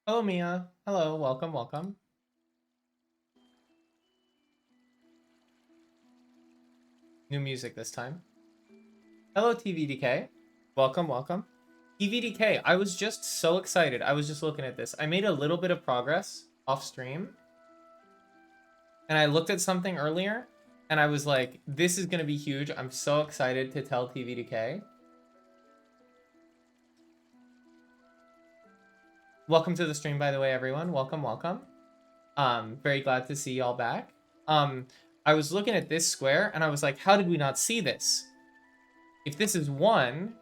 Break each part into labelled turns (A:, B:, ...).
A: Hello, Mia. Hello, welcome, welcome. New music this time. Hello, TVDK. Welcome, welcome. TVDK, I was just so excited. I was just looking at this. I made a little bit of progress off stream. And I looked at something earlier, and I was like, this is going to be huge. I'm so excited to tell TVDK. Welcome to the stream, by the way, everyone. Welcome, welcome. Very glad to see y'all back. I was looking at this square, and I was like, how did we not see this? If this is 1,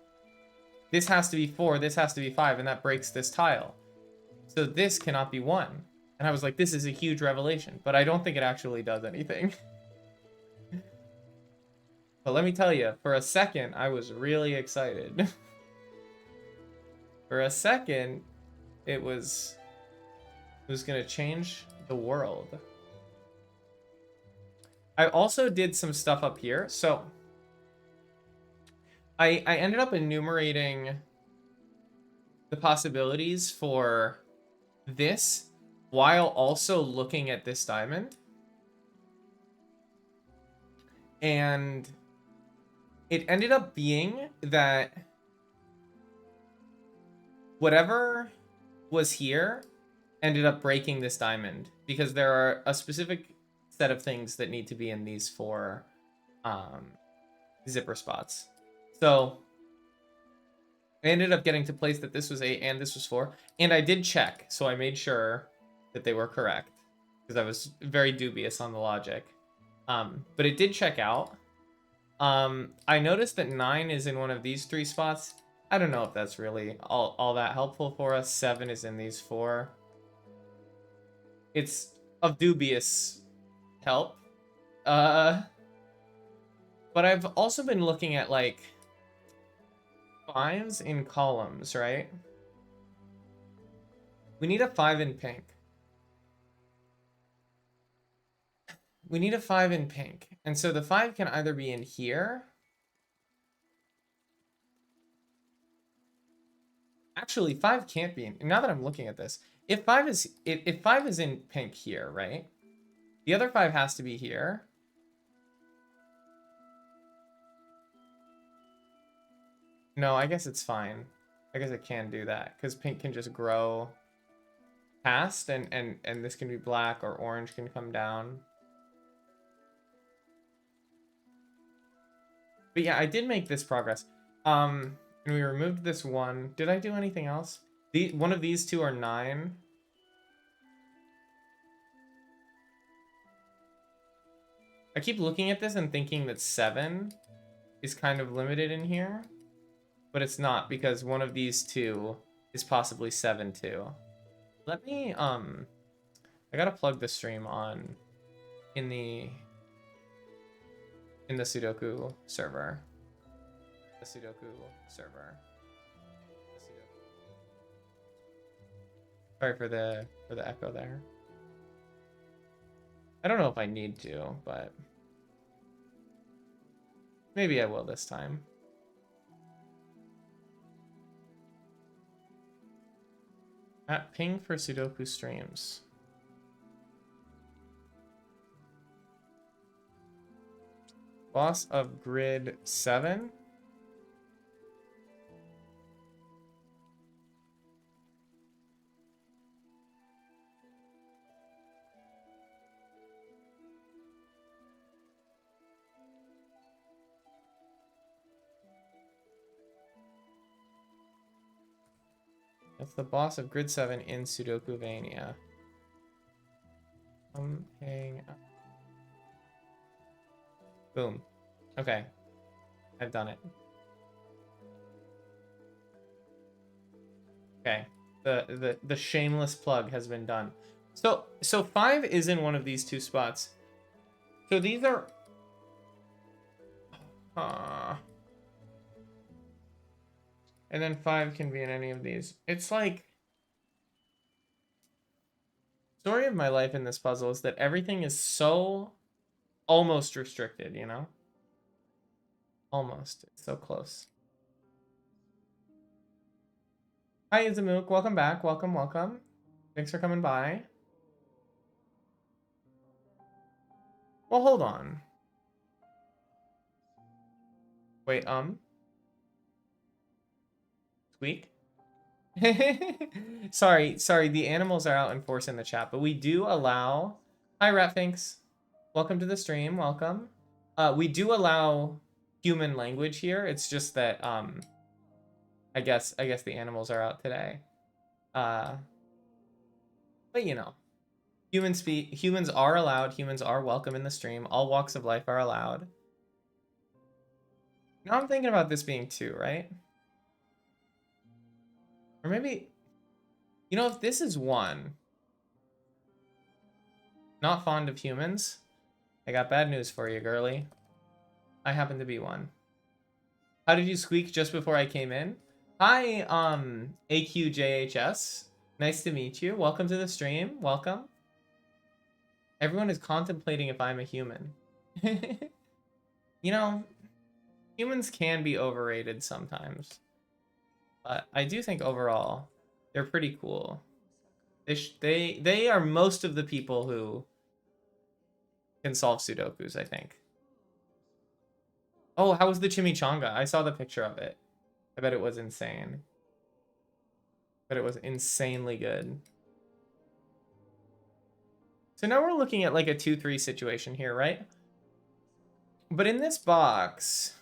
A: this has to be 4, this has to be 5, and that breaks this tile. So this cannot be 1. And I was like, this is a huge revelation, but I don't think it actually does anything. But let me tell you, for a second, I was really excited. For a second, it was gonna change the world. I also did some stuff up here. So I ended up enumerating the possibilities for this while also looking at this diamond. And it ended up being that whatever was here ended up breaking this diamond because there are a specific set of things that need to be in these 4 zipper spots. So I ended up getting to place that this was 8 and this was 4. And I did check, so I made sure that they were correct because I was very dubious on the logic. But it did check out. I noticed that 9 is in one of these 3 spots. I don't know if that's really all that helpful for us. 7 is in these 4. It's of dubious help. But I've also been looking at, like, 5s in columns, right? We need a 5 in pink. We need a 5 in pink. And so the 5 can either be in here. Actually, 5 can't be in. Now that I'm looking at this, if 5 is in pink here, right? The other 5 has to be here. No, I guess it's fine. I guess it can do that because pink can just grow past and this can be black or orange can come down. But yeah, I did make this progress. And we removed this 1. Did I do anything else? One of these 2 are 9. I keep looking at this and thinking that 7 is kind of limited in here. But it's not because one of these 2 is possibly 7 too. Let me, I gotta plug the stream on in the Sudoku server. The Sudoku server. Sorry for the echo there. I don't know if I need to, but maybe I will this time. At ping for Sudoku streams. Boss of grid 7. That's the boss of grid 7 in Sudokuvania. Hang up. Boom. Okay. I've done it. Okay. The shameless plug has been done. So 5 is in one of these 2 spots. So these are and then 5 can be in any of these. It's like story of my life in this puzzle is that everything is so almost restricted, you know? Almost. It's so close. Hi, Izamuk. Welcome back. Welcome, welcome. Thanks for coming by. Well, hold on. Wait, Squeak? sorry, the animals are out in force in the chat, but we do allow... Hi, Ratfinks. Welcome to the stream, welcome. We do allow human language here. It's just that, I guess the animals are out today. But you know, humans are allowed, humans are welcome in the stream. All walks of life are allowed. Now I'm thinking about this being 2, right? Or maybe, you know, if this is 1, not fond of humans, I got bad news for you, girly. I happen to be 1. How did you squeak just before I came in? Hi, AQJHS. Nice to meet you. Welcome to the stream. Welcome. Everyone is contemplating if I'm a human. You know, humans can be overrated sometimes. But I do think overall, they're pretty cool. They are most of the people who can solve Sudokus, I think. Oh, how was the chimichanga? I saw the picture of it. I bet it was insane. But it was insanely good. So now we're looking at like a 2-3 situation here, right? But in this box...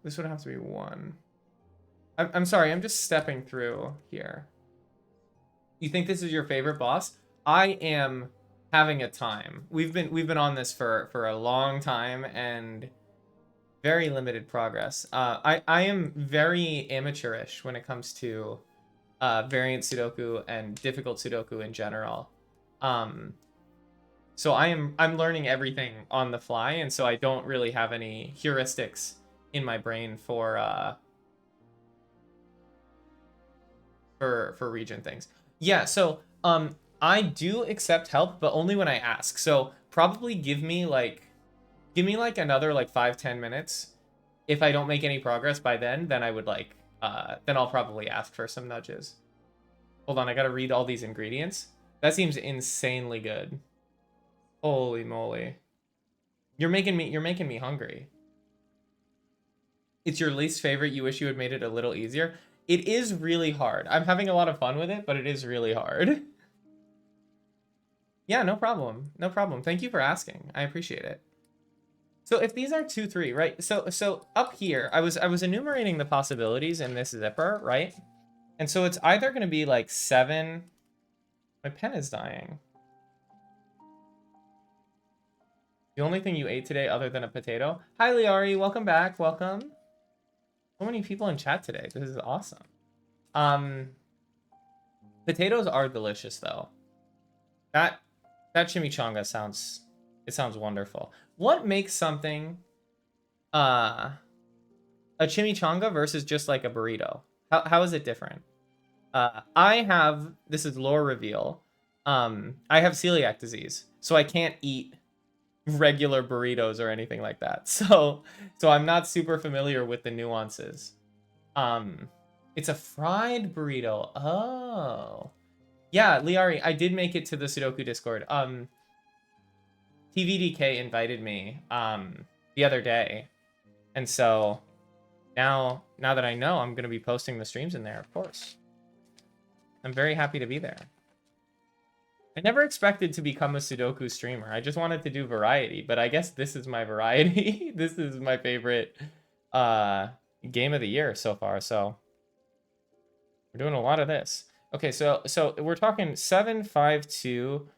A: This would have to be 1. I'm sorry, I'm just stepping through here. You think this is your favorite boss? I am having a time. We've been on this for a long time and very limited progress. I am very amateurish when it comes to variant Sudoku and difficult Sudoku in general. So I'm learning everything on the fly, and so I don't really have any heuristics in my brain for region things. Yeah, so I do accept help, but only when I ask. So probably give me like another like 5-10 minutes. If I don't make any progress by then I would like then I'll probably ask for some nudges. Hold on, I gotta read all these ingredients. That seems insanely good. Holy moly. You're making me hungry. It's your least favorite, you wish you had made it a little easier. It is really hard. I'm having a lot of fun with it, but it is really hard. Yeah, no problem. No problem. Thank you for asking. I appreciate it. So if these are 2-3, right? So up here, I was enumerating the possibilities in this zipper, right? And so it's either going to be like 7. My pen is dying. The only thing you ate today other than a potato? Hi, Liari. Welcome back. Welcome. So many people in chat today. This is awesome. Potatoes are delicious, though. That chimichanga sounds wonderful. What makes something a chimichanga versus just like a burrito? How is it different? This is lore reveal. I have celiac disease, so I can't eat regular burritos or anything like that. So I'm not super familiar with the nuances. It's a fried burrito. Oh. Yeah, Liari, I did make it to the Sudoku Discord. TVDK invited me the other day. And so now that I know, I'm going to be posting the streams in there, of course. I'm very happy to be there. I never expected to become a Sudoku streamer. I just wanted to do variety, but I guess this is my variety. This is my favorite game of the year so far, so we're doing a lot of this. Okay, so we're talking 7, 5, 2,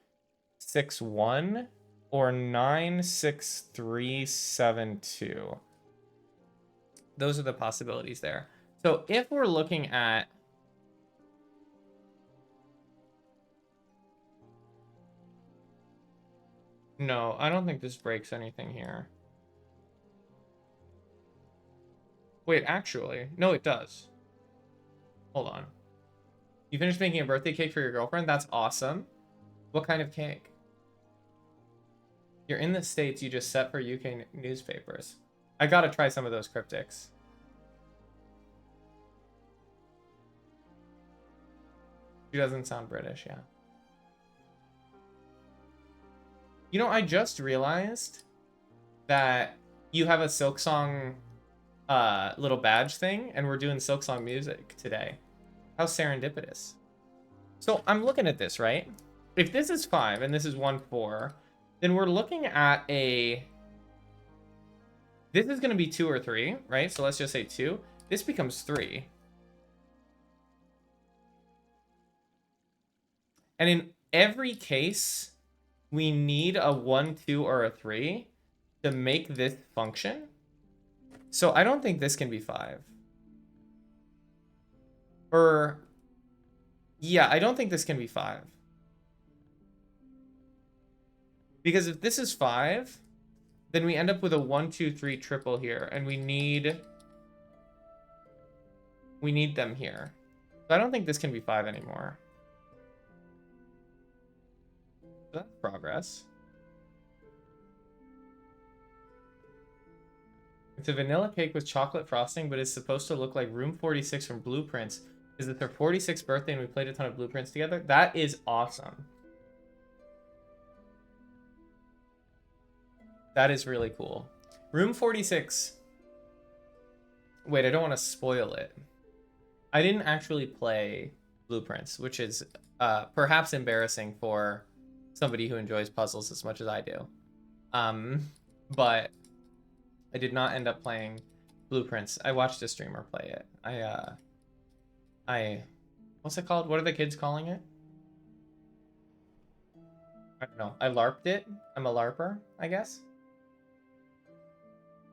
A: 6, 1, or 9, 6, 3, 7, 2. Those are the possibilities there. So if we're looking at no, I don't think this breaks anything here. Wait, actually, no, it does. Hold on. You finished making a birthday cake for your girlfriend? That's awesome. What kind of cake? You're in the States, you just set for UK newspapers. I gotta try some of those cryptics. She doesn't sound British, yeah. You know, I just realized that you have a Silk Song little badge thing, and we're doing Silk Song music today. How serendipitous. So I'm looking at this, right? If this is 5 and this is 1, 4, then we're looking at a... This is going to be 2 or 3, right? So let's just say 2. This becomes 3. And in every case, we need a 1, 2, or a 3 to make this function. So I don't think this can be 5. Or... Yeah, I don't think this can be 5. Because if this is 5, then we end up with a 1, 2, 3 triple here, and we need them here. So I don't think this can be 5 anymore. So that's progress. It's a vanilla cake with chocolate frosting, but it's supposed to look like Room 46 from Blueprints. Is it their 46th birthday and we played a ton of Blueprints together? That is awesome. That is really cool. Room 46. Wait, I don't want to spoil it. I didn't actually play Blueprints, which is perhaps embarrassing for somebody who enjoys puzzles as much as I do. But I did not end up playing Blueprints. I watched a streamer play it. What's it called? What are the kids calling it? I don't know. I LARPed it. I'm a LARPer, I guess.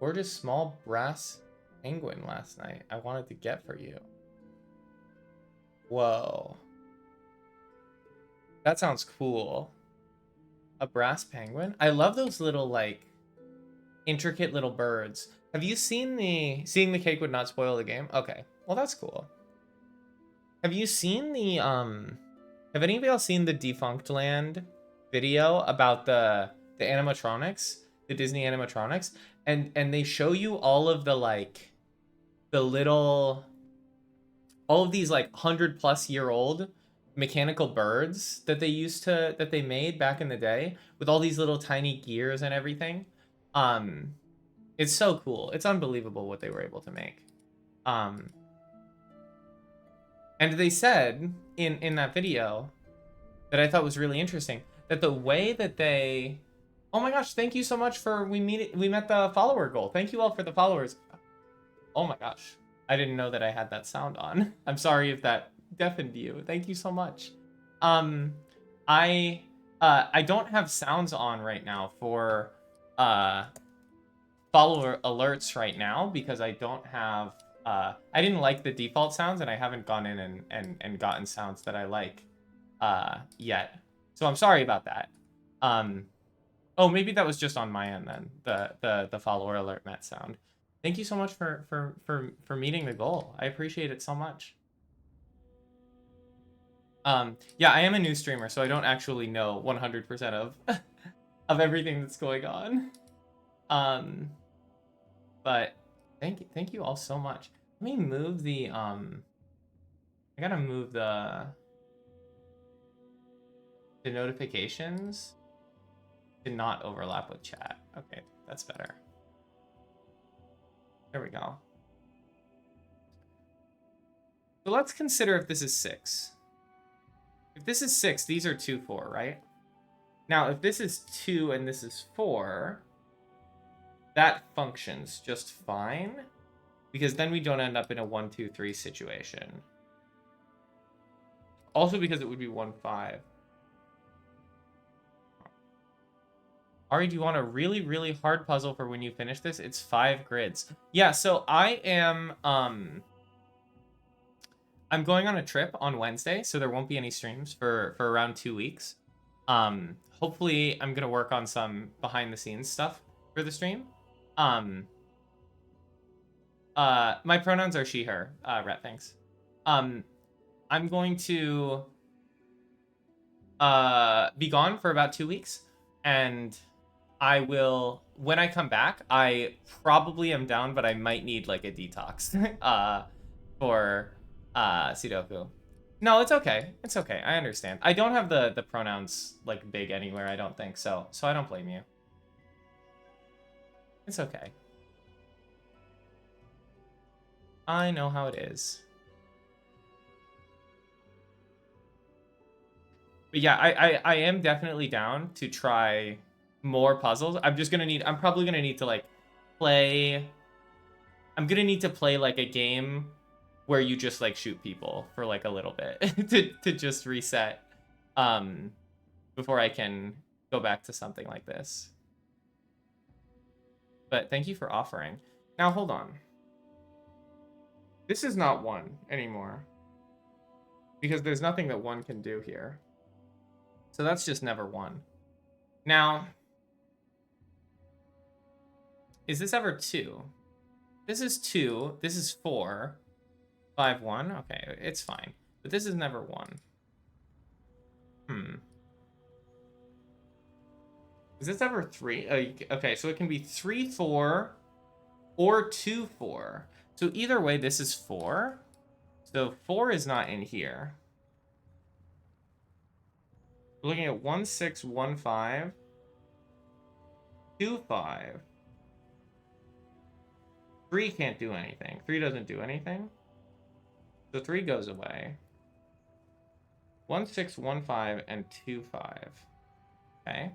A: Gorgeous small brass penguin last night. I wanted to get for you. Whoa. That sounds cool. A brass penguin? I love those little, like, intricate little birds. Have you seen the... Seeing the cake would not spoil the game? Okay. Well, that's cool. Have you seen the, Have any of y'all seen the Defunct Land video about the animatronics? The Disney animatronics? And they show you all of the, like... The little... All of these, like, 100-plus-year-old mechanical birds that they used to... That they made back in the day. With all these little tiny gears and everything. It's so cool. It's unbelievable what they were able to make. And they said in that video that I thought was really interesting that the way that they... Oh my gosh, thank you so much for... We met the follower goal. Thank you all for the followers. Oh my gosh. I didn't know that I had that sound on. I'm sorry if that deafened you. Thank you so much. I don't have sounds on right now for follower alerts right now because I don't have... I didn't like the default sounds, and I haven't gone in and gotten sounds that I like yet. So I'm sorry about that. Oh, maybe that was just on my end then, the follower alert met sound. Thank you so much for meeting the goal. I appreciate it so much. Yeah, I am a new streamer, so I don't actually know 100% of of everything that's going on. But thank you all so much. Let me move the I gotta move the notifications to not overlap with chat. Okay, that's better. There we go. So let's consider if this is 6. If this is 6, these are 2, 4, right? Now, if this is 2 and this is 4, that functions just fine, because then we don't end up in a 1, 2, 3 situation. Also because it would be 1, 5. Ari, do you want a really, really hard puzzle for when you finish this? It's 5 grids. Yeah, so I am... I'm going on a trip on Wednesday, so there won't be any streams for around 2 weeks. Hopefully, I'm going to work on some behind-the-scenes stuff for the stream. My pronouns are she, her. Rhett, thanks. I'm going to be gone for about 2 weeks, and I will, when I come back, I probably am down, but I might need like a detox for Sudoku. No, it's okay. It's okay. I understand. I don't have the pronouns like big anywhere, I don't think. So I don't blame you. It's okay. I know how it is. But yeah, I am definitely down to try more puzzles. I'm probably gonna need to like play. I'm gonna need to play like a game where you just like shoot people for like a little bit to just reset um before I can go back to something like this. But thank you for offering. Now hold on. This is not one anymore because there's nothing that one can do here. So that's just never one. Now, is this ever two? This is two. This is 4. 5, 1. Okay, it's fine. But this is never one. Is this ever 3? Okay, so it can be 3, 4, or 2, 4. So either way, this is 4. So 4 is not in here. We're looking at 1, 6, 1, 5, 2, 5. 3 can't do anything. 3 doesn't do anything. So 3 goes away. 1, 6, 1, 5, and 2, 5. Okay.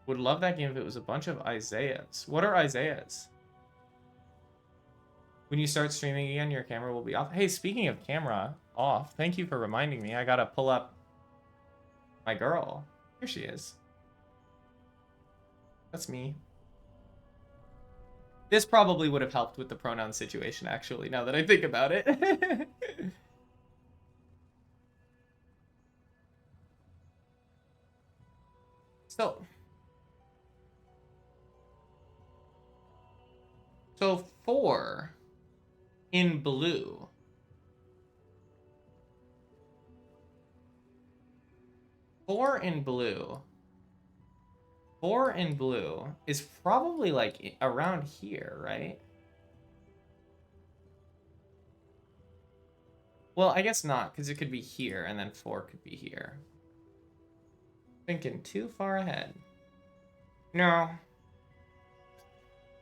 A: Would love that game if it was a bunch of Isaiahs. What are Isaiahs? When you start streaming again, your camera will be off. Hey, speaking of camera off, thank you for reminding me. I gotta pull up my girl. Here she is. That's me. This probably would have helped with the pronoun situation, actually, now that I think about it. So 4 in blue. 4 in blue. 4 in blue is probably like around here, right? Well, I guess not, because it could be here, and then 4 could be here. Thinking too far ahead. No.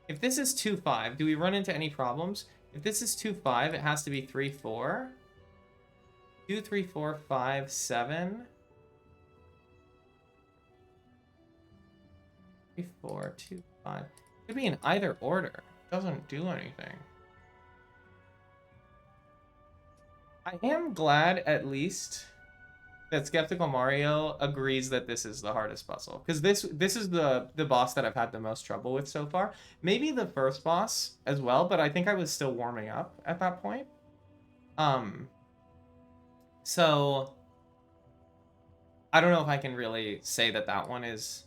A: If this is 2, 5, do we run into any problems? If this is 2, 5, it has to be 3, 4. 2, 3, 4, 5, 7. 3, 4, 2, 5. It could be in either order. It doesn't do anything. I am glad, at least, that Skeptical Mario agrees that this is the hardest puzzle. Because this is the boss that I've had the most trouble with so far. Maybe the first boss as well, but I think I was still warming up at that point. So I don't know if I can really say that that one is...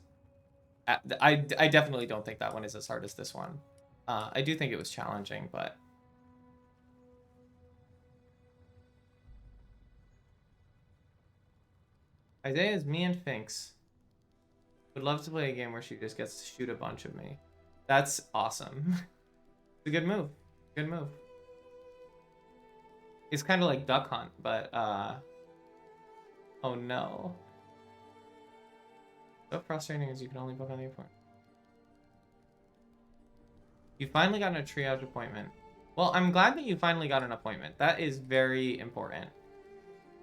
A: I definitely don't think that one is as hard as this one. I do think it was challenging, but... Isaiah is me and Finks. Would love to play a game where she just gets to shoot a bunch of me. That's awesome. It's a good move. Good move. It's kind of like Duck Hunt, but, oh no. So frustrating as you can only book on the appointment. You finally got a triage appointment. Well, I'm glad that you finally got an appointment. That is very important.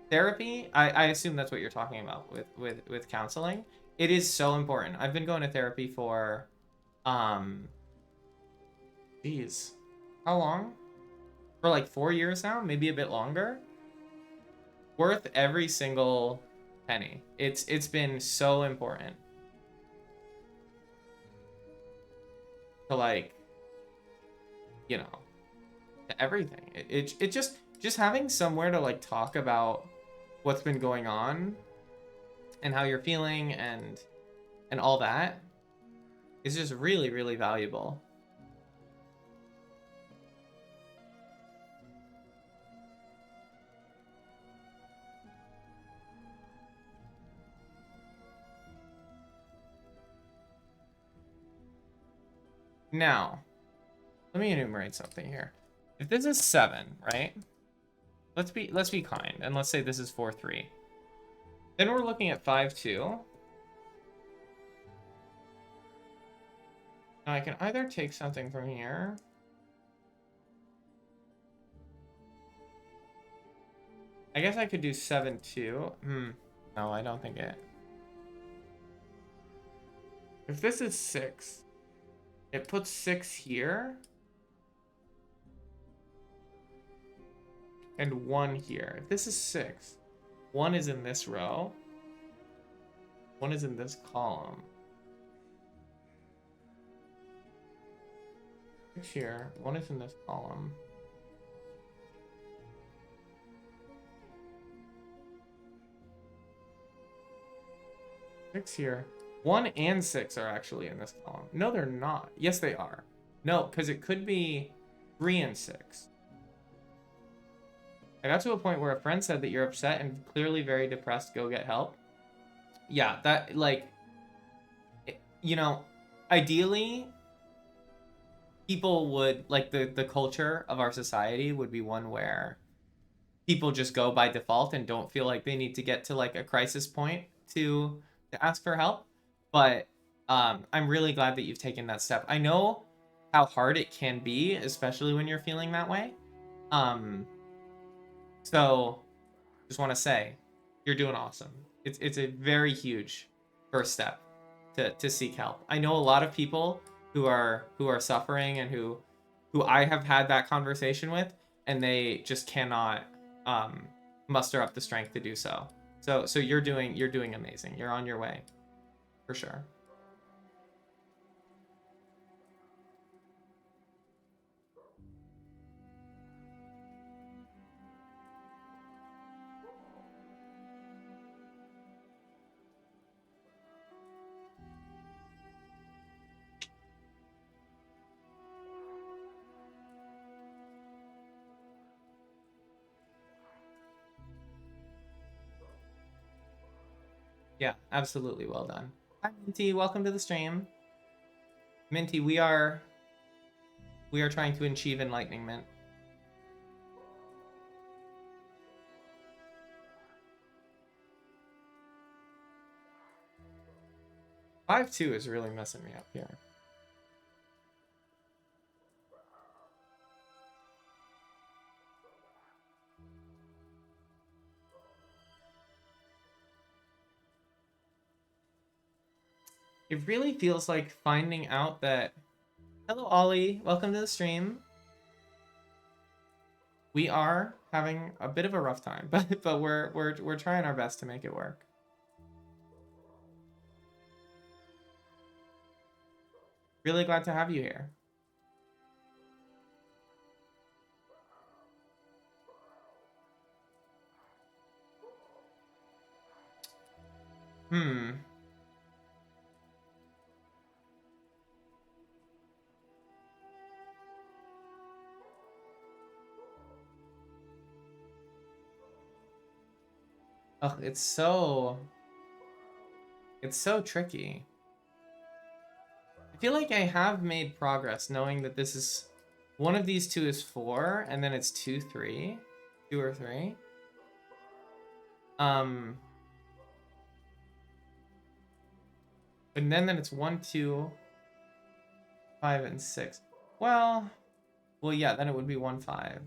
A: Therapy, I assume that's what you're talking about with counseling. It is so important. I've been going to therapy for, geez, how long? For like 4 years now, maybe a bit longer. Worth every single penny. It's been so important. To like, you know, to everything. It just having somewhere to like talk about what's been going on and how you're feeling and all that is just really, really valuable. Now, let me enumerate something here. If this is 7, right? let's be kind, and let's say this is 4-3. Then we're looking at 5-2. Now I can either take something from here. I guess I could do 7-2. No, I don't think it. If this is 6, it puts 6 here. And 1 here. If this is 6, 1 is in this row. 1 is in this column. 6 here. 1 is in this column. Six here. 1 and 6 are actually in this column. No, they're not. Yes, they are. No, because it could be 3 and 6. I got to a point where a friend said that you're upset and clearly very depressed. Go get help. Yeah, that, like, you know, ideally, people would, like, the culture of our society would be one where people just go by default and don't feel like they need to get to, like, a crisis point to ask for help. But I'm really glad that you've taken that step. I know how hard it can be, especially when you're feeling that way. So just want to say you're doing awesome. It's a very huge first step to seek help. I know a lot of people who are suffering and who I have had that conversation with, and they just cannot muster up the strength to do so. So you're doing amazing. You're on your way, for sure. Yeah, absolutely. Well done. Hi, Minty. Welcome to the stream. Minty, we are trying to achieve enlightenment. Five two is really messing me up here. It really feels like finding out that... Hello, Ollie. Welcome to the stream. We are having a bit of a rough time, but we're trying our best to make it work. Really glad to have you here. Ugh, it's so tricky. I feel like I have made progress knowing that this is... One of these two is 4, and then it's 2, 3. 2 or 3. And then it's 1, 2, 5, and 6. Well, yeah, then it would be 1, 5.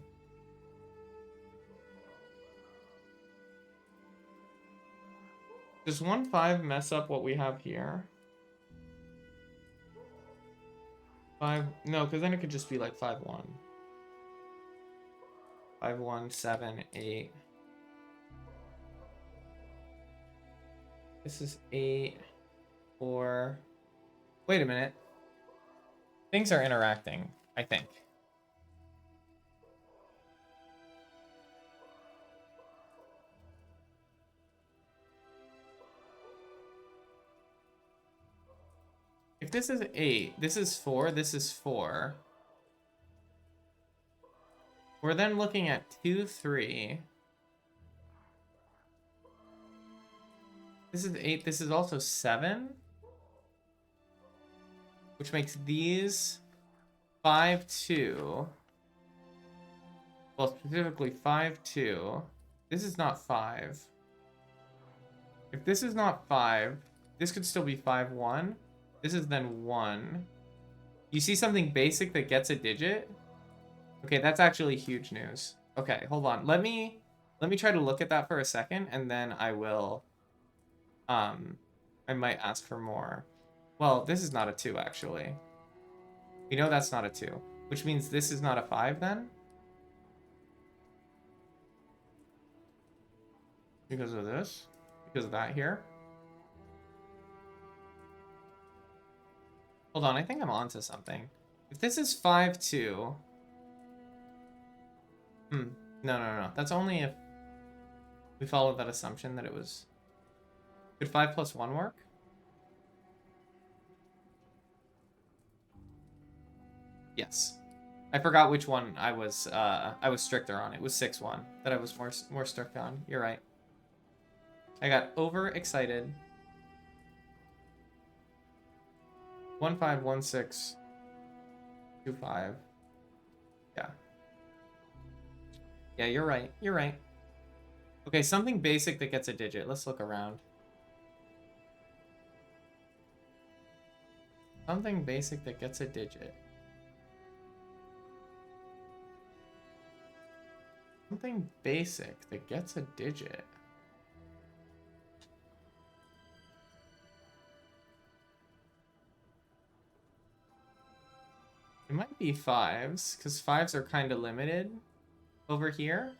A: Does 1, 5 mess up what we have here? 5, no, because then it could just be like 5, 1. 5, 1, 7, 8. This is 8, 4. Wait a minute. Things are interacting, I think. If this is 8, this is 4, this is 4. We're then looking at 2, 3. This is 8, this is also 7. Which makes these 5, 2. well, specifically 5, 2. This is not 5. If this is not 5, this could still be 5, 1. This is then 1. You see something basic that gets a digit? Okay, that's actually huge news. Okay, hold on. Let me try to look at that for a second, and then I will, I might ask for more. Well, this is not a 2, actually. We know that's not a 2, which means this is not a 5, then? Because of this? Because of that here? Hold on, I think I'm onto something. If this is 5, 2... No. That's only if we follow that assumption that it was... Could 5 plus 1 work? Yes. I forgot which one I was stricter on. It was 6-1 that I was more strict on. You're right. I got overexcited. 1, 5, 1, 6, 2, 5. Yeah. Yeah, you're right. You're right. Okay, something basic that gets a digit. Let's look around. Something basic that gets a digit. Something basic that gets a digit. It might be 5s, because 5s are kind of limited over here.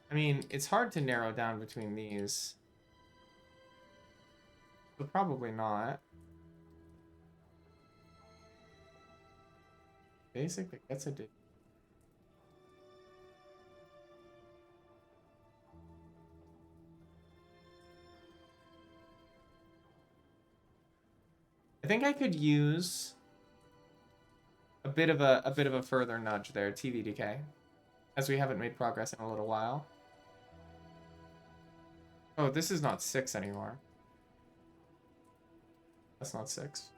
A: I mean, it's hard to narrow down between these. But probably not. Basic that gets a digit. I think I could use a bit of a further nudge there, TVDK, as we haven't made progress in a little while. Oh, this is not 6 anymore. That's not 6.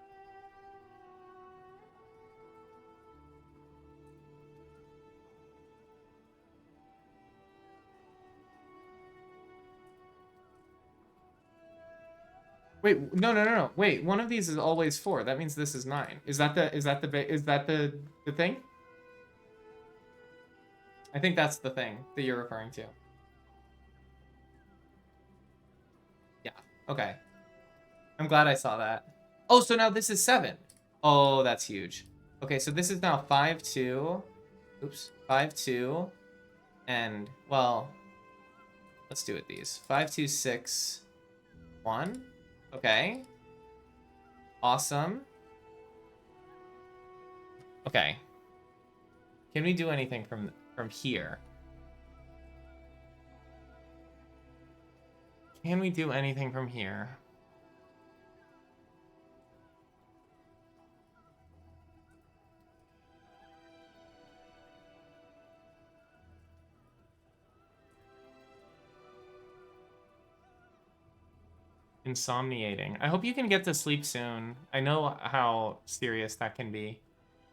A: Wait, no. Wait, one of these is always 4. That means this is 9. Is that the thing? I think that's the thing that you're referring to. Yeah. Okay. I'm glad I saw that. Oh, so now this is 7. Oh, that's huge. Okay, so this is now 5, 2. Oops. 5, 2. And, well, let's do it these. 5, 2, 6, 1. Okay. Awesome. Okay. Can we do anything from here? Can we do anything from here? Insomniating. I hope you can get to sleep soon. I know how serious that can be.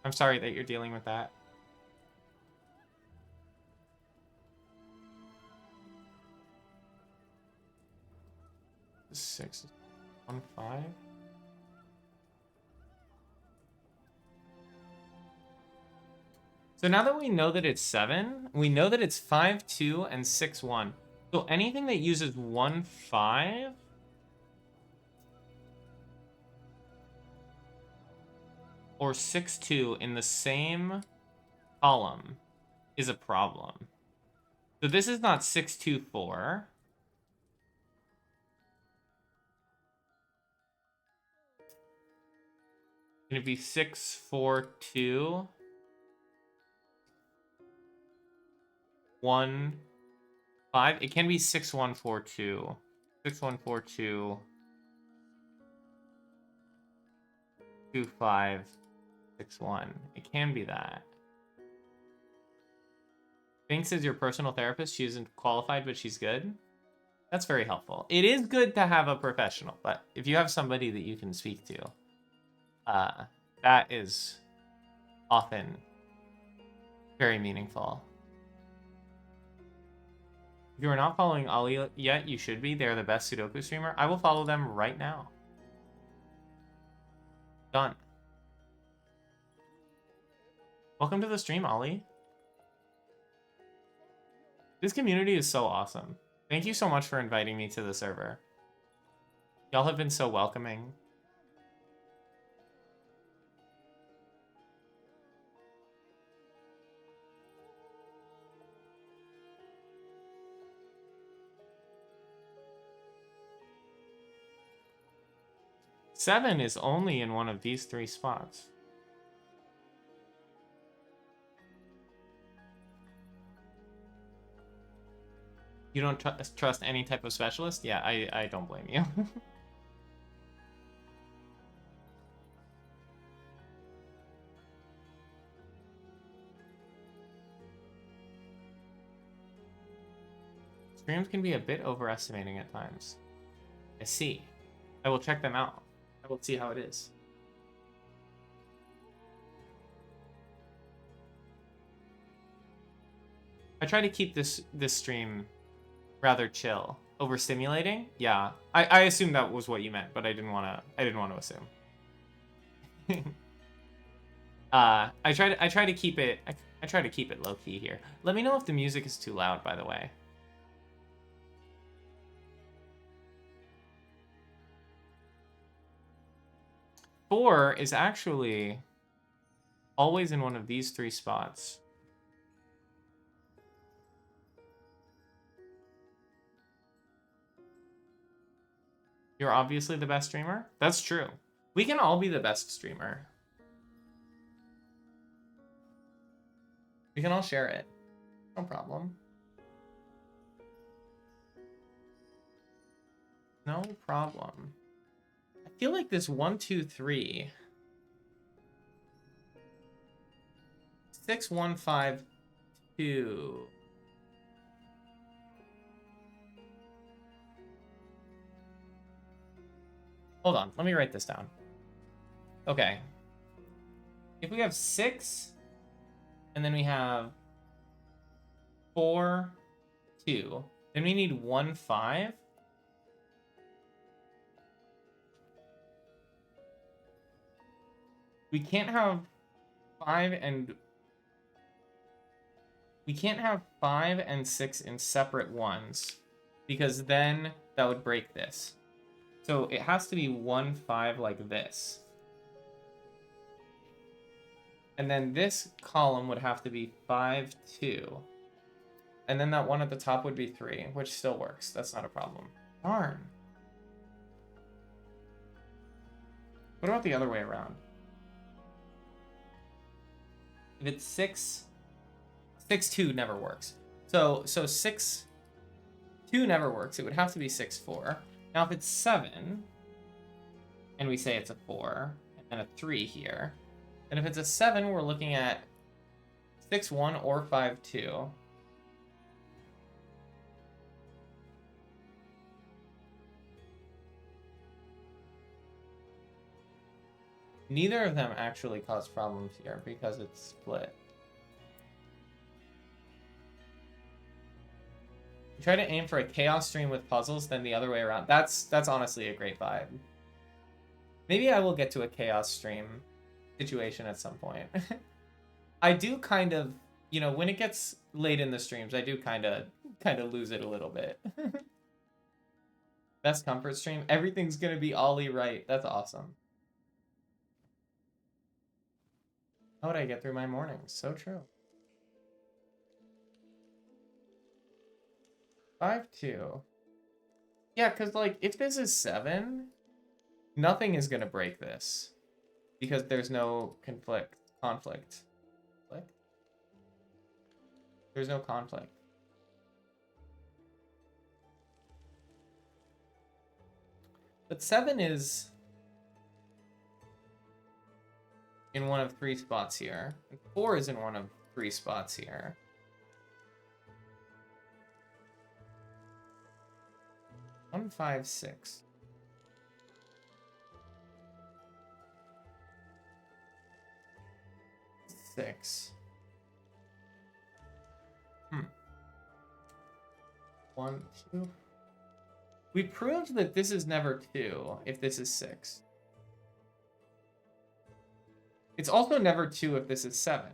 A: I'm sorry that you're dealing with that. Six, 1, 5. So now that we know that it's 7, we know that it's 5, 2, and 6, 1. So anything that uses 1, 5... or 6, 2 in the same column is a problem. So this is not 6, 2, 4. Can it be 6, 4, 2? 1, 5? It can be 6, 1, 4, 2. 6, 1, 4, 2. 2, 5, 6, 1. It can be that. Binks is your personal therapist. She isn't qualified, but she's good. That's very helpful. It is good to have a professional, but if you have somebody that you can speak to, that is often very meaningful. If you are not following Ollie yet, you should be. They're the best Sudoku streamer. I will follow them right now. Done. Welcome to the stream, Ollie. This community is so awesome. Thank you so much for inviting me to the server. Y'all have been so welcoming. Seven is only in one of these 3 spots. You don't trust any type of specialist? Yeah, I don't blame you. Streams can be a bit overestimating at times. I see. I will check them out. I will see how it is. I try to keep this stream rather chill. Overstimulating? Yeah. I assumed that was what you meant, but I didn't want to assume. I try to keep it low key here. Let me know if the music is too loud, by the way. Four is actually always in one of these 3 spots. You're obviously the best streamer? That's true. We can all be the best streamer. We can all share it. No problem. No problem. I feel like this 1, 2, 3. 6, 1, 5, 2. Hold on, let me write this down. Okay. If we have 6, and then we have 4, 2, then we need 1, 5. We can't have 5 and... We can't have 5 and 6 in separate ones, because then that would break this. So it has to be 1, 5 like this. And then this column would have to be 5, 2. And then that one at the top would be 3, which still works. That's not a problem. Darn. What about the other way around? If it's 6, 6, 2 never works. So 6, 2 never works. It would have to be 6, 4. Now if it's 7, and we say it's a 4, and a 3 here, then if it's a 7, we're looking at 6, 1 or 5, 2. Neither of them actually cause problems here because it's split. You try to aim for a chaos stream with puzzles, then the other way around. That's honestly a great vibe. Maybe I will get to a chaos stream situation at some point. I do kind of, you know, when it gets late in the streams, I do kind of lose it a little bit. Best comfort stream. Everything's gonna be Ollie right. That's awesome. How would I get through my mornings? So true. 5, 2. Yeah, because, like, if this is 7, nothing is going to break this. Because there's no conflict. Conflict? There's no conflict. But 7 is in one of 3 spots here. And 4 is in one of 3 spots here. One, 5, 6. 1, 2. We proved that this is never 2 if this is 6. It's also never 2 if this is 7.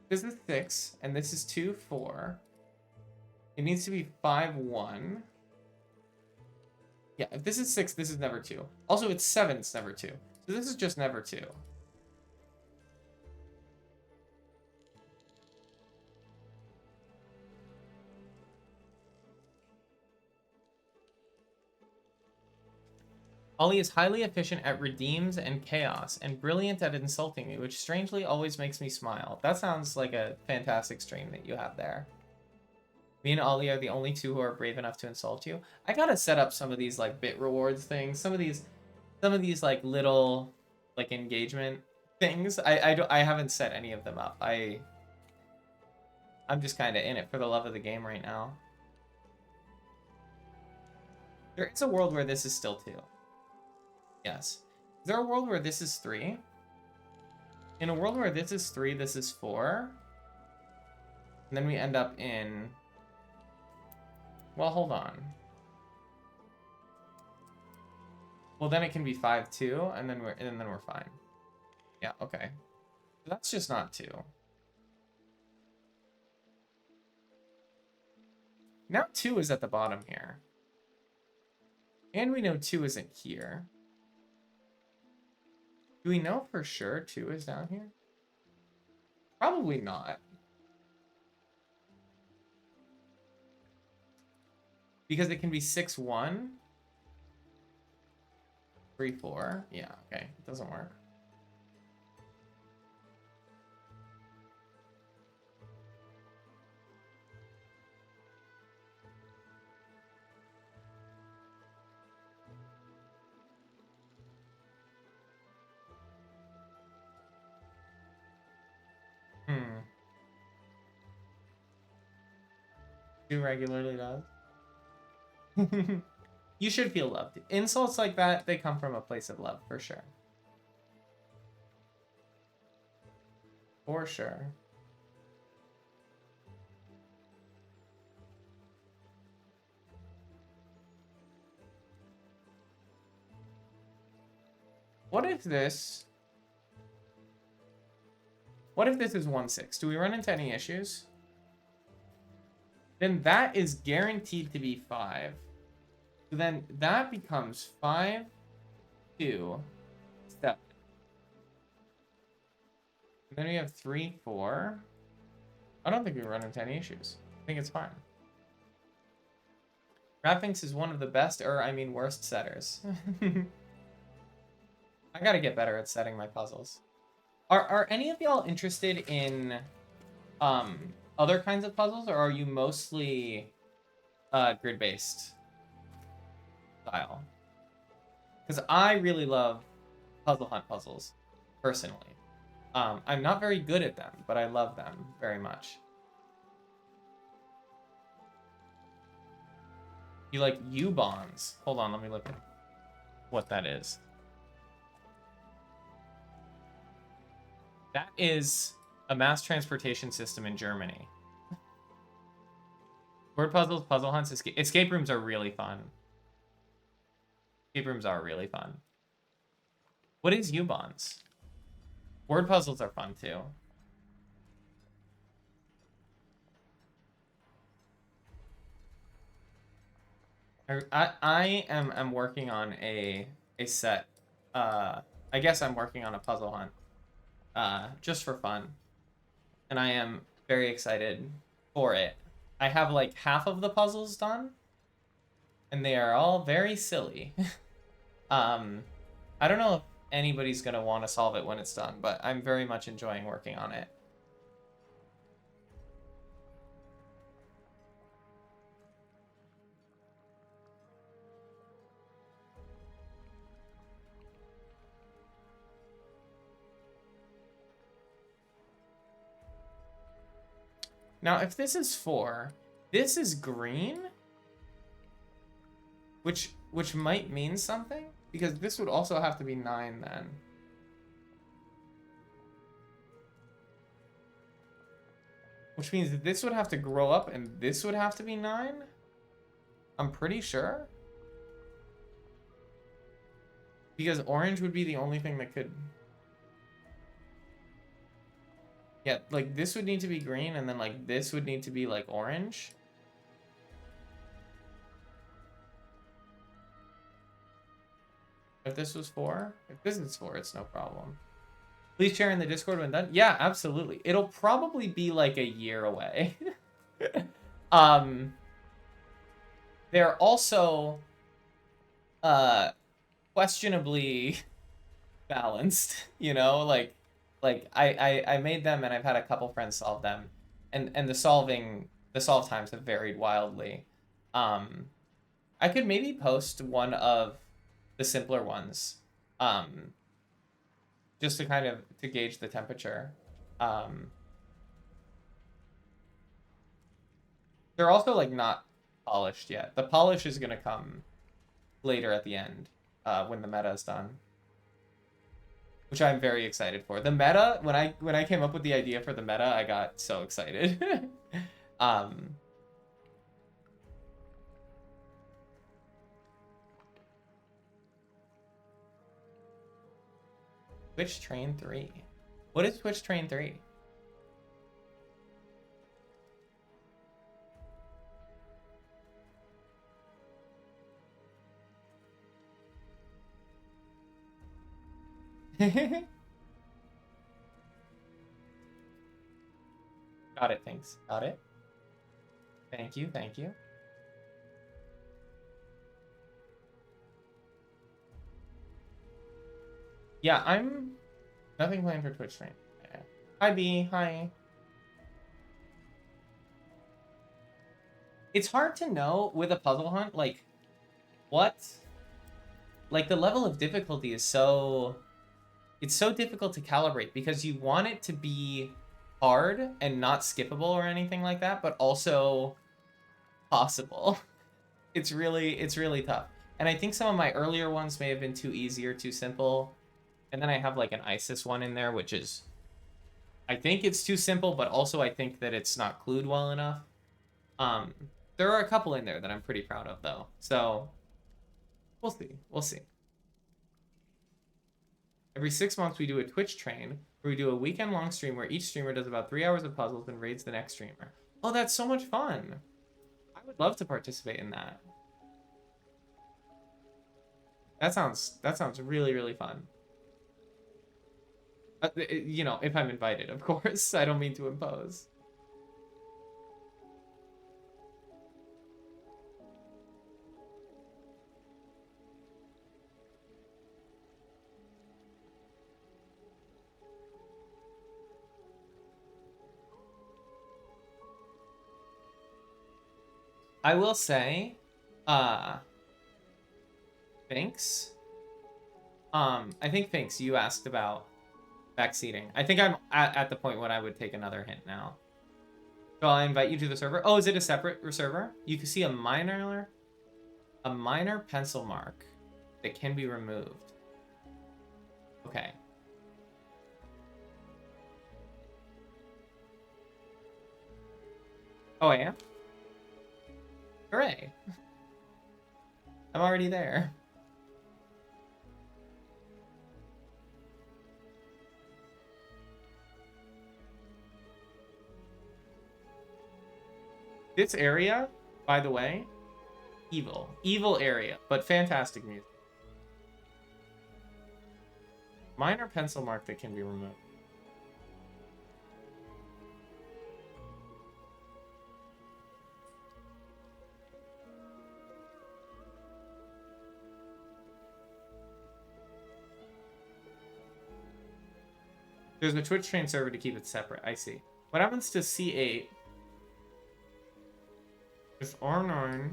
A: This is 6, and this is 2, 4. It needs to be 5, 1. Yeah, if this is 6, this is never 2. Also, it's 7, it's never 2. So this is just never 2. Ollie is highly efficient at redeems and chaos, and brilliant at insulting me, which strangely always makes me smile. That sounds like a fantastic stream that you have there. Me and Ollie are the only two who are brave enough to insult you. I gotta set up some of these like bit rewards things, some of these like little like engagement things. I haven't set any of them up. I'm just kind of in it for the love of the game right now. There is a world where this is still 2. Yes. Is there a world where this is 3? In a world where this is 3, this is 4. And then we end up in... Well, hold on. Well, then it can be 5, 2, and then we're fine. Yeah, okay. That's just not 2. Now 2 is at the bottom here. And we know 2 isn't here. Do we know for sure 2 is down here? Probably not. Because it can be 6, 1. 3, 4. Yeah, okay. It doesn't work. Who regularly does? You should feel loved. Insults like that, they come from a place of love, for sure. For sure. What if this is 1, 6? Do we run into any issues? Then that is guaranteed to be 5. So then that becomes 5, 2, 7. And then we have 3, 4. I don't think we run into any issues. I think it's fine. Raphinx is one of the best, or I mean worst setters. I gotta get better at setting my puzzles. Are any of y'all interested in other kinds of puzzles, or are you mostly grid-based style? Because I really love puzzle hunt puzzles, personally. I'm not very good at them, but I love them very much. You like U-bonds? Hold on, let me look at what that is. That is a mass transportation system in Germany. Word puzzles, puzzle hunts, escape rooms are really fun. Escape rooms are really fun. What is U-bonds? Word puzzles are fun too. I am working on a set. I guess I'm working on a puzzle hunt. Just for fun. And I am very excited for it. I have like half of the puzzles done, and they are all very silly. I don't know if anybody's gonna want to solve it when it's done, but I'm very much enjoying working on it. Now, if this is 4, this is green, which might mean something, because this would also have to be 9 then. Which means that this would have to grow up and this would have to be 9? I'm pretty sure. Because orange would be the only thing that could... Yeah, like this would need to be green and then like this would need to be like orange. If this was 4? If this is 4, it's no problem. Please share in the Discord when done. Yeah, absolutely. It'll probably be like a year away. They're also questionably balanced, you know, like I made them and I've had a couple friends solve them, and the solve times have varied wildly. I could maybe post one of the simpler ones, just to kind of to gauge the temperature. They're also like not polished yet. The polish is gonna come later at the end, when the meta is done, which I'm very excited for. The meta, when I came up with the idea for the meta, I got so excited. Twitch Train 3. What is Twitch Train 3? Got it, thanks. Got it. Thank you, thank you. Yeah, I'm... Nothing planned for Twitch stream. Hi, B. Hi. It's hard to know with a puzzle hunt, like, what... Like, the level of difficulty is so... It's so difficult to calibrate because you want it to be hard and not skippable or anything like that, but also possible. It's really tough. And I think some of my earlier ones may have been too easy or too simple. And then I have like an ISIS one in there, which is, I think it's too simple, but also I think that it's not clued well enough. There are a couple in there that I'm pretty proud of though. So we'll see. We'll see. Every 6 months we do a Twitch train where we do a weekend-long stream where each streamer does about 3 hours of puzzles and raids the next streamer. Oh, that's so much fun. I would love to participate in that. That sounds really, really fun. You know, if I'm invited, of course. I don't mean to impose. I will say, Finks. I think Finks, you asked about backseating. I think I'm at the point when I would take another hint now. So I'll invite you to the server. Oh, is it a separate server? You can see a minor pencil mark that can be removed. Okay. Oh, I am? Hooray. I'm already there. This area, by the way, evil. Evil area, but fantastic music. Minor pencil mark that can be removed. There's a Twitch train server to keep it separate. I see. What happens to C8? If R9,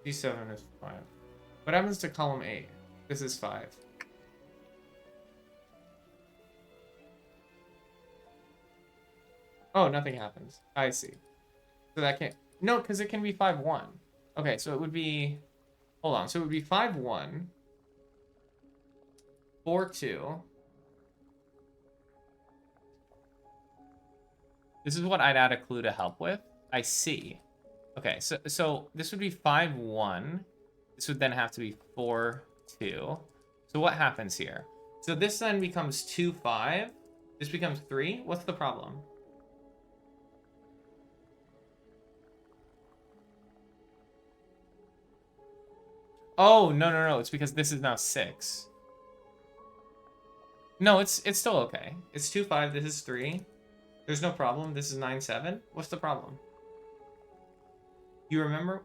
A: D7 is 5. What happens to column 8? This is 5. Oh, nothing happens. I see. So that can't... No, because it can be 5-1. Okay, so it would be... Hold on. So it would be 5-1. 4-2. This is what I'd add a clue to help with. I see. Okay, so this would be 5, 1. This would then have to be 4, 2. So what happens here? So this then becomes 2, 5. This becomes 3. What's the problem? Oh, no. It's because this is now 6. No, it's still okay. It's 2, 5. This is 3. There's no problem. This is 9, 7. What's the problem? You remember?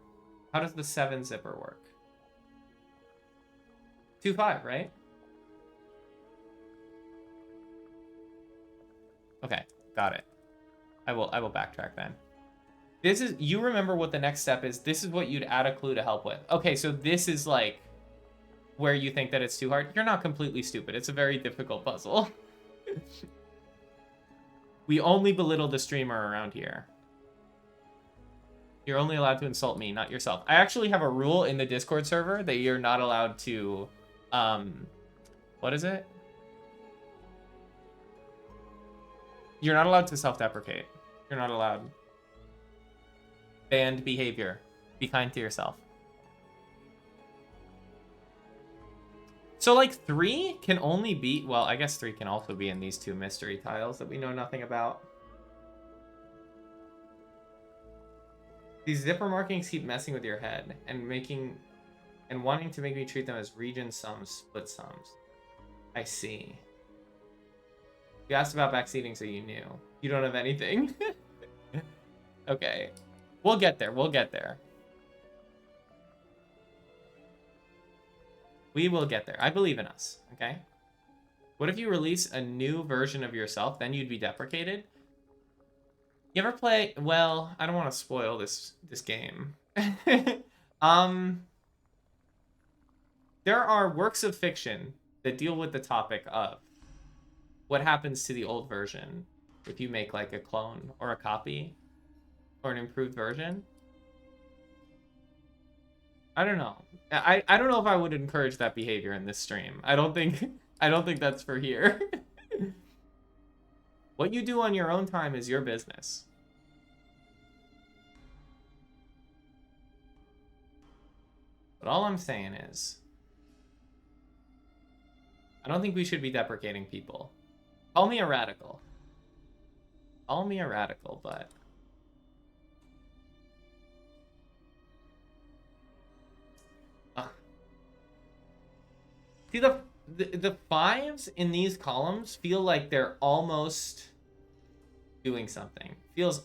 A: How does the 7 zipper work? 2, 5, right? Okay, got it. I will backtrack then. This is, you remember what the next step is. This is what you'd add a clue to help with. Okay, so this is like where you think that it's too hard. You're not completely stupid. It's a very difficult puzzle. We only belittle the streamer around here. You're only allowed to insult me, not yourself. I actually have a rule in the Discord server that you're not allowed to, what is it? You're not allowed to self-deprecate. You're not allowed. Banned behavior. Be kind to yourself. So, like, 3 can only be... Well, I guess 3 can also be in these 2 mystery tiles that we know nothing about. These zipper markings keep messing with your head and wanting to make me treat them as region sums, split sums. I see. You asked about backseating, so you knew. You don't have anything. Okay. We'll get there. We'll get there. We will get there. I believe in us, okay? What if you release a new version of yourself, then you'd be deprecated? You ever play... Well, I don't want to spoil this game. There are works of fiction that deal with the topic of what happens to the old version if you make like a clone or a copy or an improved version. I don't know. I don't know if I would encourage that behavior in this stream. I don't think that's for here. What you do on your own time is your business. But all I'm saying is, I don't think we should be deprecating people. Call me a radical. Call me a radical, but... See, the 5s in these columns feel like they're almost doing something. Feels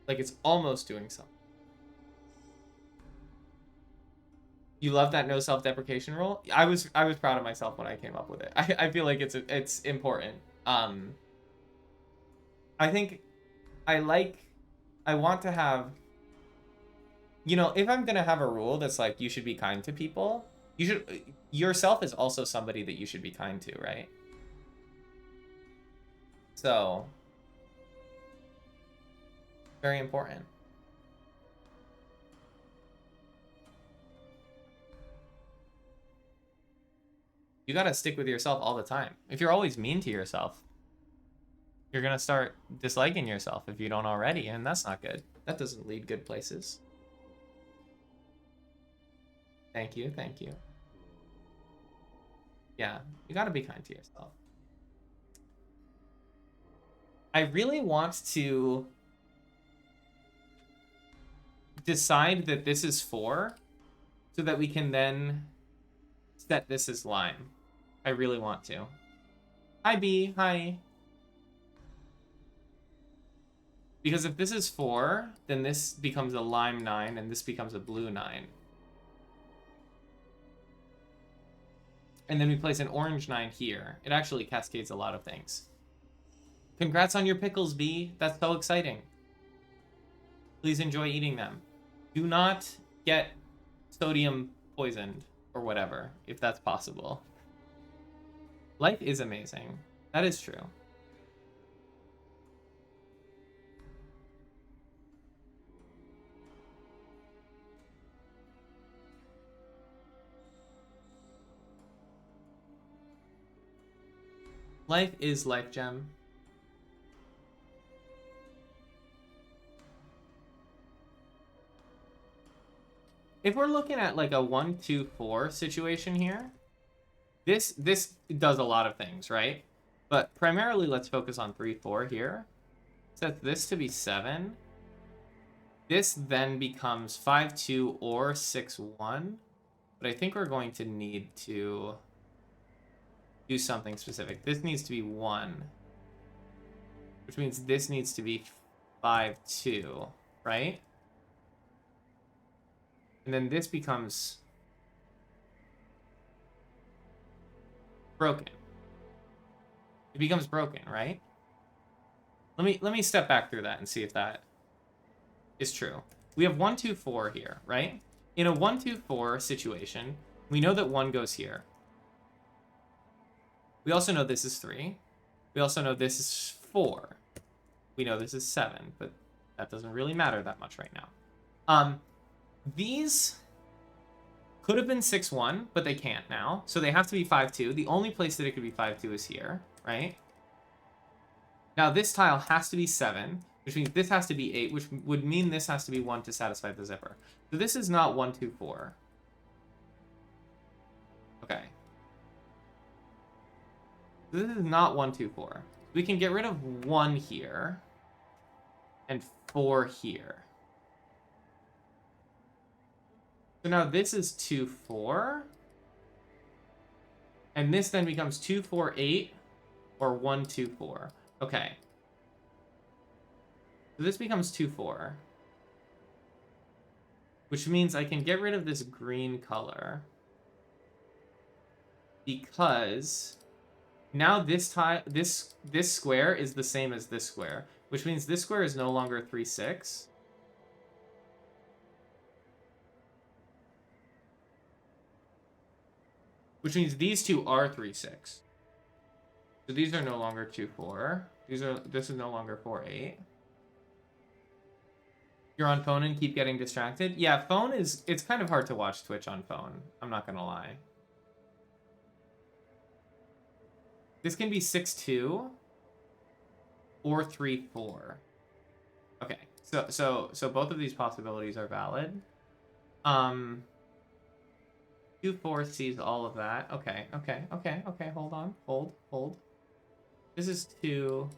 A: like it's almost doing something. You love that no self-deprecation rule? I was proud of myself when I came up with it. I feel like it's important. I think I want to have, you know, if I'm gonna have a rule that's like you should be kind to people, yourself is also somebody that you should be kind to, right? So, very important. You gotta stick with yourself all the time. If you're always mean to yourself, you're gonna start disliking yourself if you don't already, and that's not good. That doesn't lead good places. Thank you, thank you. Yeah, you gotta be kind to yourself. I really want to decide that this is 4 so that we can then set this as lime. I really want to. Hi, B. Hi. Because if this is 4, then this becomes a lime 9, and this becomes a blue 9. And then we place an orange 9 here. It actually cascades a lot of things. Congrats on your pickles, B. That's so exciting. Please enjoy eating them. Do not get sodium poisoned or whatever, if that's possible. Life is amazing. That is true. Life is life, Gem. if we're looking at like a 1, 2, 4 situation here, this does a lot of things, right? But primarily, let's focus on 3, 4 here. Set this to be 7. This then becomes 5, 2 or 6, 1. But I think we're going to need to do something specific. This needs to be 1. Which means this needs to be 5, 2, right? And then this becomes broken. It becomes broken, right? Let me step back through that and see if that is true. We have 1, 2, 4 here, right? In a 1, 2, 4 situation, we know that 1 goes here. We also know this is 3. We also know this is 4. We know this is 7, but that doesn't really matter that much right now. These could have been 6, 1, but they can't now. So they have to be 5, 2. The only place that it could be 5, 2 is here, right? Now this tile has to be 7, which means this has to be 8, which would mean this has to be 1 to satisfy the zipper. So this is not 1, 2, 4. Okay. So this is not 1, 2, 4. We can get rid of 1 here and 4 here. So now this is 2, 4. And this then becomes 2, 4, 8 or 1, 2, 4. Okay. So this becomes 2, 4. Which means I can get rid of this green color. Because now this square is the same as this square. Which means this square is no longer 3, 6. Which means these two are 3, 6. So these are no longer 2, 4. This is no longer 4, 8. You're on phone and keep getting distracted? Yeah, phone is... It's kind of hard to watch Twitch on phone. I'm not gonna lie. This can be 6, 2. Or 3, 4. Okay. So both of these possibilities are valid. 2, 4 sees all of that. Okay. Hold on. Hold. This is 2.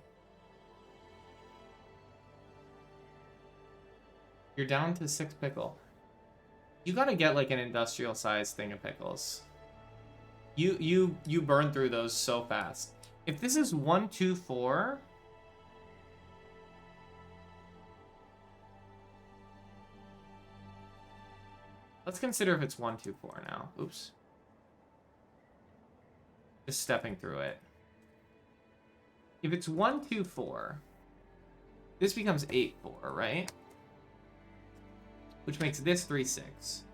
A: You're down to 6 pickle. You gotta get like an industrial sized thing of pickles. You burn through those so fast. If this is 1, 2, 4. Let's consider if it's 1, 2, 4 now. Oops. Just stepping through it. If it's 1, 2, 4, this becomes 8, 4, right? Which makes this 3, 6.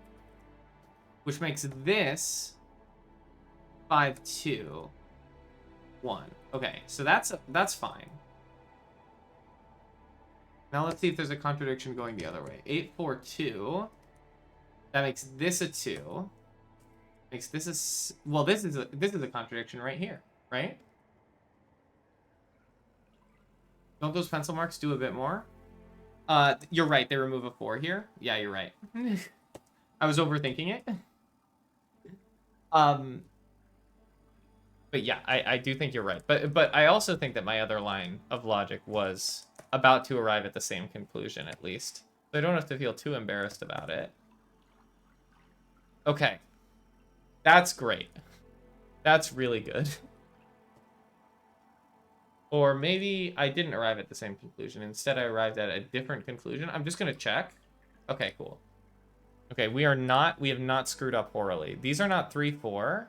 A: Which makes this 5, 2, 1. Okay, so that's fine. Now let's see if there's a contradiction going the other way. 8, 4, 2. That makes this a 2. Makes this a... Well, this is a contradiction right here, right? Don't those pencil marks do a bit more? You're right. They remove a 4 here. Yeah, you're right. I was overthinking it. But yeah, I do think you're right. But I also think that my other line of logic was about to arrive at the same conclusion, at least. So I don't have to feel too embarrassed about it. Okay. That's great. That's really good. Or maybe I didn't arrive at the same conclusion. Instead, I arrived at a different conclusion. I'm just going to check. Okay, cool. Okay, we have not screwed up horribly. These are not 3, 4,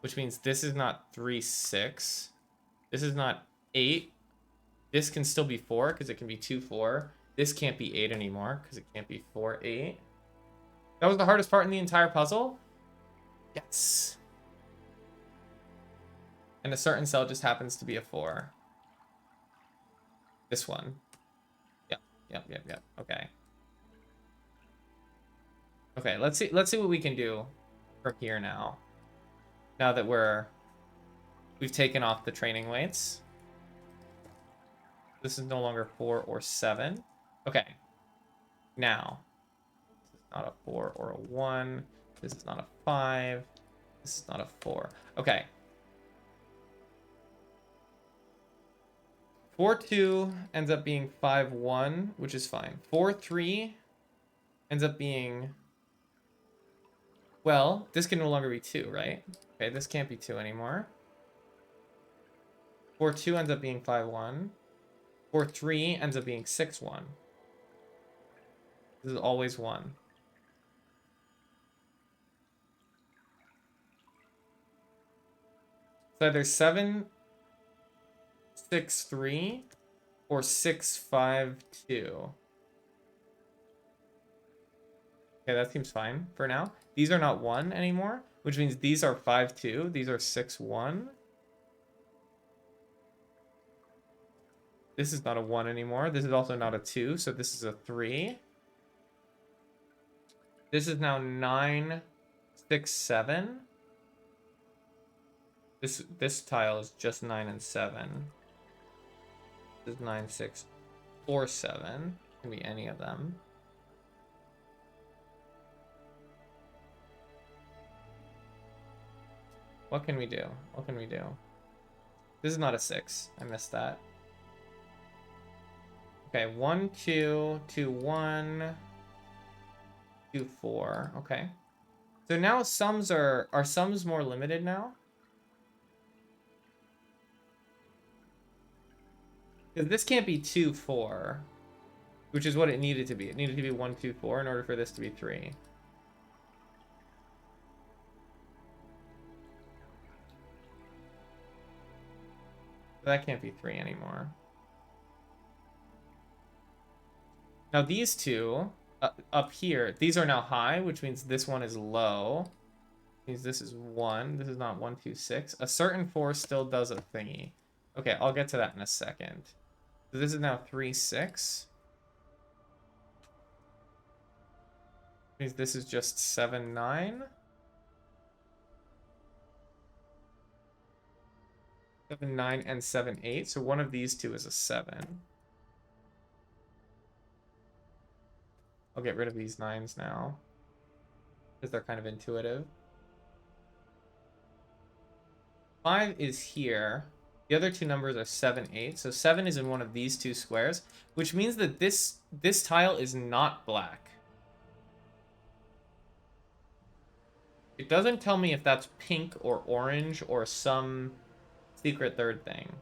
A: which means this is not 3, 6. This is not 8. This can still be 4 because it can be 2, 4. This can't be 8 anymore because it can't be 4, 8. That was the hardest part in the entire puzzle? Yes. And a certain cell just happens to be a 4. This one. Yep. Okay. Okay, let's see what we can do from here now. Now that we've taken off the training weights. This is no longer 4 or 7. Okay. Now. not a 4 or a 1. This is not a 5. This is not a 4. Okay. 4-2 ends up being 5-1, which is fine. 4-3 ends up being... Well, this can no longer be 2, right? Okay, this can't be 2 anymore. 4-2 ends up being 5-1. 4-3 ends up being 6-1. This is always 1. It's either 7-6-3 or 6-5-2. Okay, that seems fine for now. These are not 1 anymore, which means these are 5-2. These are 6-1. This is not a 1 anymore. This is also not a 2, so this is a 3. This is now 9-6-7. This tile is just 9 and 7. This is 9-6-4-7. Can be any of them. What can we do? What can we do? This is not a 6. I missed that. Okay, 1, 2, 2, 1, 2, 4. Okay. So now sums are sums more limited now? Because this can't be 2, 4, which is what it needed to be. It needed to be 1, 2, 4 in order for this to be 3. That can't be 3 anymore. Now these two up here, these are now high, which means this one is low. Means this is 1. This is not 1, 2, 6. A certain 4 still does a thingy. Okay, I'll get to that in a second. So this is now 3, 6. Means this is just 7, 9. 7, 9, and 7, 8. So one of these two is a 7. I'll get rid of these 9s now, because they're kind of intuitive. 5 is here. The other two numbers are 7, 8. So 7 is in one of these two squares, which means that this tile is not black. It doesn't tell me if that's pink or orange or some secret third thing.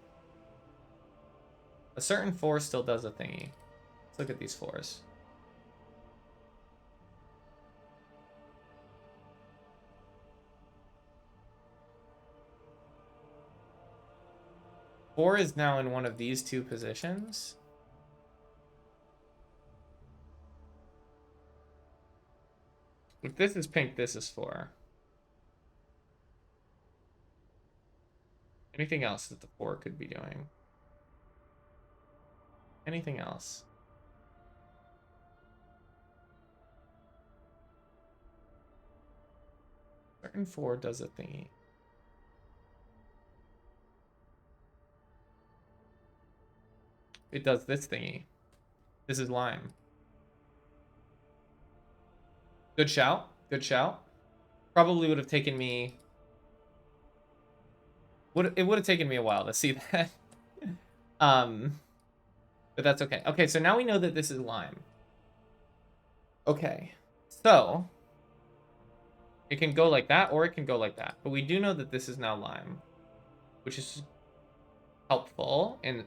A: A certain 4 still does a thingy. Let's look at these 4s. Four is now in one of these two positions. If this is pink, this is 4. Anything else that the 4 could be doing? Anything else? Certain 4 does a thingy. It does this thingy. This is lime. Good shout. Good shout. Probably would have taken me... It would have taken me a while to see that. But that's okay. Okay, so now we know that this is lime. Okay. So... it can go like that, or it can go like that. But we do know that this is now lime. Which is helpful in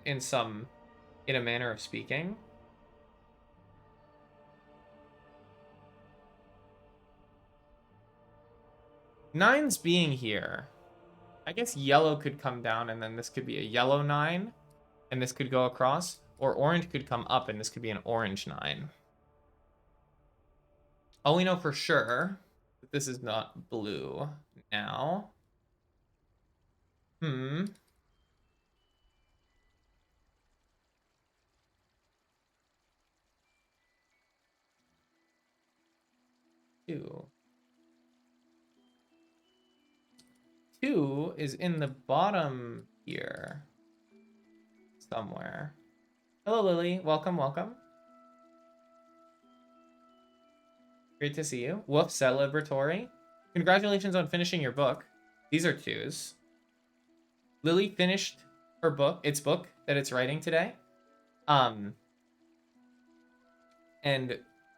A: a manner of speaking. Nine's being here. I guess yellow could come down, and then this could be a yellow 9, and this could go across. Or orange could come up, and this could be an orange 9. All we know for sure that this is not blue now. 2. 2 is in the bottom here somewhere. Hello, Lily. Welcome, welcome. Great to see you. Woof Celebratory. Congratulations on finishing your book. These are 2s. Lily finished her book, its book that it's writing today. And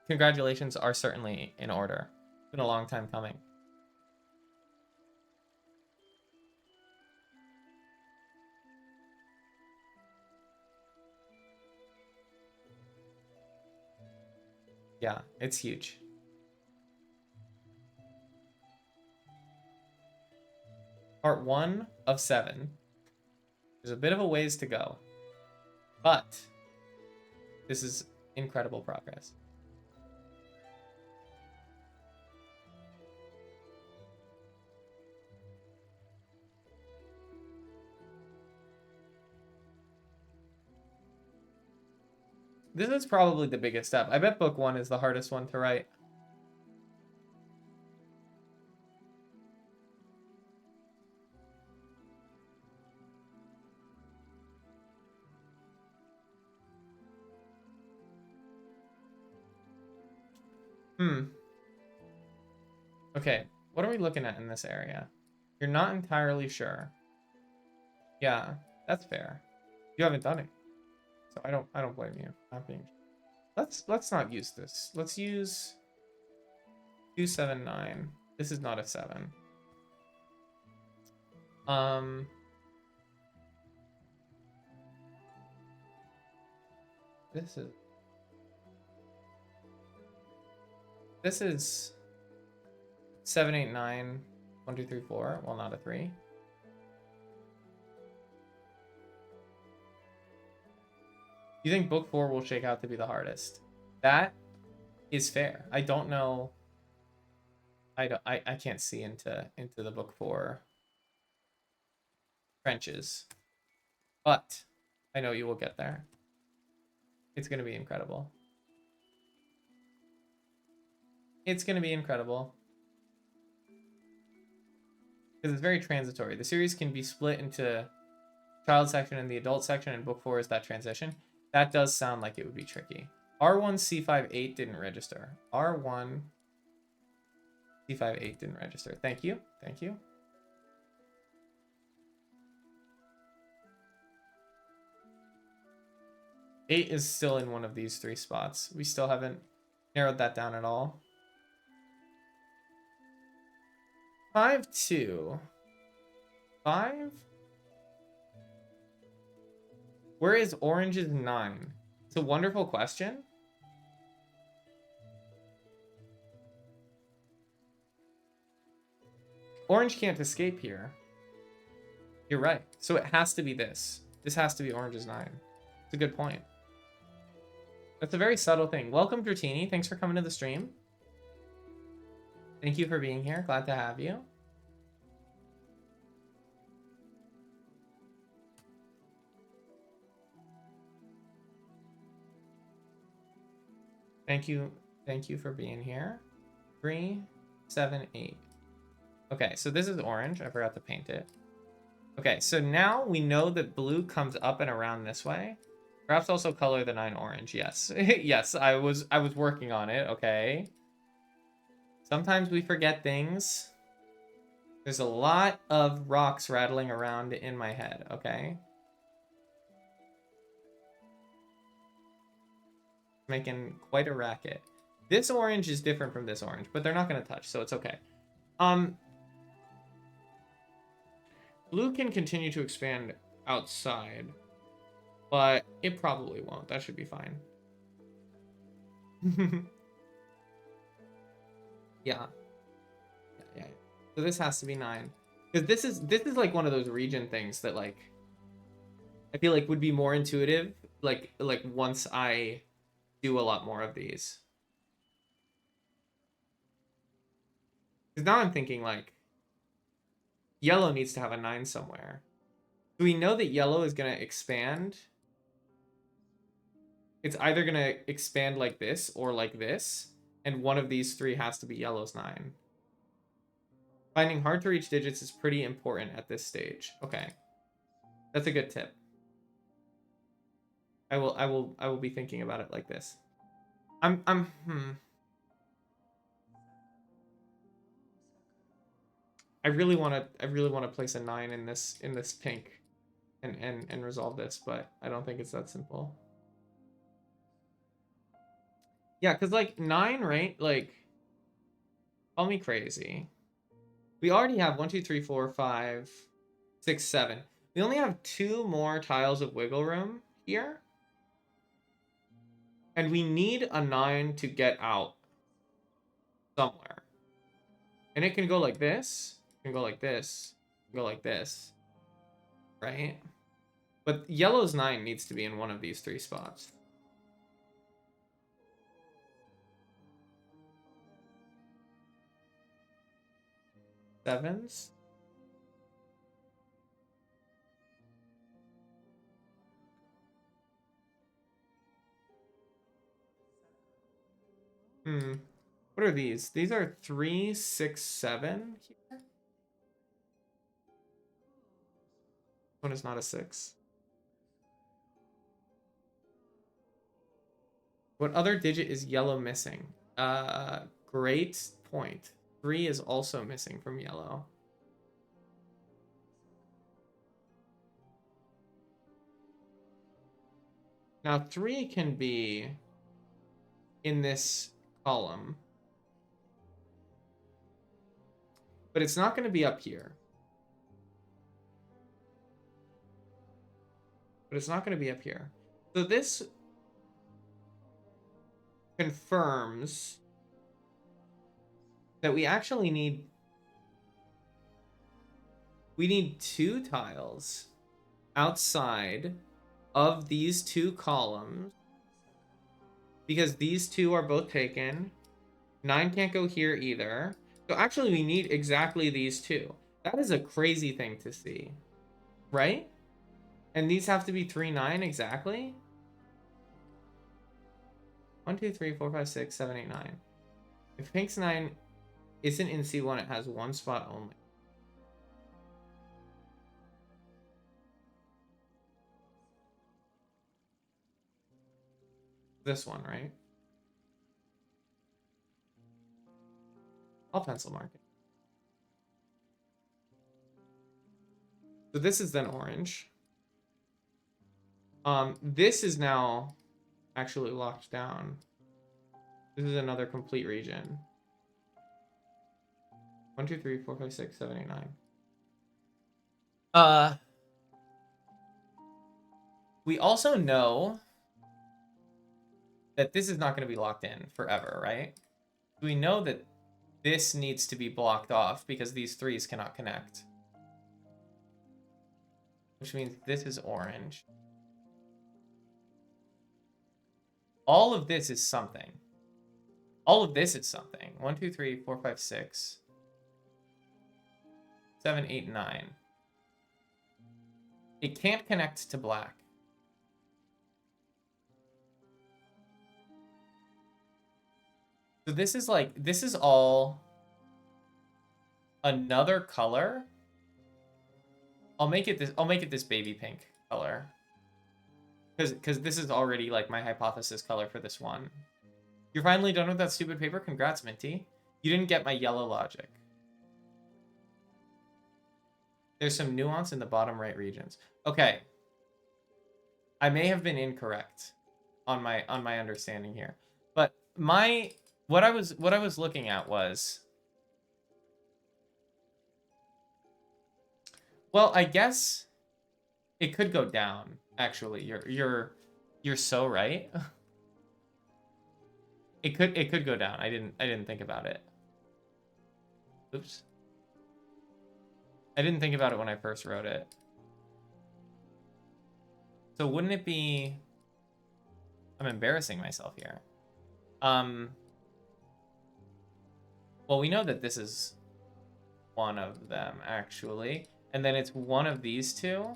A: congratulations are certainly in order. It's been a long time coming. Yeah, it's huge. Part 1 of 7. There's a bit of a ways to go. But this is incredible progress. This is probably the biggest step. I bet book 1 is the hardest one to write. Okay, what are we looking at in this area? You're not entirely sure. Yeah, that's fair. You haven't done it, so I don't blame you not being. Let's not use this. Let's use 279. This is not a 7. This is 7, 8, 9, 1, 2, 3, 4. Well, not a 3. You think book 4 will shake out to be the hardest? That is fair. I don't know. I can't see into the book 4 trenches, but I know you will get there. It's gonna be incredible. It's gonna be incredible. Because it's very transitory. The series can be split into child section and the adult section, and book 4 is that transition. That does sound like it would be tricky. R1 C58 didn't register. R1 C58 didn't register. Thank you. Thank you. Eight is still in one of these 3 spots. We still haven't narrowed that down at all. 5, 2. 5? Where is orange's 9? It's a wonderful question. Orange can't escape here. You're right. So it has to be this. This has to be orange's 9. It's a good point. That's a very subtle thing. Welcome, Dratini. Thanks for coming to the stream. Thank you for being here. Glad to have you. Thank you. Thank you for being here. 3, 7, 8. Okay, so this is orange. I forgot to paint it. Okay, so now we know that blue comes up and around this way. Perhaps also color the 9 orange. Yes. Yes, I was working on it. Okay. Sometimes we forget things. There's a lot of rocks rattling around in my head, okay? Making quite a racket. This orange is different from this orange, but they're not going to touch, so it's okay. Blue can continue to expand outside, but it probably won't. That should be fine. Yeah. Yeah. So this has to be 9. Because this is like one of those region things that like I feel like would be more intuitive like once I do a lot more of these. Because now I'm thinking like yellow needs to have a 9 somewhere. Do we know that yellow is going to expand? It's either going to expand like this or like this, and one of these 3 has to be yellow's 9. Finding hard to reach digits is pretty important at this stage. Okay. That's a good tip. I will be thinking about it like this. I really want to place a 9 in this pink and resolve this, but I don't think it's that simple. Yeah, because like 9, right? Like, call me crazy. We already have 1, 2, 3, 4, 5, 6, 7. We only have 2 more tiles of wiggle room here. And we need a 9 to get out somewhere. And it can go like this. It can go like this. It can go like this. Right? But yellow's 9 needs to be in one of these 3 spots. Sevens? What are these? These are 3, 6, 7 here. One is not a 6. What other digit is yellow missing? Great point. 3 is also missing from yellow. Now 3 can be in this column. But it's not going to be up here. But it's not going to be up here. So this confirms that we actually need 2 tiles outside of these 2 columns, because these 2 are both taken. 9 can't go here either. So actually we need exactly these 2. That is a crazy thing to see, right? And these have to be 3, 9 exactly. 1, 2, 3, 4, 5, 6, 7, 8, 9. If pink's 9 isn't in C1, it has 1 spot only. This one, right? I'll pencil mark it. So this is then orange. This is now actually locked down. This is another complete region. 1, 2, 3, 4, 5, 6, 7, 8, 9. We also know that this is not going to be locked in forever, right? We know that this needs to be blocked off because these 3s cannot connect. Which means this is orange. All of this is something. All of this is something. 1, 2, 3, 4, 5, 6, 7, 8, 9. It can't connect to black. So this is all another color. I'll make it this baby pink color. Because this is already like my hypothesis color for this one. You're finally done with that stupid paper? Congrats, Minty. You didn't get my yellow logic. There's some nuance in the bottom right regions. Okay. I may have been incorrect on my understanding here. But what I was looking at was, well, I guess it could go down, actually. You're so right. It could go down. I didn't think about it. Oops. I didn't think about it when I first wrote it. So wouldn't it be... I'm embarrassing myself here. Well, we know that this is one of them, actually. And then it's one of these 2.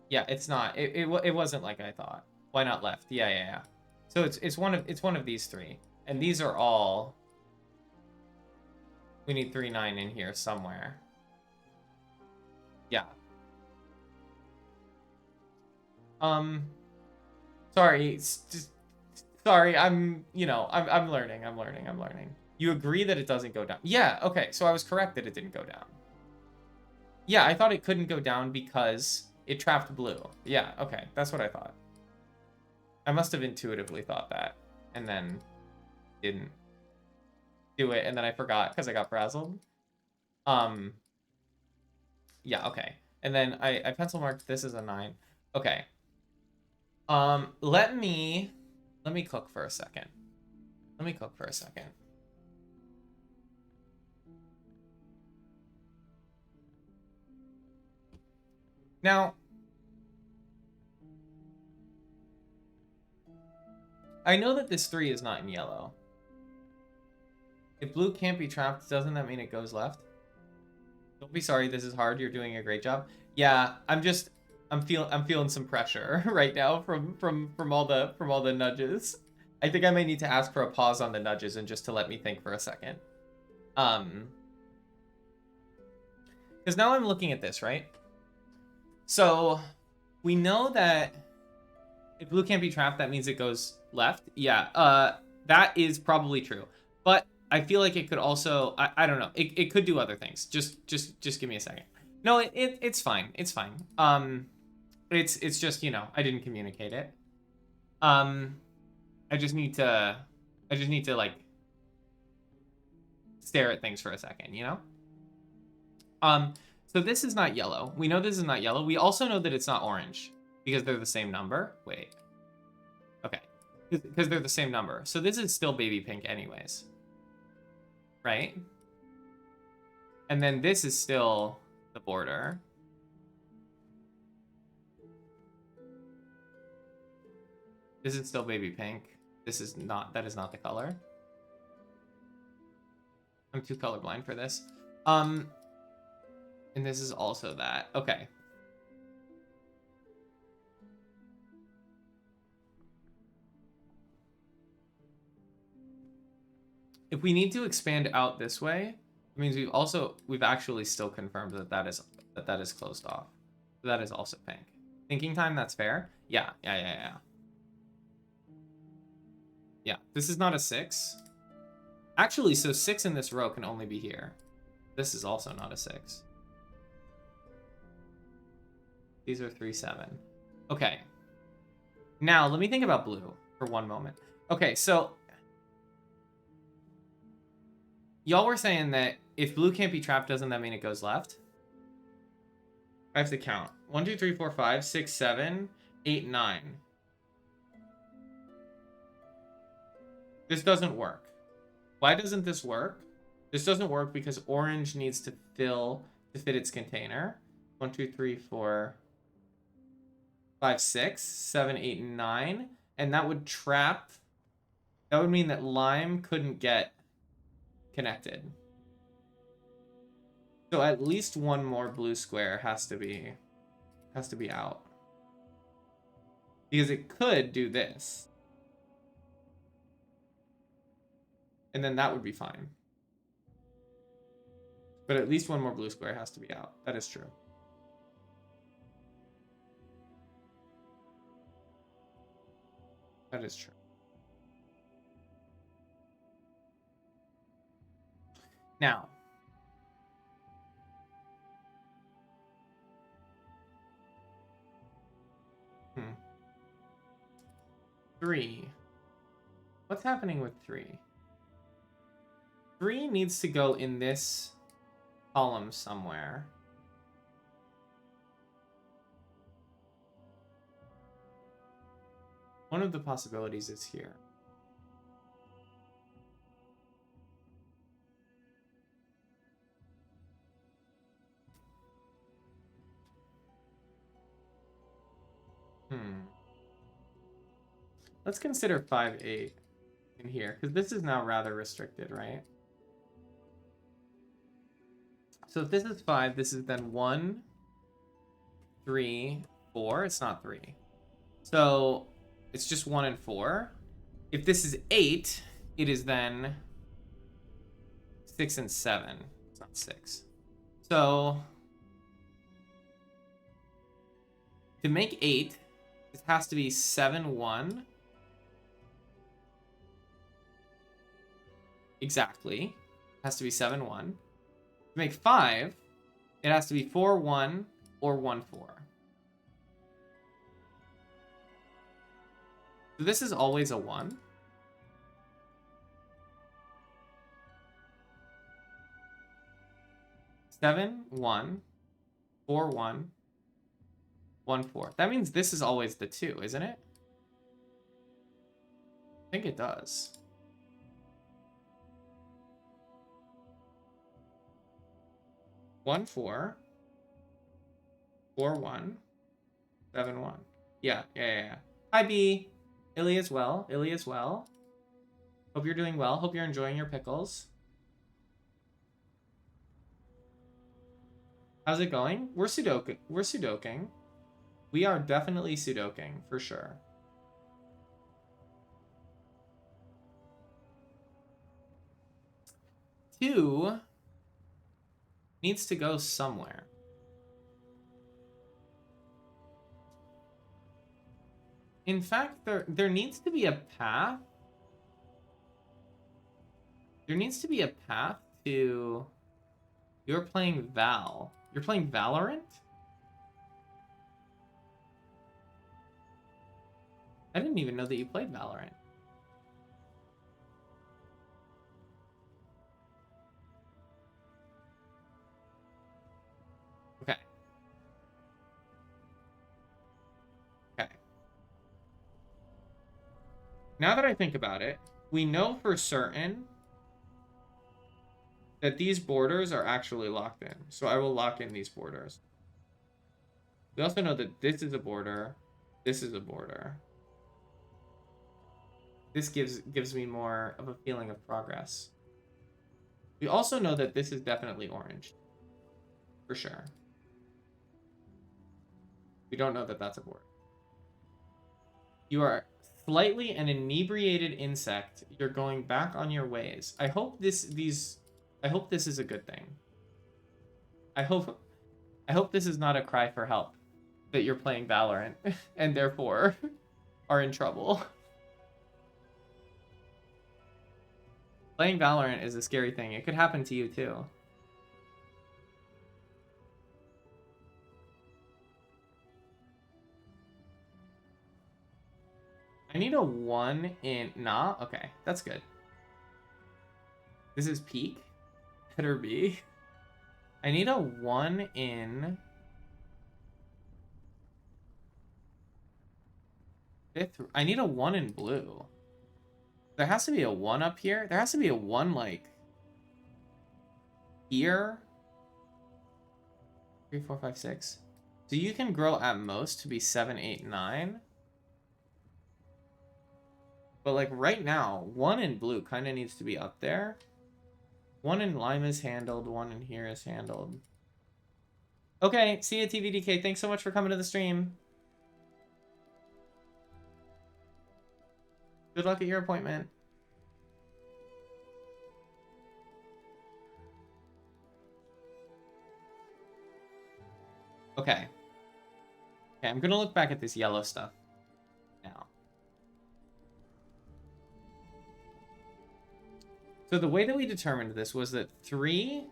A: Yeah, it's not. It wasn't like I thought. Why not left? Yeah. So it's one of these 3. And these are all... We need 3, 9 in here somewhere. Yeah. Sorry. Sorry, I'm learning. You agree that it doesn't go down. Yeah, okay, so I was correct that it didn't go down. Yeah, I thought it couldn't go down because it trapped blue. Yeah, okay, that's what I thought. I must have intuitively thought that, and then didn't do it, and then I forgot because I got frazzled. Yeah, okay. And then I pencil marked this as a 9. Okay. Let me cook for a second. Let me cook for a second. Now, I know that this 3 is not in yellow. If blue can't be trapped, doesn't that mean it goes left? Don't be sorry, this is hard. You're doing a great job. Yeah, I'm feeling some pressure right now from all the nudges. I think I may need to ask for a pause on the nudges and just to let me think for a second. Because now I'm looking at this, right? So we know that if blue can't be trapped, that means it goes left. Yeah, that is probably true. But I feel like it could also, I don't know. It could do other things. Just give me a second. No, it's fine. It's fine. It's just, you know, I didn't communicate it. I just need to like stare at things for a second, you know? So this is not yellow. We know this is not yellow. We also know that it's not orange because they're the same number. Wait. Okay. Because they're the same number. So this is still baby pink anyways. Right? And then this is still the border. This is still baby pink. This is not, that is not the color. I'm too colorblind for this. And this is also that. Okay. If we need to expand out this way, it means we've actually still confirmed that that is closed off. That is also pink. Thinking time, that's fair. Yeah. Yeah, this is not a 6. Actually, so 6 in this row can only be here. This is also not a 6. These are 3, 7. Okay. Now, let me think about blue for one moment. Okay, so y'all were saying that if blue can't be trapped, doesn't that mean it goes left? I have to count. 1, 2, 3, 4, 5, 6, 7, 8, 9. This doesn't work. Why doesn't this work? This doesn't work because orange needs to fit its container. 1, 2, 3, 4, 5, 6, 7, 8, 9. And that would trap. That would mean that lime couldn't get connected. So at least one more blue square has to be out. Because it could do this. And then that would be fine. But at least one more blue square has to be out. That is true. That is true. Now, three. What's happening with 3? 3 needs to go in this column somewhere. One of the possibilities is here. Let's consider 5, 8 in here, because this is now rather restricted, right? So if this is 5, this is then 1, 3, 4. It's not 3. So it's just 1 and 4. If this is 8, it is then 6 and 7. It's not 6. So to make 8, this has to be 7, 1, exactly. It has to be 7, 1. To make 5, it has to be 4, 1 or 1, 4. So this is always a 1. Seven, 1, 4, 1, 1, 4. That means this is always the 2, isn't it? I think it does. One, 4, 4, 1, 7, 1. Yeah. Hi, B. Illy as well. Hope you're doing well. Hope you're enjoying your pickles. How's it going? We're Sudoking. We are definitely Sudoking, for sure. Two needs to go somewhere. In fact, there needs to be a path. There needs to be a path to... You're playing Val. You're playing Valorant? I didn't even know that you played Valorant. Okay. Now that I think about it, we know for certain that these borders are actually locked in. So I will lock in these borders. We also know that this is a border. This is a border. This gives me more of a feeling of progress. We also know that this is definitely orange. For sure. We don't know that that's a border. You are slightly an inebriated insect. You're going back on your ways. I hope this is a good thing. I hope this is not a cry for help that you're playing Valorant and therefore are in trouble. Playing Valorant is a scary thing. It could happen to you too. I need a 1 in... Nah? Okay, that's good. This is peak. Better be. I need a 1 in... Fifth... I need a 1 in blue. There has to be a 1 up here. There has to be a 1, like... Here. 3, 4, 5, 6. So you can grow at most to be 7, 8, 9. But, like, right now, 1 in blue kind of needs to be up there. 1 in lime is handled. 1 in here is handled. Okay, see you, TVDK. Thanks so much for coming to the stream. Good luck at your appointment. Okay. Okay, I'm gonna look back at this yellow stuff now. So the way that we determined this was that 3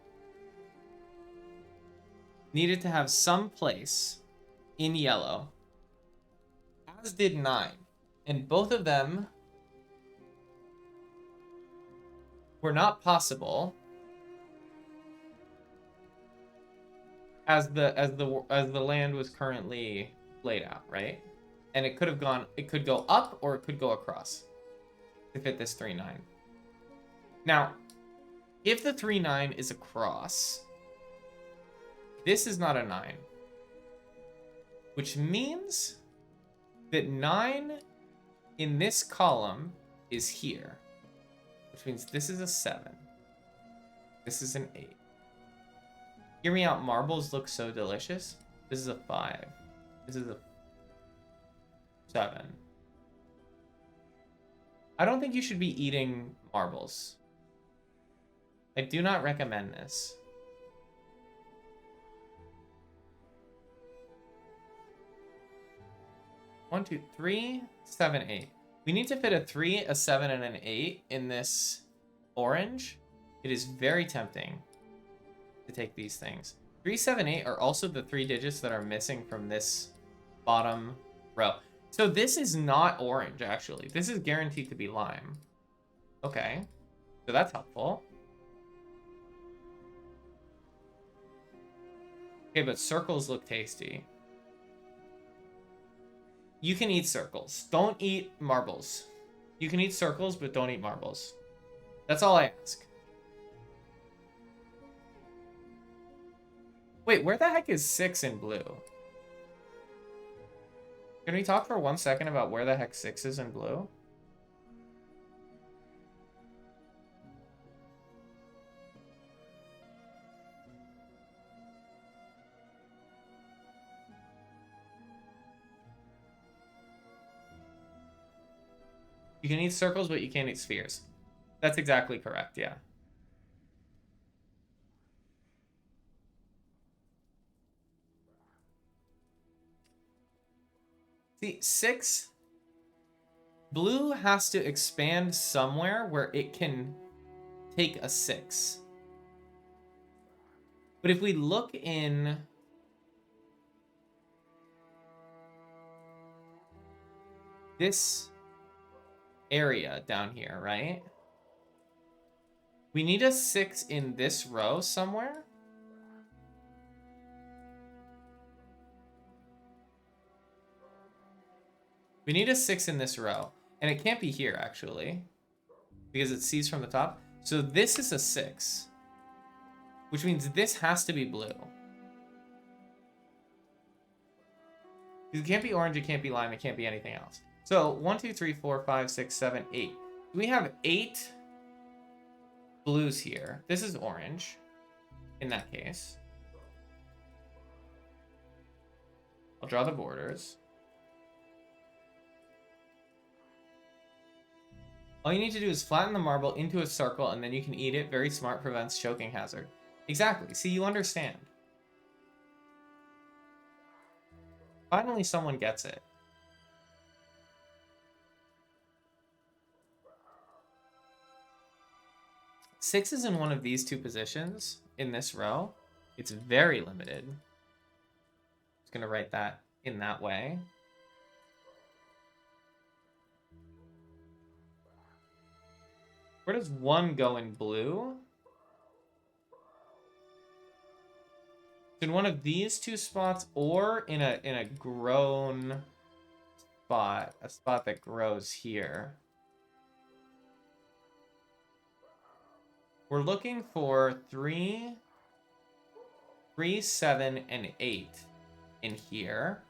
A: needed to have some place in yellow, as did 9. And both of them were not possible as the land was currently laid out, right? And it could go up or it could go across to fit this 3, 9. Now, if the 3, 9 is across, this is not a 9. Which means that 9 in this column is here. Which means this is a 7. This is an 8. Hear me out, marbles look so delicious. This is a 5. This is a 7. I don't think you should be eating marbles. I do not recommend this. One, 2, 3, 7, 8. We need to fit a 3, a 7, and an 8 in this orange, it is very tempting to take these things. 3, 7, 8 are also the 3 digits that are missing from this bottom row. So this is not orange, actually. This is guaranteed to be lime. Okay. So that's helpful. Okay, but circles look tasty. You can eat circles. Don't eat marbles. You can eat circles, but don't eat marbles. That's all I ask. Wait, where the heck is 6 in blue? Can we talk for 1 second about where the heck 6 is in blue? You can eat circles, but you can't eat spheres. That's exactly correct, yeah. See, 6... Blue has to expand somewhere where it can take a 6. But if we look in... this area down here, right? We need a 6 in this row somewhere. We need a 6 in this row. And it can't be here, actually, because it sees from the top. So this is a 6, which means this has to be blue. It can't be orange, it can't be lime, it can't be anything else. So 1, 2, 3, 4, 5, 6, 7, 8. We have 8 blues here. This is orange in that case. I'll draw the borders. All you need to do is flatten the marble into a circle and then you can eat it. Very smart, prevents choking hazard. Exactly. See, you understand. Finally, someone gets it. Six is in one of these two positions in this row. It's very limited. Just gonna write that in that way. Where does 1 go in blue? In one of these two spots, or in a grown spot, a spot that grows here. We're looking for 3, 7, and 8 in here,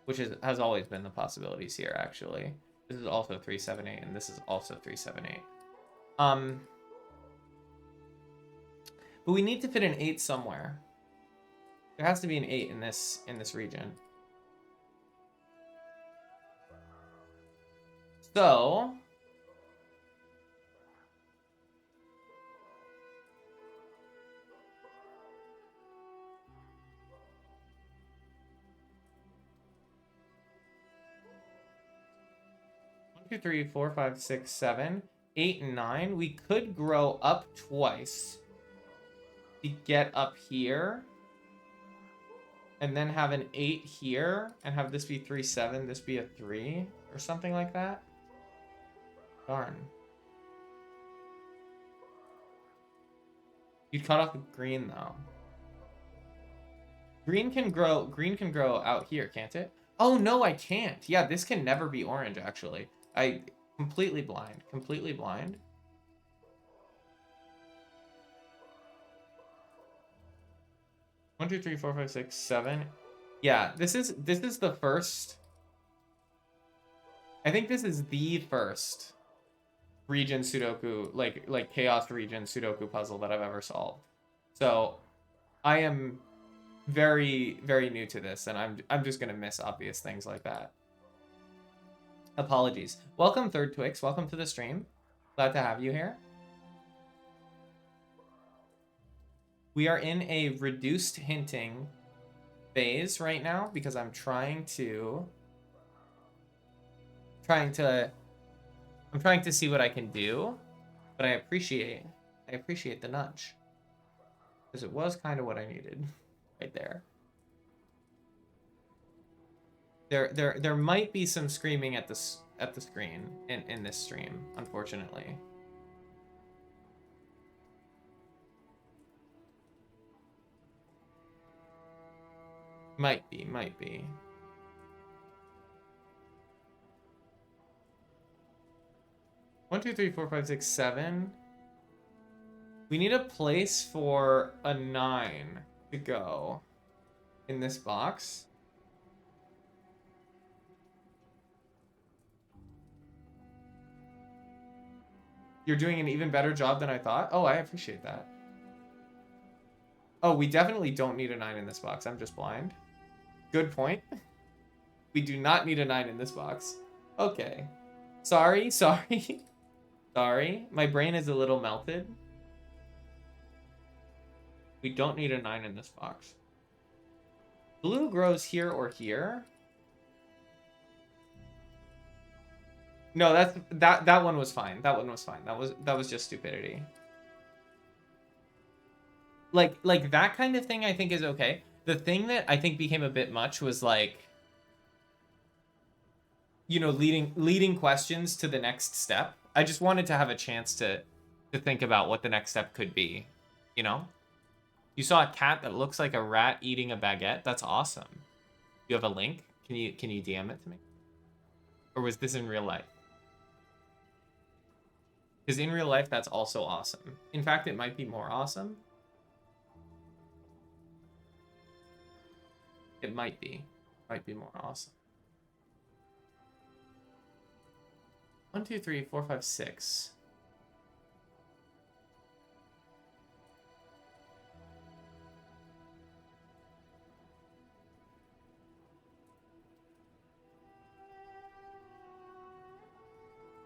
A: which has always been the possibilities here, actually. This is also 3, 7, 8, and this is also 3, 7, 8. But we need to fit an 8 somewhere. There has to be an 8 in this region. So 1, 2, 3, 4, 5, 6, 7, 8, and 9. We could grow up twice to get up here. And then have an 8 here, and have this be 3, 7, this be a 3, or something like that. Darn. You'd cut off green, though. Green can grow out here, can't it? Oh, no, I can't. Yeah, this can never be orange, actually. Completely blind. Completely blind. One, 2, 3, 4, 5, 6, 7. Yeah, this is the first. I think this is the first region Sudoku, like chaos region Sudoku puzzle that I've ever solved. So I am very, very new to this, and I'm just gonna miss obvious things like that. Apologies. Welcome, Third Twix. Welcome to the stream. Glad to have you here. We are in a reduced hinting phase right now because I'm trying to see what I can do, But I appreciate the nudge. Because it was kind of what I needed right there. There might be some screaming at the screen in this stream, unfortunately. Might be. 1, 2, 3, 4, 5, 6, 7. We need a place for a 9 to go in this box. You're doing an even better job than I thought. Oh, I appreciate that. Oh, we definitely don't need a 9 in this box. I'm just blind. Good point. We do not need a 9 in this box. Okay. Sorry. Sorry. My brain is a little melted. We don't need a 9 in this box. Blue grows here or here. No, that one was fine. That one was fine. That was just stupidity. Like that kind of thing I think is okay. The thing that I think became a bit much was like, you know, leading questions to the next step. I just wanted to have a chance to think about what the next step could be, you know? You saw a cat that looks like a rat eating a baguette. That's awesome. You have a link? Can you DM it to me? Or was this in real life? Because in real life, that's also awesome. In fact, it might be more awesome. It might be. Might be more awesome. 1, 2, 3, 4, 5, 6.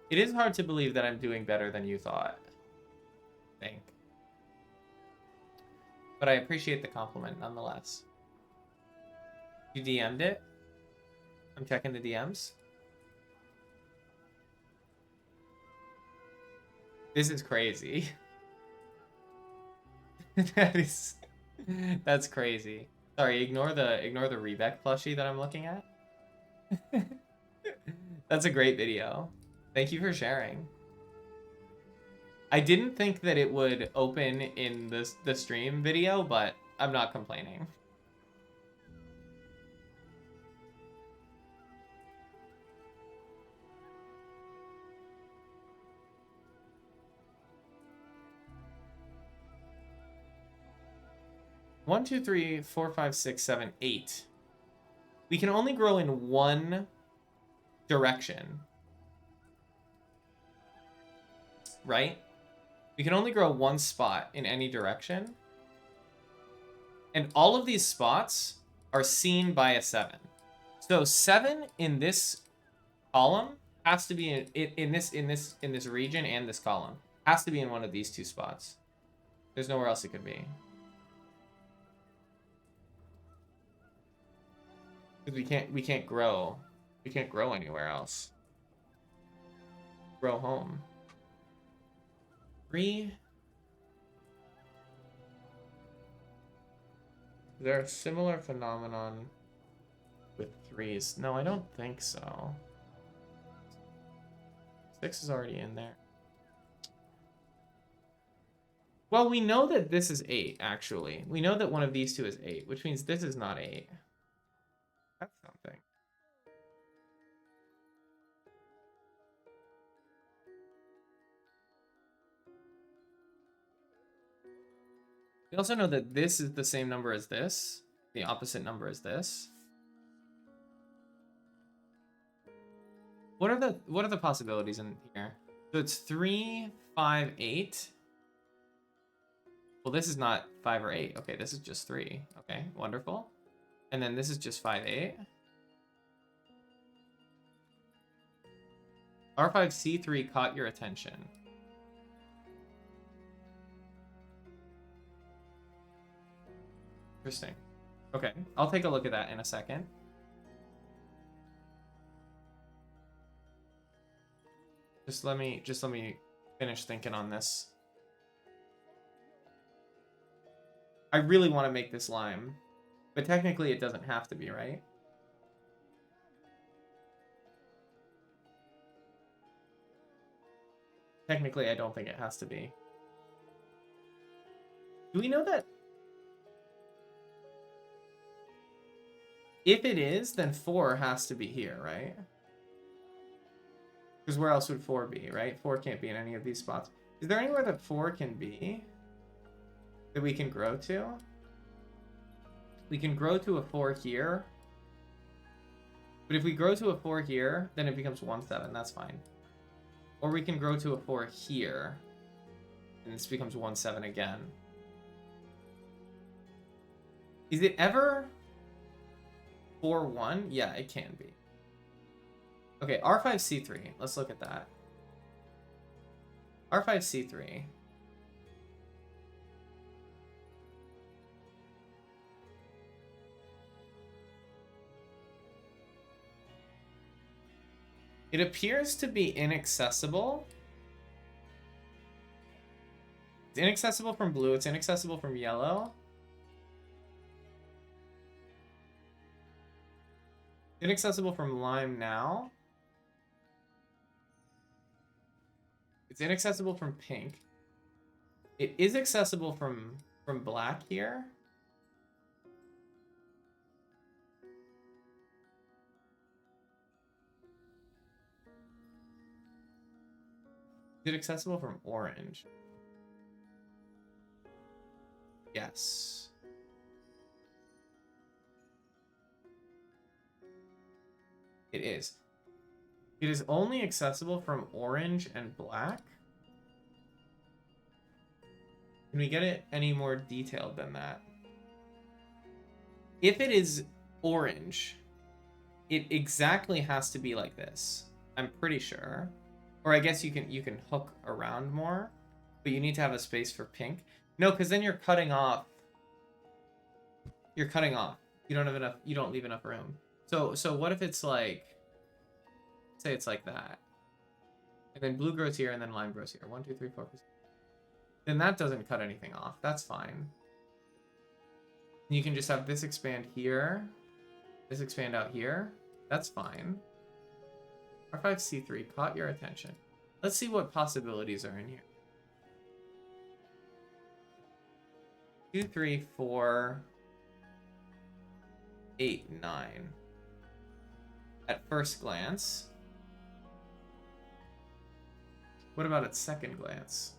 A: It is hard to believe that I'm doing better than you thought. I think. But I appreciate the compliment nonetheless. You DM'd it? I'm checking the DMs. This is crazy. That's crazy. Sorry, ignore the Rebeck plushie that I'm looking at. That's a great video. Thank you for sharing. I didn't think that it would open in the stream video, but I'm not complaining. One, 2, 3, 4, 5, 6, 7, 8. We can only grow in one direction. Right? We can only grow one spot in any direction. And all of these spots are seen by a 7. So 7 in this column has to be in this region and this column. Has to be in one of these two spots. There's nowhere else it could be. Because we can't grow. We can't grow anywhere else. Grow home. 3. Is there a similar phenomenon with 3s? No, I don't think so. 6 is already in there. Well, we know that this is 8, actually. We know that one of these two is 8, which means this is not 8. That's something. We also know that this is the same number as this. The opposite number as this. What are the possibilities in here? So it's 3, 5, 8. Well, this is not 5 or 8. Okay, this is just 3. Okay, wonderful. And then this is just 5, 8. R5C3 caught your attention. Interesting. Okay, I'll take a look at that in a second. Just let me finish thinking on this. I really want to make this lime, but technically it doesn't have to be, right? Technically, I don't think it has to be. Do we know that? If it is, then 4 has to be here, right? Because where else would 4 be, right? 4 can't be in any of these spots. Is there anywhere that 4 can be? That we can grow to? We can grow to a 4 here. But if we grow to a 4 here, then it becomes 1, 7. That's fine. Or we can grow to a 4 here. And this becomes 1, 7 again. Is it ever 4, 1? Yeah, it can be. Okay, R5, C3. Let's look at that. R5, C3. It appears to be inaccessible. It's inaccessible from blue. It's inaccessible from yellow. Inaccessible from lime now. It's inaccessible from pink. It is accessible from black here. Is it accessible from orange? Yes. It is. It is only accessible from orange and black. Can we get it any more detailed than that? If it is orange, it exactly has to be like this. I'm pretty sure. Or I guess you can hook around more, but you need to have a space for pink. No, because then you're cutting off. You're cutting off. You don't have enough. You don't leave enough room. So what if it's like, say it's like that, and then blue grows here and then lime grows here. 1, 2, 3, 4. Then that doesn't cut anything off. That's fine. You can just have this expand here, this expand out here. That's fine. R5, C3 caught your attention. Let's see what possibilities are in here. 2, 3, 4, 8, 9. At first glance. What about at second glance?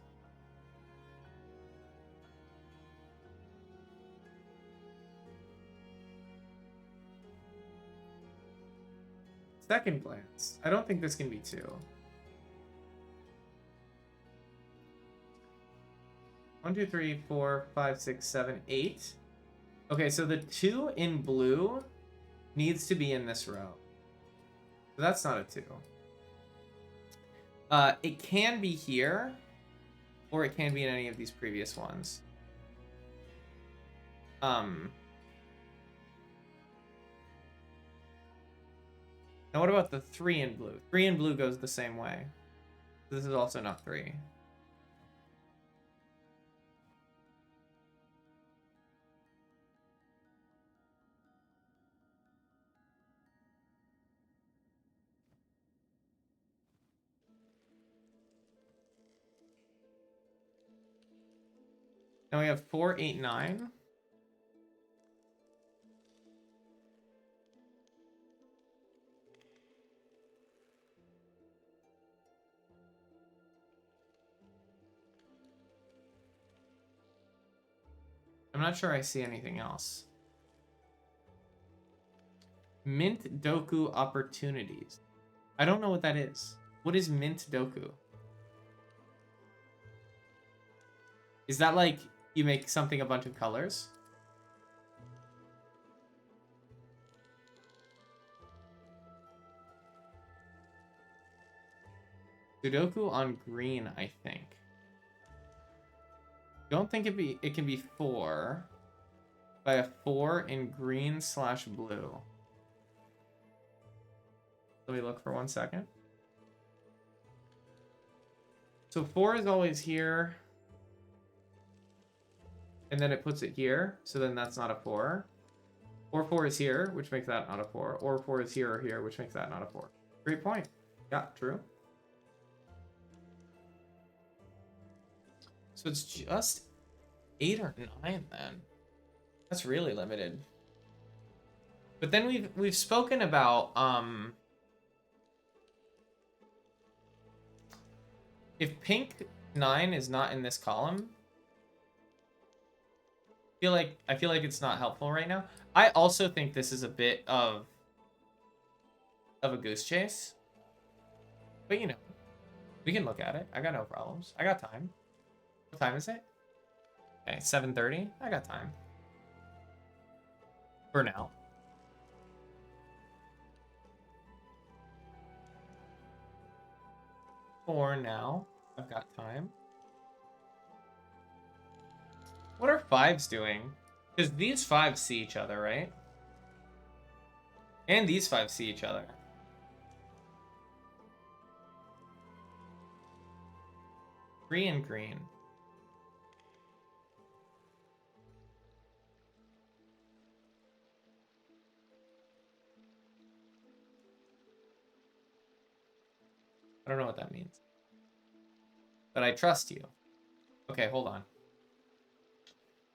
A: Second glance. I don't think this can be 2. 1, 2, 3, 4, 5, 6, 7, 8. Okay, so the 2 in blue needs to be in this row. So that's not a 2. It can be here, or it can be in any of these previous ones. Now what about the 3 in blue? 3 in blue goes the same way. This is also not 3. Now we have 4, 8, 9. I'm not sure I see anything else. Mint Doku opportunities. I don't know what that is. What is Mint Doku? Is that like you make something a bunch of colors? Sudoku on green, I think. Don't think it can be 4 by a 4 in green / blue. Let me look for 1 second. So 4 is always here. And then it puts it here. So then that's not a 4. Or 4 is here, which makes that not a 4. Or 4 is here or here, which makes that not a 4. Great point. Yeah, true. So it's just 8 or 9 then. That's really limited. But then we've spoken about if pink 9 is not in this column, I feel like it's not helpful right now. I also think this is a bit of a goose chase. But you know, we can look at it. I got no problems. I got time. What time is it? Okay, 7:30. I got time. For now. For now, I've got time. What are 5s doing? Because these 5s see each other, right? And these 5s see each other. Green and green. I don't know what that means. But I trust you. Okay, hold on.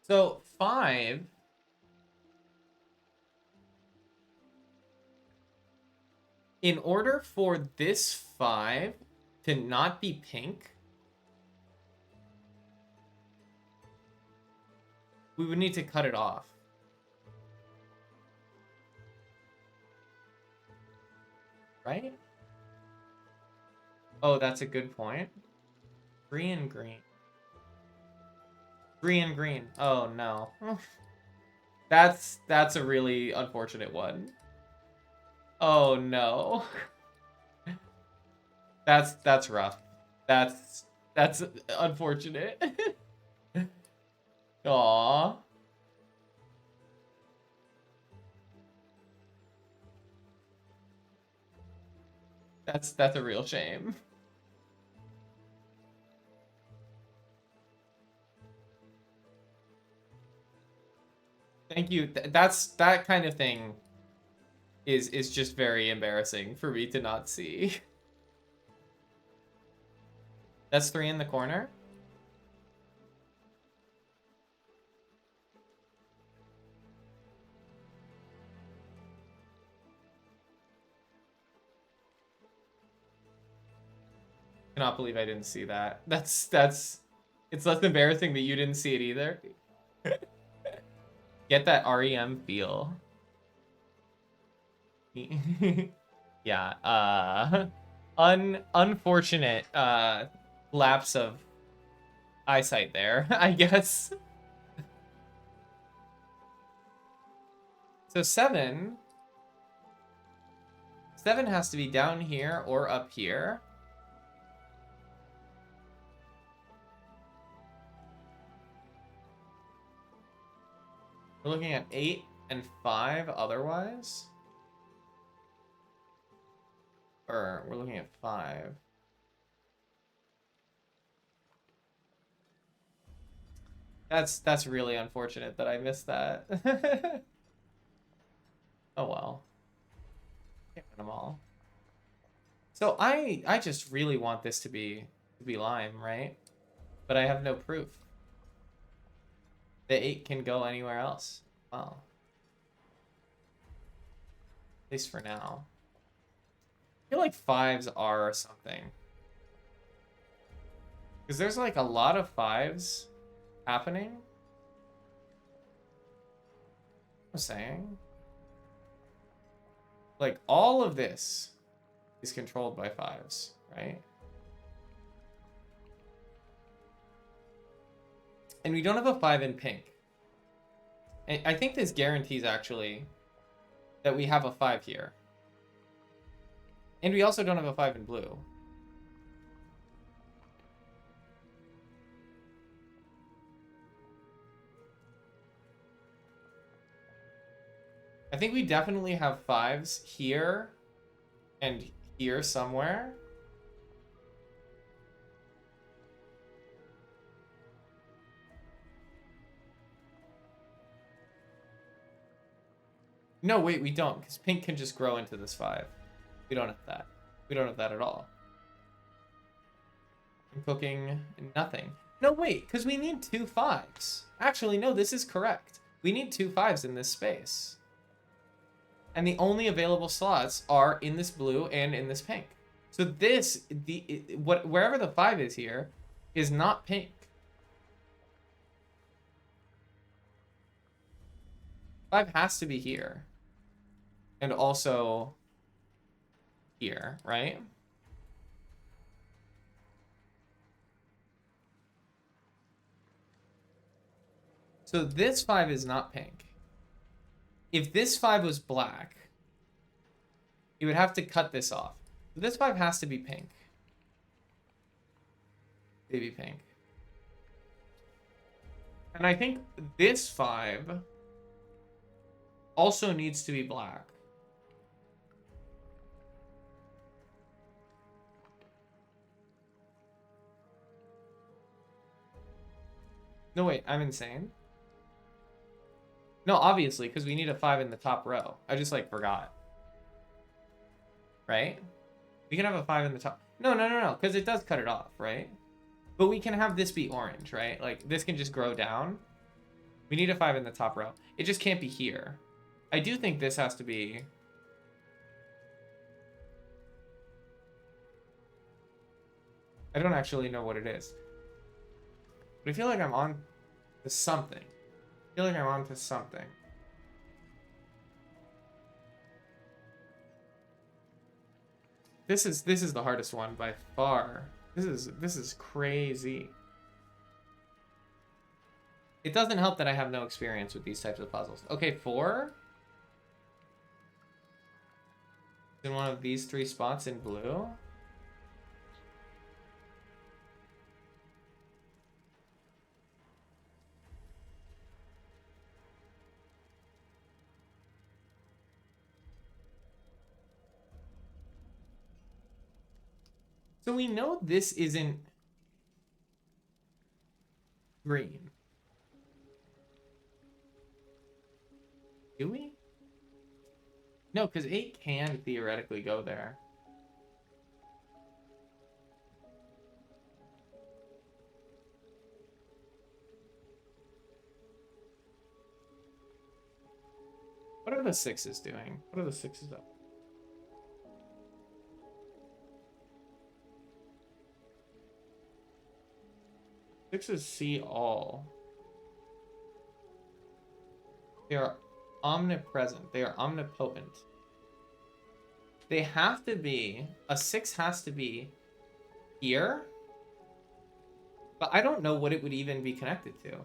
A: So 5... in order for this 5 to not be pink, we would need to cut it off. Right? Oh, that's a good point. Green and green. Green and green. Oh, no. That's a really unfortunate one. Oh, no. That's rough. That's unfortunate. Aww. That's a real shame. Thank you. That kind of thing is just very embarrassing for me to not see. That's 3 in the corner. I cannot believe I didn't see that. It's less embarrassing that you didn't see it either. Get that REM feel. Yeah, unfortunate lapse of eyesight there, I guess. So 7 has to be down here or up here. We're looking at 8 and 5 otherwise. Or we're looking at 5. That's really unfortunate that I missed that. Oh well. Can't win them all. So I just really want this to be lime, right? But I have no proof. The 8 can go anywhere else. Wow. At least for now. I feel like 5s are something. Because there's like a lot of 5s happening. I'm saying. Like all of this is controlled by 5s, right? And we don't have a 5 in pink. And I think this guarantees actually that we have a 5 here. And we also don't have a 5 in blue. I think we definitely have 5s here and here somewhere. No, wait, we don't, because pink can just grow into this 5. We don't have that. We don't have that at all. I'm cooking nothing. No, wait, because we need 2 5s. Actually, no, this is correct. We need 2 5s in this space. And the only available slots are in this blue and in this pink. So this, wherever the 5 is here, is not pink. 5 has to be here. And also here, right? So this 5 is not pink. If this 5 was black, you would have to cut this off. So this 5 has to be pink. Baby pink. And I think this 5 also needs to be black. No, wait, I'm insane. No, obviously, because we need a 5 in the top row. I just, like, forgot. Right? We can have a 5 in the top. No, because it does cut it off, right? But we can have this be orange, right? Like, this can just grow down. We need a 5 in the top row. It just can't be here. I do think this has to be... I don't actually know what it is. But I feel like I'm on to something. I feel like I'm on to something. This is the hardest one by far. This is crazy. It doesn't help that I have no experience with these types of puzzles. Okay, 4. In one of these 3 spots in blue. So we know this isn't green. Do we? No, because 8 can theoretically go there. What are the 6s doing? What are the 6s up? Sixes see all. They are omnipresent. They are omnipotent. They have to be... A 6 has to be here. But I don't know what it would even be connected to.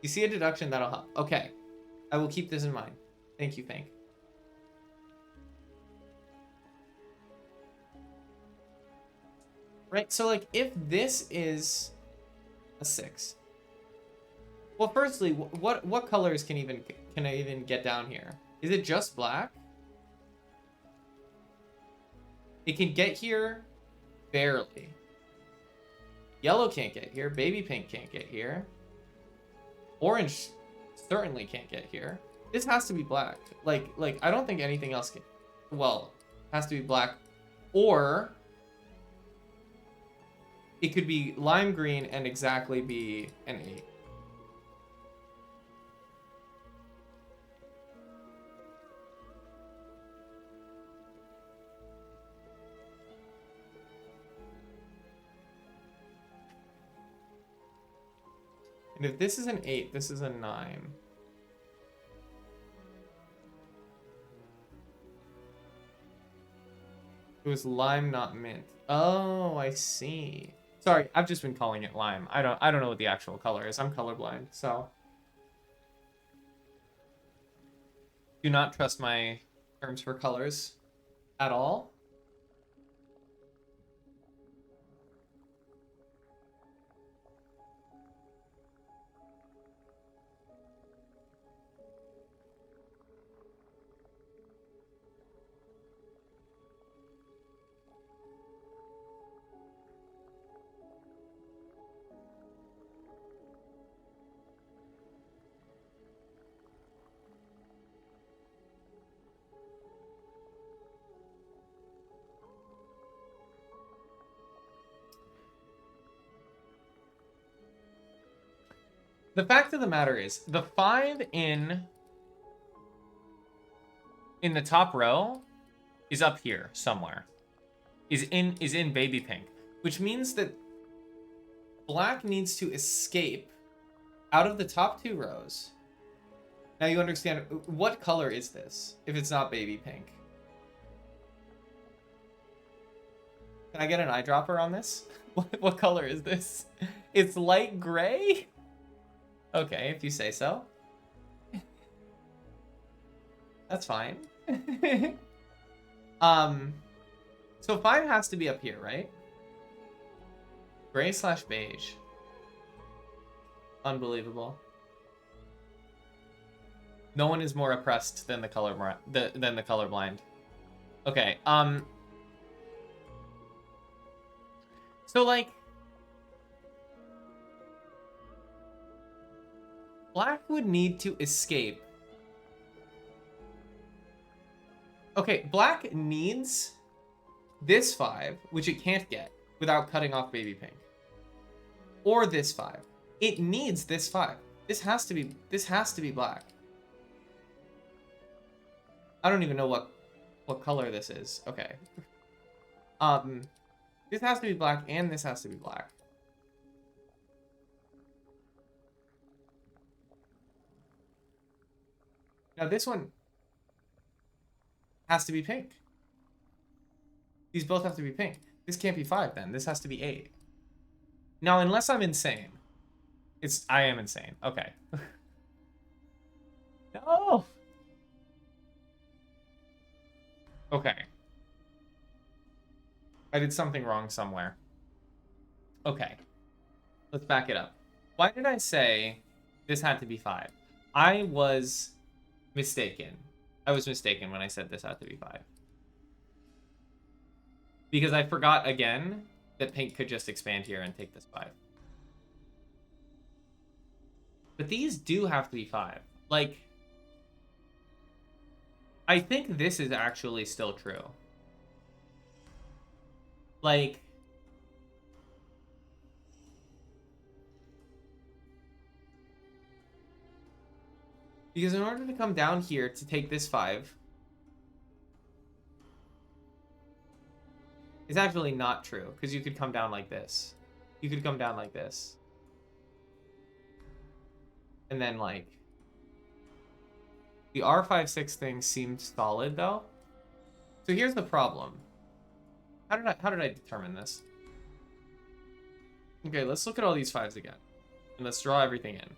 A: You see a deduction, that'll help. Okay. I will keep this in mind. Thank you, Pink. Right, so like if this is a 6. Well, firstly, what colors can I even get down here? Is it just black? It can get here barely. Yellow can't get here. Baby pink can't get here. Orange certainly can't get here. This has to be black. Like I don't think anything else can. Well, has to be black, or it could be lime green and exactly be an 8. And if this is an 8, this is a 9. It was lime, not mint. Oh, I see. Sorry, I've just been calling it lime. I don't know what the actual color is. I'm colorblind, so do not trust my terms for colors at all. The fact of the matter is, the 5 in the top row is up here somewhere. Is in baby pink, which means that black needs to escape out of the top 2 rows. Now you understand, what color is this if it's not baby pink? Can I get an eyedropper on this? What color is this? It's light gray? Okay, if you say so. That's fine. So 5 has to be up here, right? Gray/beige. Unbelievable. No one is more oppressed than the colorblind. Okay, so like black would need to escape. Okay, black needs this 5, which it can't get without cutting off baby pink. Or this 5. It needs this 5. This has to be black. I don't even know what color this is. Okay. This has to be black and this has to be black. Now this one has to be pink. These both have to be pink. This can't be 5 then. This has to be 8. Now, unless I'm insane. I am insane. Okay. No! Okay. I did something wrong somewhere. Okay. Let's back it up. Why did I say this had to be 5? I was mistaken. I was mistaken when I said this had to be 5. Because I forgot again that pink could just expand here and take this 5. But these do have to be 5. Like, I think this is actually still true. Like, because in order to come down here to take this 5, it's actually not true, because you could come down like this. You could come down like this. And then, like, the R5-6 thing seemed solid, though. So here's the problem. How did I determine this? Okay, let's look at all these 5s again. And let's draw everything in.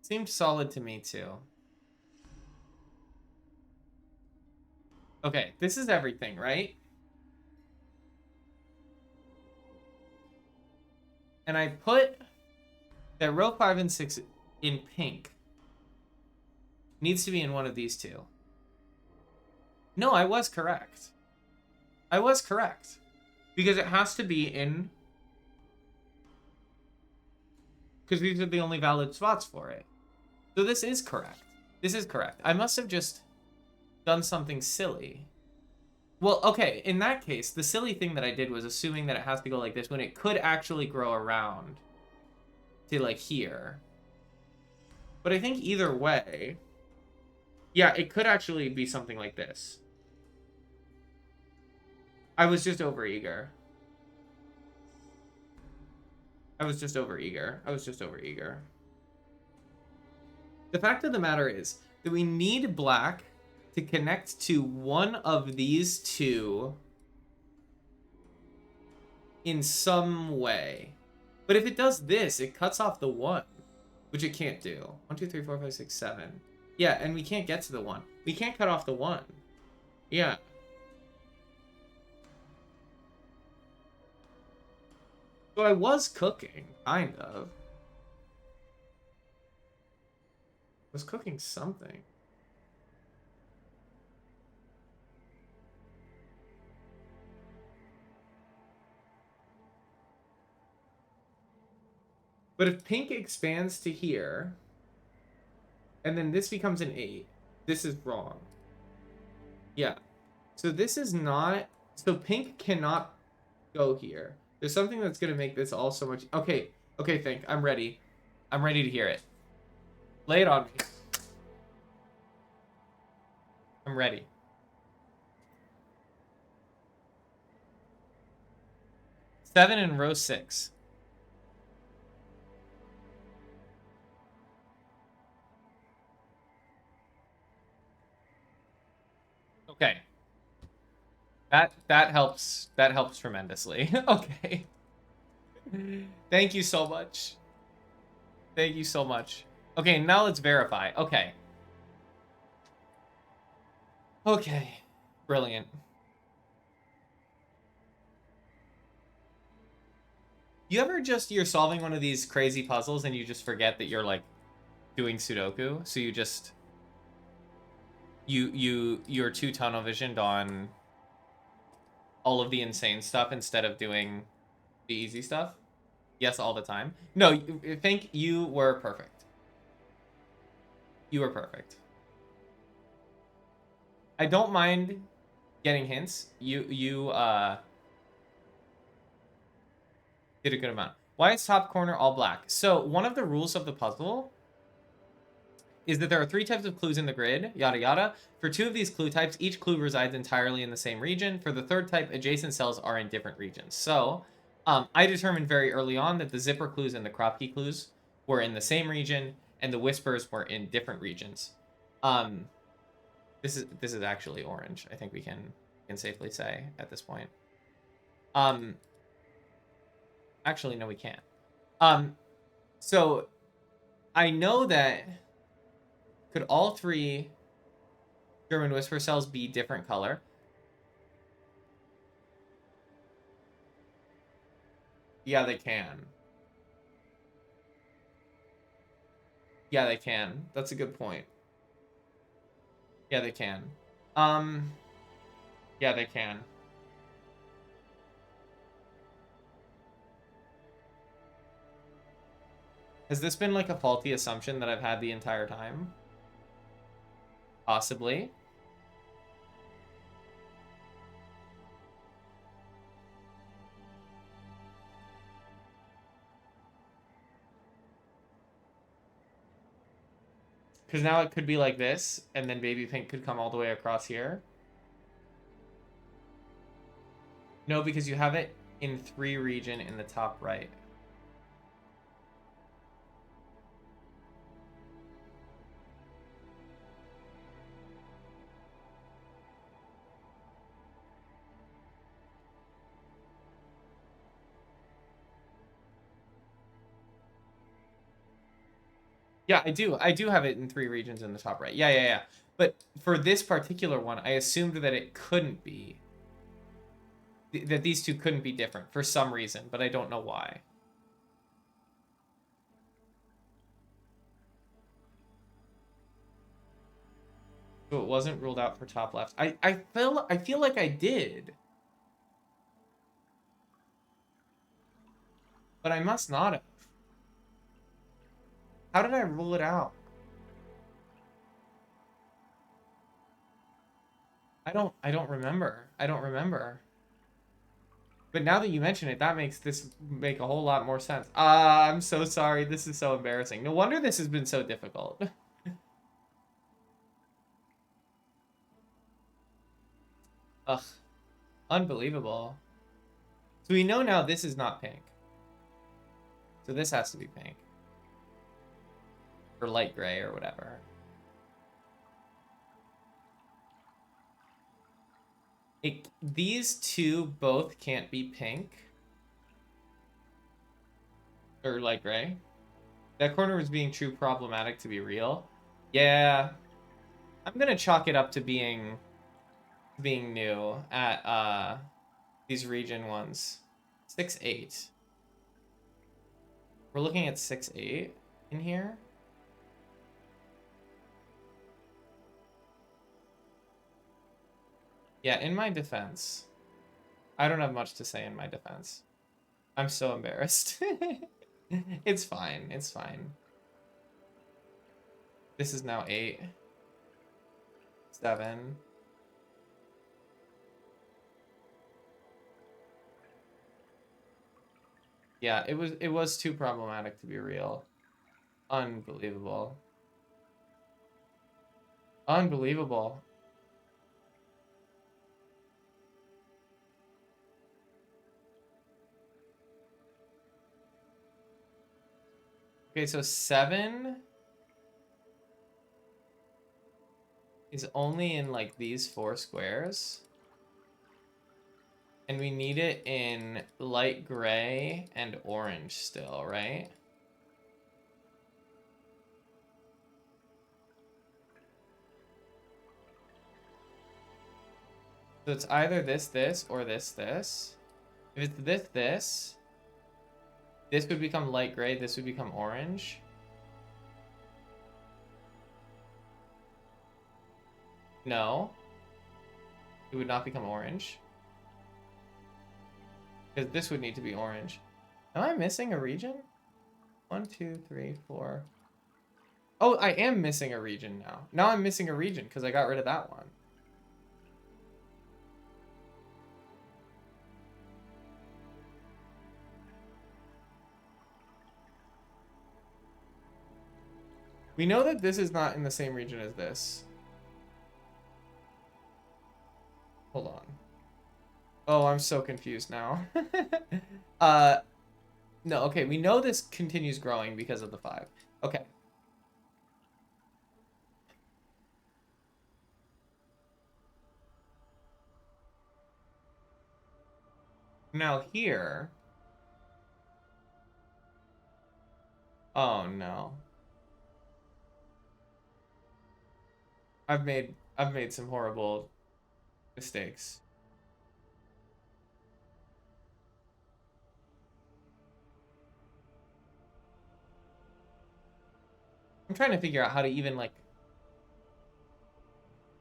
A: Seemed solid to me, too. Okay, this is everything, right? And I put that row 5 and 6 in pink. Needs to be in one of these 2. No, I was correct. I was correct. Because it has to be in... Because these are the only valid spots for it. So this is correct. This is correct. I must have just done something silly. Well, okay, in that case, the silly thing that I did was assuming that it has to go like this when it could actually grow around to, like, here. But I think either way... Yeah, it could actually be something like this. I was just overeager. I was just overeager. The fact of the matter is that we need black to connect to one of these 2 in some way. But if it does this, it cuts off the 1, which it can't do. 1, 2, 3, 4, 5, 6, 7. Yeah, and we can't get to the 1. We can't cut off the 1. Yeah. So I was cooking, kind of. I was cooking something. But if pink expands to here, and then this becomes an 8, this is wrong. Yeah. So this is not... So pink cannot go here. There's something that's going to make this all so much... Okay. Okay, think. I'm ready. I'm ready to hear it. Lay it on me. I'm ready. Seven in row 6. Okay. That helps. That helps tremendously. Okay. Thank you so much. Thank you so much. Okay, now let's verify. Okay. Okay. Brilliant. You ever just, you're solving one of these crazy puzzles and you just forget that you're like doing Sudoku? So you just, you're too tunnel visioned on all of the insane stuff instead of doing the easy stuff? Yes, all the time. No, I think you were perfect. You were perfect. I don't mind getting hints. You did a good amount. Why is top corner all black? So one of the rules of the puzzle is that there are 3 types of clues in the grid, yada yada. For 2 of these clue types, each clue resides entirely in the same region. For the 3rd type, adjacent cells are in different regions. So I determined very early on that the zipper clues and the crop key clues were in the same region, and the whispers were in different regions. This is actually orange. I think we can safely say at this point. Actually, no, we can't. So I know that could all 3 German whisper cells be different color? Yeah, they can. Yeah, they can. That's a good point. Yeah, they can. Yeah, they can. Has this been like a faulty assumption that I've had the entire time? Possibly. Because now it could be like this, and then baby pink could come all the way across here. No, because you have it in 3 region in the top right. Yeah, I do. I do have it in 3 regions in the top right. Yeah, yeah, yeah. But for this particular one, I assumed that it couldn't be. That these 2 couldn't be different for some reason, but I don't know why. So it wasn't ruled out for top left. I feel like I did. But I must not have. How did I rule it out? I don't remember. I don't remember. But now that you mention it, that makes this make a whole lot more sense. I'm so sorry. This is so embarrassing. No wonder this has been so difficult. Ugh. Unbelievable. So we know now this is not pink. So this has to be pink. Or light gray or whatever. These 2 both can't be pink. Or light gray. That corner was being too problematic to be real. Yeah. I'm gonna chalk it up to being new at these region ones. 6-8. We're looking at 6-8 in here. Yeah, in my defense, I don't have much to say in my defense. I'm so embarrassed. It's fine. It's fine. This is now 8. 7. Yeah, it was too problematic to be real. Unbelievable. Unbelievable. Okay, so 7 is only in like these 4 squares. And we need it in light gray and orange still, right? So it's either this, or this. If it's this would become light gray, this would become orange. No, it would not become orange. Because this would need to be orange. Am I missing a region? 1, 2, 3, 4. Oh, I am missing a region now. Now I'm missing a region because I got rid of that one. We know that this is not in the same region as this. Hold on. Oh, I'm so confused now. uh, no, okay, we know this continues growing because of the 5. Okay. Now here. Oh no. I've made some horrible mistakes. I'm trying to figure out how to even like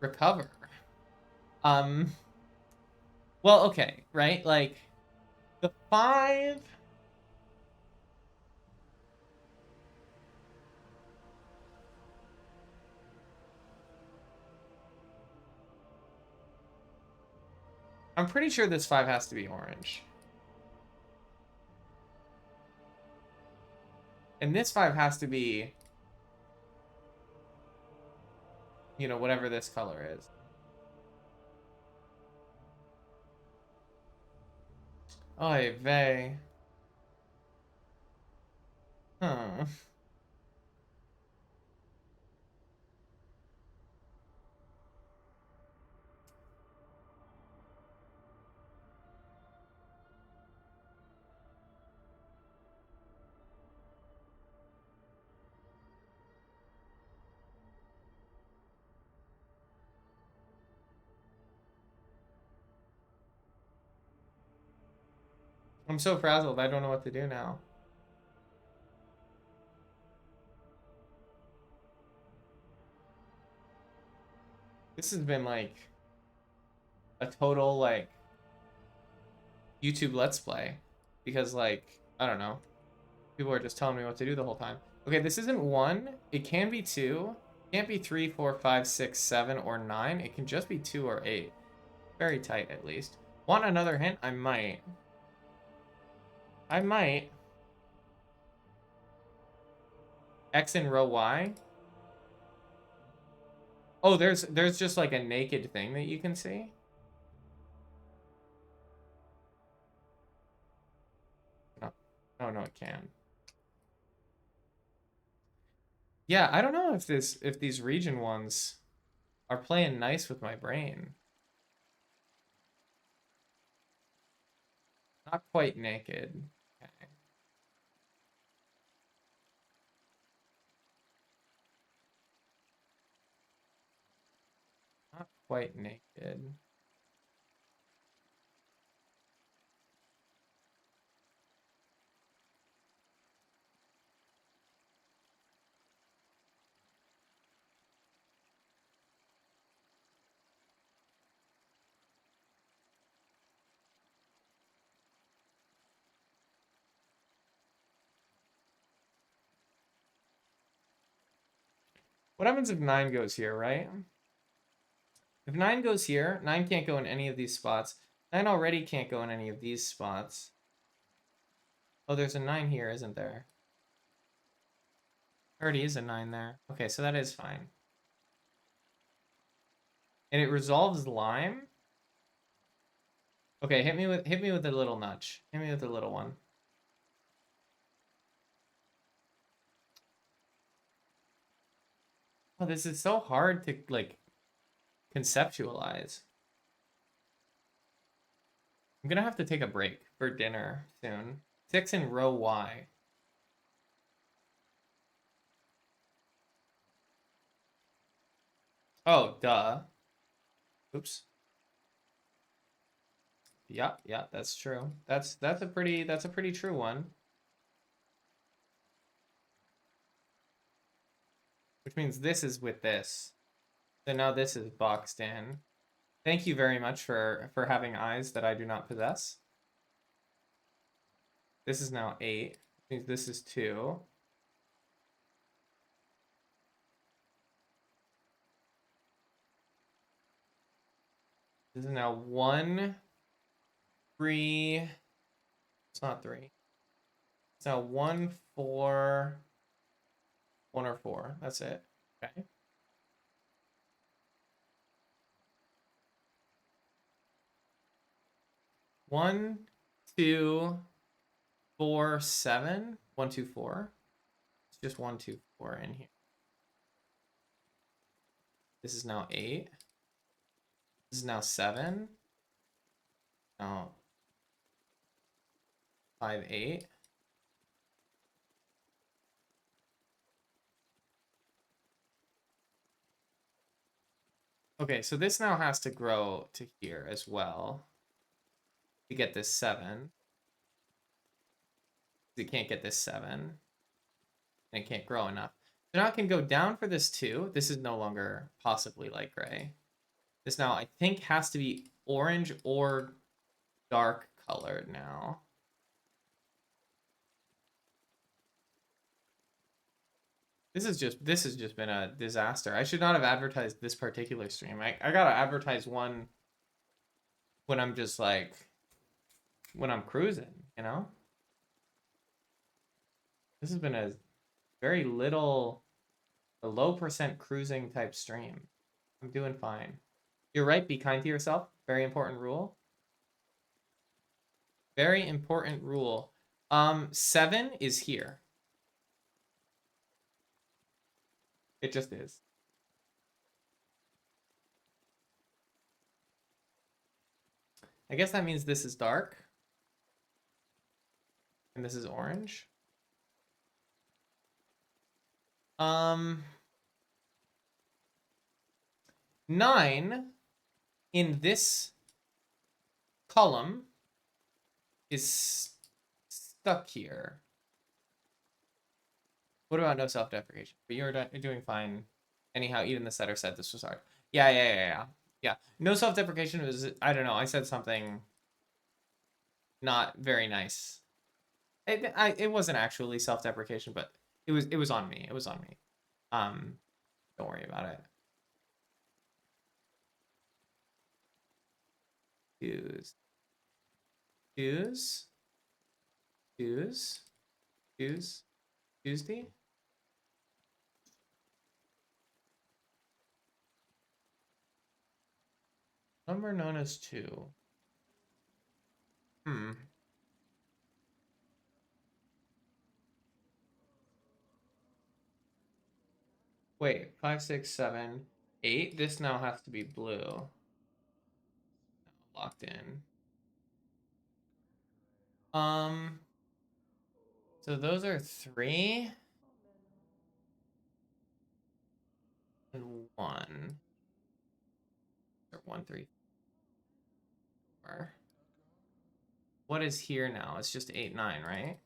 A: recover. Um well, okay, right? Like the 5. I'm pretty sure this 5 has to be orange. And this 5 has to be, you know, whatever this color is. Oy vey. Huh. I'm so frazzled. I don't know what to do now. This has been like a total like YouTube Let's Play because like I don't know, people are just telling me what to do the whole time. Okay, this isn't 1. It can be 2. Can't be 3, 4, 5, 6, 7, or 9. It can just be 2 or 8. Very tight at least. Want another hint? I might. I might. X in row Y. Oh, there's just like a naked thing that you can see. No, no, it can. Yeah, I don't know if these region ones are playing nice with my brain. Not quite naked. Okay. Not quite naked. What happens if 9 goes here, right? If 9 goes here, 9 can't go in any of these spots. 9 already can't go in any of these spots. Oh, there's a 9 here, isn't there? There already is a 9 there. Okay, so that is fine. And it resolves lime? Okay, hit me with a little nudge. Hit me with a little one. Oh, this is so hard to like conceptualize. I'm gonna have to take a break for dinner soon. 6 in row Y. Oh, duh. Oops. Yeah, yeah, that's true. That's a pretty true one. Which means this is with this. So now this is boxed in. Thank you very much for having eyes that I do not possess. This is now 8. Which means this is 2. This is now 1, 3. It's not 3. It's now 1, 4, 1 or 4. That's it. Okay. 1, 2, 4, 7. 1, 2, 4. It's just 1, 2, 4 in here. This is now 8. This is now 7. Now 5, 8. Okay, so this now has to grow to here as well to get this 7. It can't get this 7. And it can't grow enough. So now it can go down for this 2. This is no longer possibly light gray. This now, I think, has to be orange or dark colored now. This has just been a disaster. I should not have advertised this particular stream. I gotta advertise one when I'm just like when I'm cruising, you know? This has been a very little a low percent cruising type stream. I'm doing fine. You're right, be kind to yourself. Very important rule. Very important rule. 7 is here. It just is. I guess that means this is dark. And this is orange. 9 in this column is stuck here. What about no self-deprecation? But you're doing fine. Anyhow, even the setter said this was hard. Yeah. No self-deprecation was, I don't know, I said something not very nice. It wasn't actually self-deprecation, but it was on me. It was on me. Don't worry about it. Tuesday. Number known as 2. Wait, 5, 6, 7, 8. This now has to be blue. Locked in. So those are 3 and 1. Or 1, 3, 4. What is here now? It's just 8, 9, right?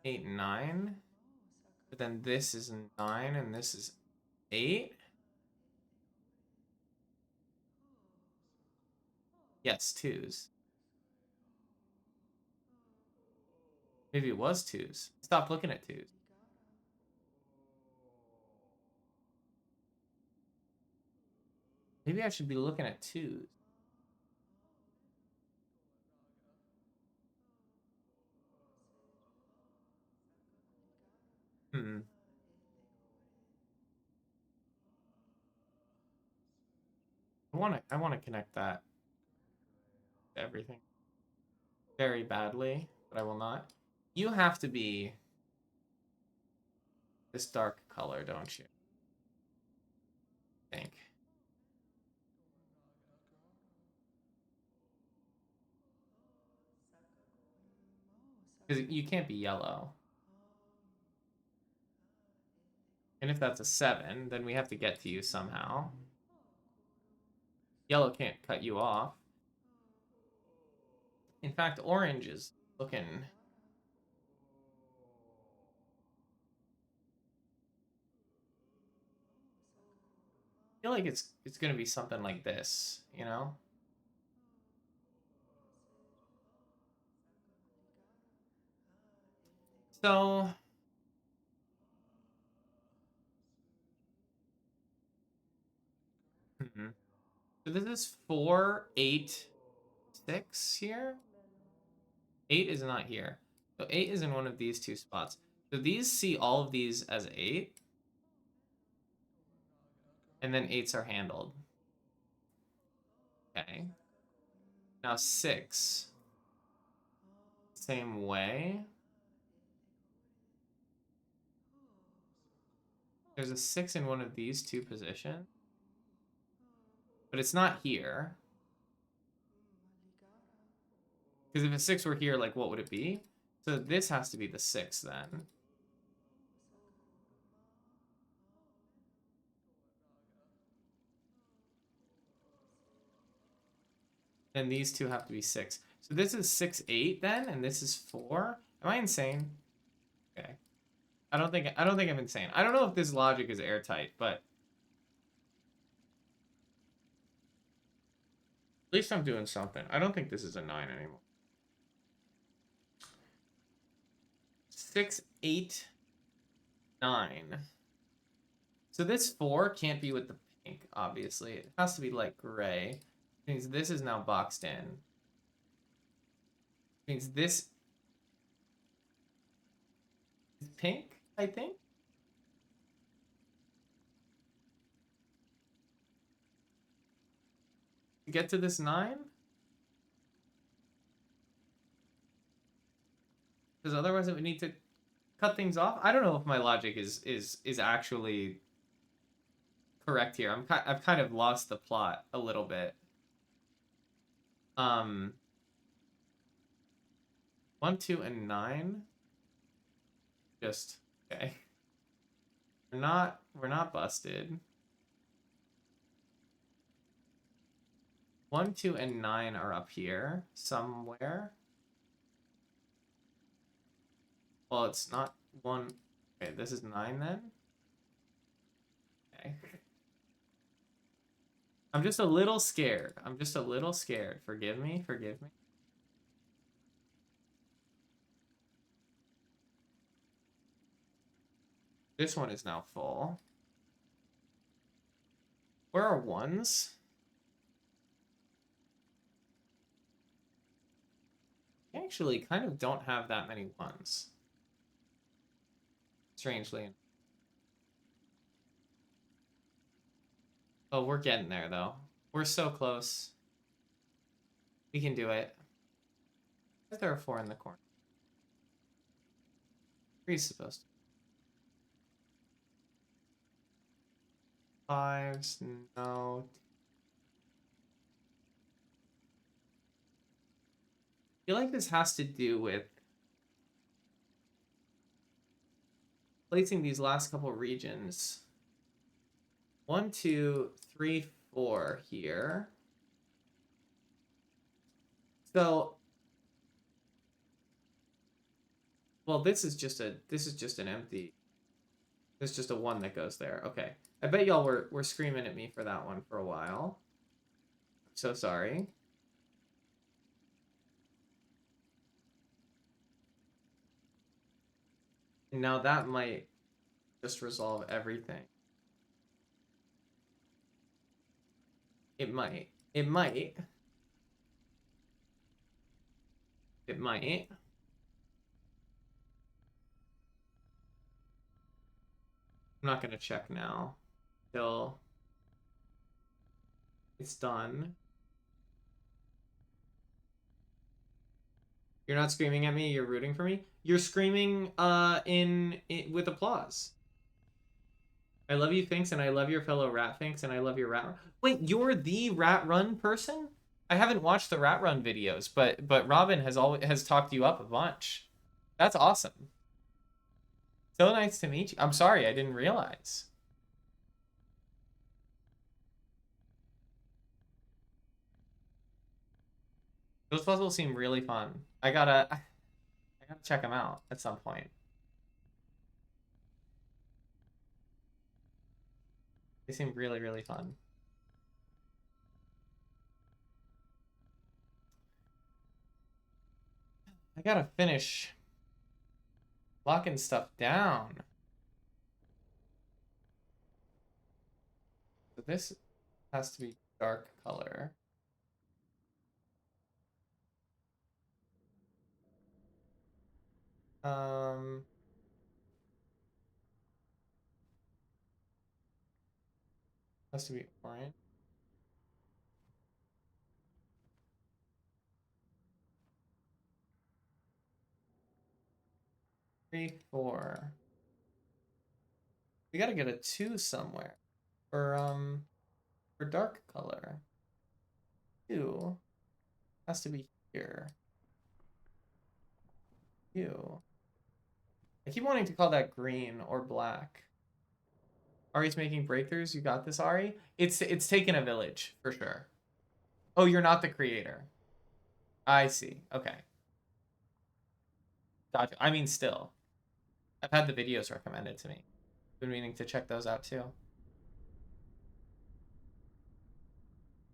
A: 8, 9. But then this is 9 and this is 8. Yes, 2s. Maybe it was 2s. Stop looking at 2s. Maybe I should be looking at 2s. Hmm. I wanna connect that to everything very badly, but I will not. You have to be this dark color, don't you? I think. Because you can't be yellow. And if that's a 7, then we have to get to you somehow. Yellow can't cut you off. In fact, orange is looking... I feel like it's gonna be something like this, you know? So... So this is 4, 8, 6 here? 8 is not here. So 8 is in one of these two spots. So these see all of these as 8. And then 8s are handled. Okay. Now 6. Same way. There's a 6 in one of these two positions. But it's not here. Because if a 6 were here, like, what would it be? So this has to be the 6 then. And these two have to be 6. So this is 6, 8 then, and this is 4. Am I insane? Okay. I don't think I'm insane. I don't know if this logic is airtight, but at least I'm doing something. I don't think this is a 9 anymore. 6, 8, 9. So this 4 can't be with the pink, obviously. It has to be like gray. It means this is now boxed in. It means this is pink, I think. To get to this 9? Because otherwise it would need to cut things off. I don't know if my logic is actually correct here. I've kind of lost the plot a little bit. 1, 2, and 9. Just okay. We're not busted. 1, 2, and 9 are up here somewhere. Well, it's not 1. Okay, this is 9 then. Okay. I'm just a little scared. I'm just a little scared. Forgive me. Forgive me. This one is now full. Where are 1s? I actually kind of don't have that many 1s. Strangely. Oh, we're getting there, though. We're so close. We can do it. Is there a 4 in the corner? 3's supposed to. 5s, no. I feel like this has to do with placing these last couple regions. 1, 2, 3, 4 here. So, well, this is just an empty. There's just a 1 that goes there. Okay. I bet y'all were screaming at me for that one for a while. So sorry. And now that might just resolve everything. It might. It might. It might. I'm not gonna check now till it's done. You're not screaming at me, you're rooting for me. You're screaming in with applause. I love you, Finks, and I love your fellow rat Finks, and I love your rat. Wait, you're the rat run person? I haven't watched the rat run videos, but Robin has talked you up a bunch. That's awesome. So nice to meet you. I'm sorry, I didn't realize. Those puzzles seem really fun. I gotta check them out at some point. They seem really, really fun. I gotta finish locking stuff down. So this has to be dark color. Um, has to be orange. 3, 4. We gotta get a 2 somewhere for dark color. 2 has to be here. 2. I keep wanting to call that green or black. Ari's making breakthroughs. You got this, Ari. It's taken a village for sure. Oh, you're not the creator. I see. Okay. Gotcha. I mean, still, I've had the videos recommended to me. Been meaning to check those out too.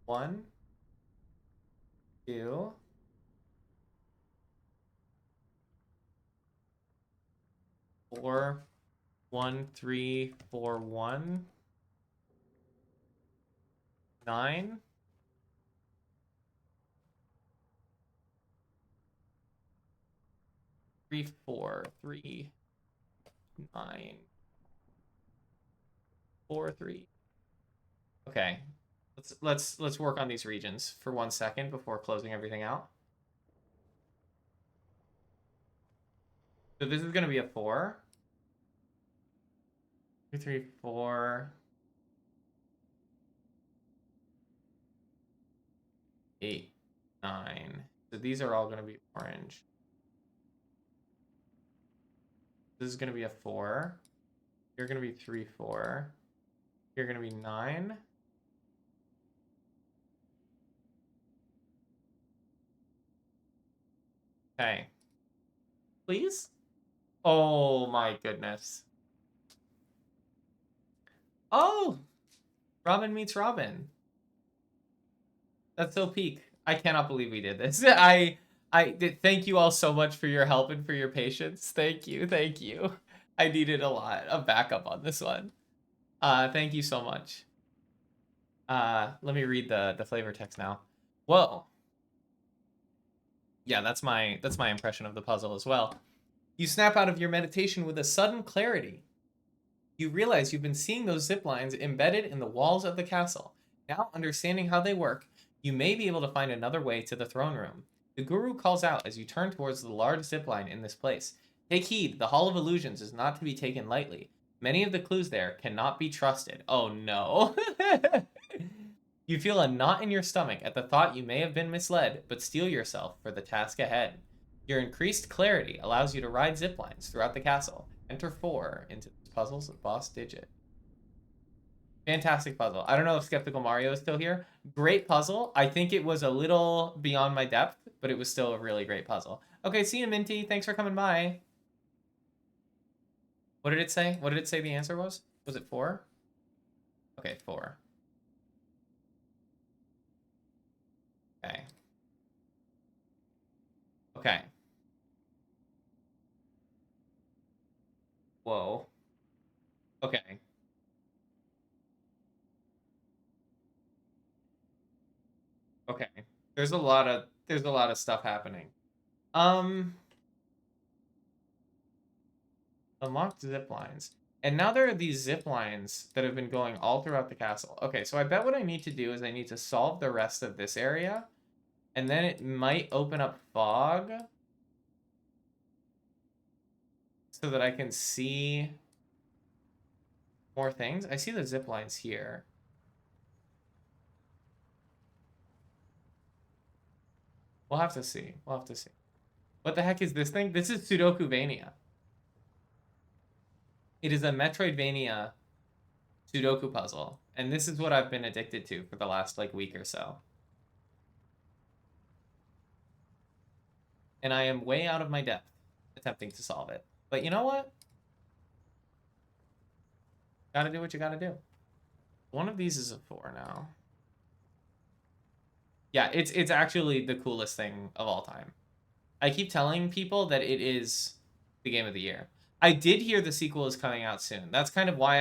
A: 1, 2. 4, 1, 3, 4, 1. 9. 3, 4, 3, 9, 4, 3. Okay. Let's work on these regions for 1 second before closing everything out. So this is gonna be a 4. 2, 3, 4. 8, 9. So these are all gonna be orange. This is gonna be a 4. You're gonna be 3, 4. You're gonna be 9. Okay. Please? Oh my goodness. Oh! Robin meets Robin. That's so peak. I cannot believe we did this. I did thank you all so much for your help and for your patience. Thank you. Thank you. I needed a lot of backup on this one. Thank you so much. Let me read the flavor text now. Whoa. Yeah, that's my impression of the puzzle as well. You snap out of your meditation with a sudden clarity. You realize you've been seeing those zip lines embedded in the walls of the castle. Now, understanding how they work, you may be able to find another way to the throne room. The guru calls out as you turn towards the large zip line in this place. Take heed, the Hall of Illusions is not to be taken lightly. Many of the clues there cannot be trusted. Oh no. You feel a knot in your stomach at the thought you may have been misled, but steel yourself for the task ahead. Your increased clarity allows you to ride zip lines throughout the castle. Enter 4 into this puzzle's boss digit. Fantastic puzzle. I don't know if Skeptical Mario is still here. Great puzzle. I think it was a little beyond my depth, but it was still a really great puzzle. Okay, see you, Minty. Thanks for coming by. What did it say? What did it say the answer was? Was it 4? Okay, 4. Okay. Okay. Whoa. Okay. Okay. There's a lot of stuff happening. Um Unlocked zip lines. And now there are these zip lines that have been going all throughout the castle. Okay, so I bet what I need to do is I need to solve the rest of this area. And then it might open up fog. So that I can see more things. I see the zip lines here. We'll have to see. We'll have to see. What the heck is this thing? This is Sudokuvania. It is a Metroidvania Sudoku puzzle. And this is what I've been addicted to for the last like week or so. And I am way out of my depth attempting to solve it. But you know what? Gotta do what you gotta do. One of these is a 4 now. Yeah, it's actually the coolest thing of all time. I keep telling people that it is the game of the year. I did hear the sequel is coming out soon. That's kind of why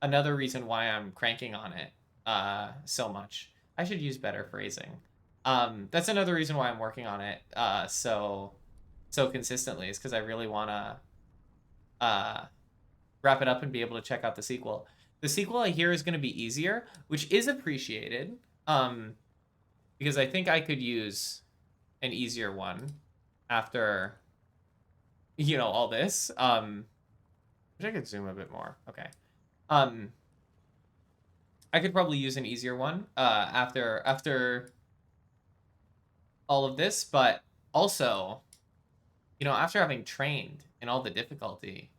A: another reason why I'm cranking on it so much. I should use better phrasing. That's another reason why I'm working on it so consistently is because I really want to wrap it up and be able to check out the sequel. The sequel I hear is going to be easier, which is appreciated because I think I could use an easier one after all this. Which I could zoom a bit more. Okay. I could probably use an easier one after all of this, but also, after having trained in all the difficulty,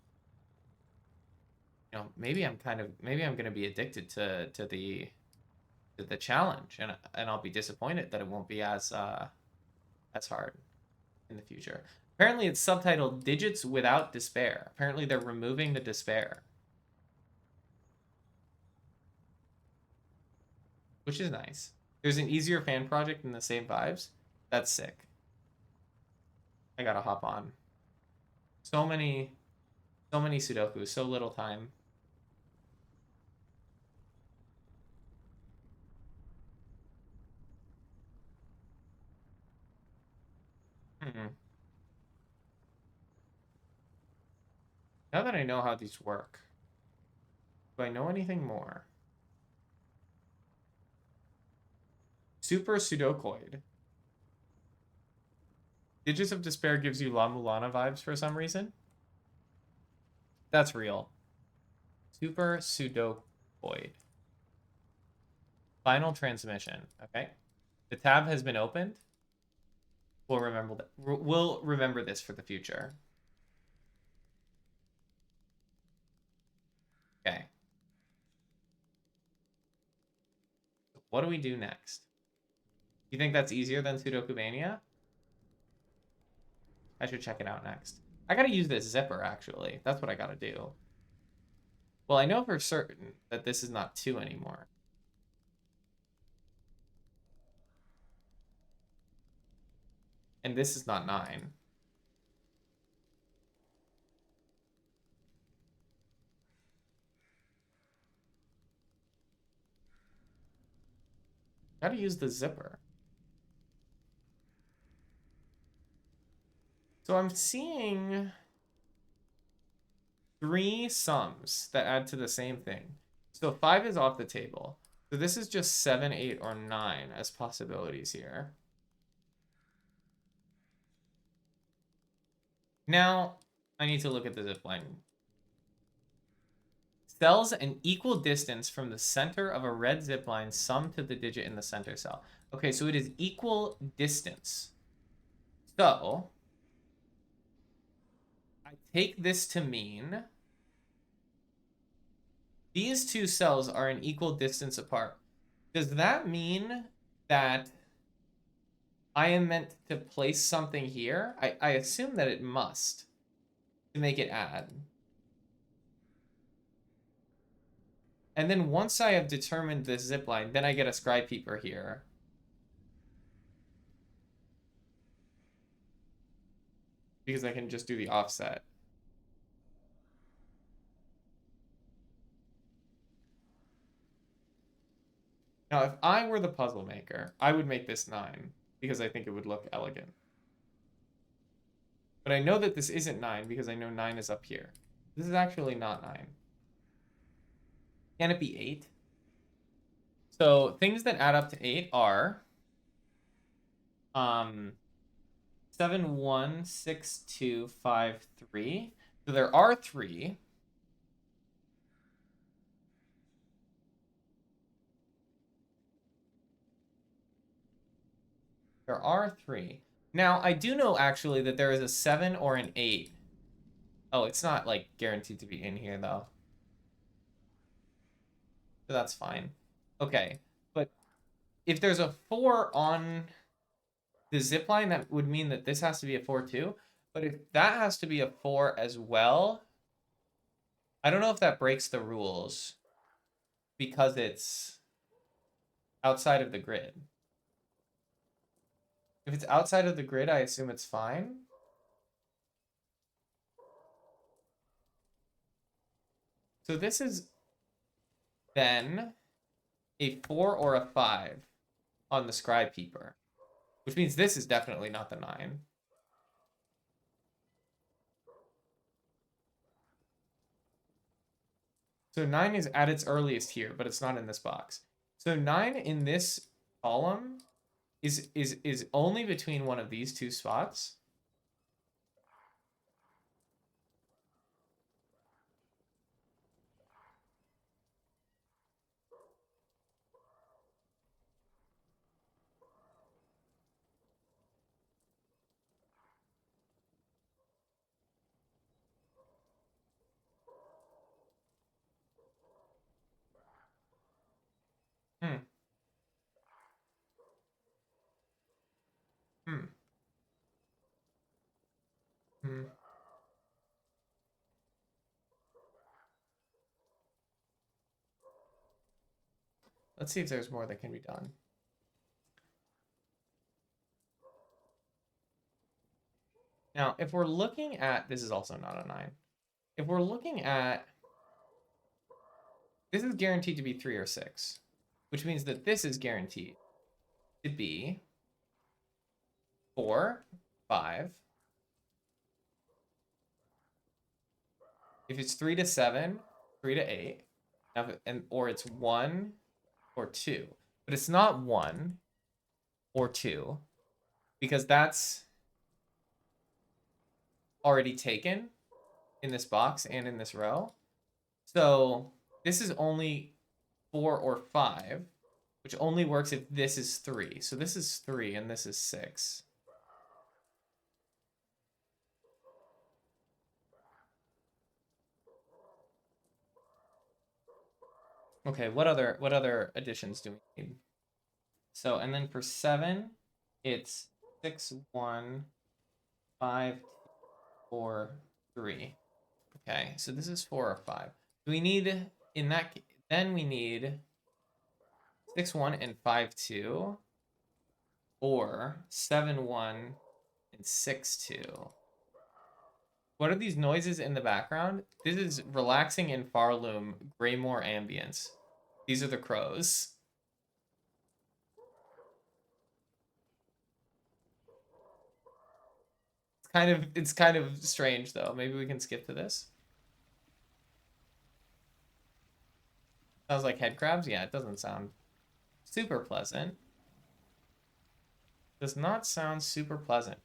A: maybe I'm going to be addicted to the challenge, and I'll be disappointed that it won't be as hard in the future. Apparently it's subtitled Digits Without Despair. Apparently they're removing the despair. Which is nice. There's an easier fan project in the same vibes. That's sick. I gotta hop on. So many Sudoku, so little time. Now that I know how these work, do I know anything more? Super Sudokoid. Digits of Despair gives you La Mulana vibes for some reason. That's real. Super Sudokoid. Final transmission. Okay. The tab has been opened. We'll remember that. We'll remember this for the future. Okay. What do we do next? You think that's easier than Sudokuvania? I should check it out next. I gotta use this zipper, actually. That's what I gotta do. Well, I know for certain that this is not 2 anymore. And this is not 9. Gotta use the zipper. So I'm seeing 3 sums that add to the same thing. So 5 is off the table. So this is just 7, 8, or 9 as possibilities here. Now, I need to look at the zipline. Cells an equal distance from the center of a red zipline summed to the digit in the center cell. Okay, so it is equal distance. So, I take this to mean these 2 cells are an equal distance apart. Does that mean that I am meant to place something here? I assume that it must to make it add. And then once I have determined this zipline, then I get a scribe peeper here. Because I can just do the offset. Now, if I were the puzzle maker, I would make this 9 because I think it would look elegant. But I know that this isn't 9 because I know 9 is up here. This is actually not 9. Can it be 8? So things that add up to 8 are um 7, 1, 6, 2, 5, 3. So there are 3. There are 3. Now, I do know actually that there is a 7 or an 8. Oh, it's not like guaranteed to be in here though. So that's fine. Okay. But if there's a 4 on the zip line, that would mean that this has to be a 4 too. But if that has to be a 4 as well, I don't know if that breaks the rules because it's outside of the grid. If it's outside of the grid, I assume it's fine. So this is then a 4 or a 5 on the scribe keeper, which means this is definitely not the 9. So 9 is at its earliest here, but it's not in this box. So 9 in this column is only between one of these two spots. Hmm. Hmm. Hmm. Let's see if there's more that can be done. Now, if we're looking at, this is also not a 9. If we're looking at, this is guaranteed to be 3 or 6, which means that this is guaranteed to be 4, 5. If it's 3 to 7, 3 to 8, or it's 1 or 2. But it's not 1 or 2 because that's already taken in this box and in this row. So this is only 4 or 5, which only works if this is 3. So this is 3 and this is 6. Okay, what other additions do we need? So, and then for 7, it's 6, 1, 5, 4, 3. Okay, so this is 4 or 5. We need, in that, then we need 6, 1 and 5, 2, or 7, 1 and 6, 2. What are these noises in the background? This is relaxing in Farloom, Greymore ambience. These are the crows. It's kind of strange though. Maybe we can skip to this. Sounds like head crabs? Yeah, it doesn't sound super pleasant. Does not sound super pleasant.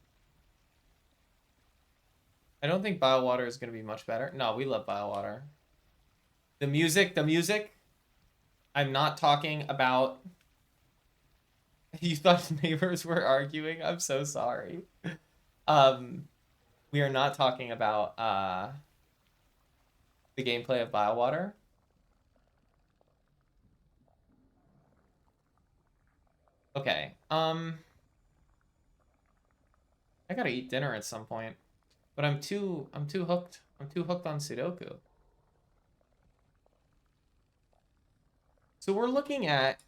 A: I don't think Biowater is going to be much better. No, we love Biowater. The music. I'm not talking about. You thought neighbors were arguing? I'm so sorry. Um, we are not talking about the gameplay of Biowater. Okay. I gotta eat dinner at some point, but I'm too hooked. I'm too hooked on Sudoku. So we're looking at.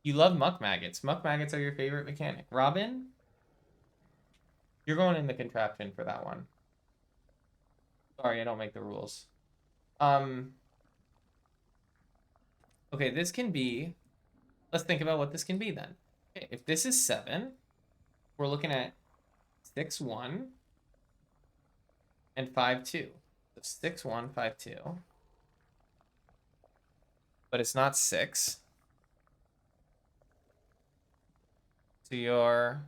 A: You love muck maggots. Muck maggots are your favorite mechanic. Robin, you're going in the contraption for that one. Sorry, I don't make the rules. Um. Okay, this can be. Let's think about what this can be then. Okay, if this is 7, we're looking at 6, 1 and 5, 2. 6152. But it's not 6. So you're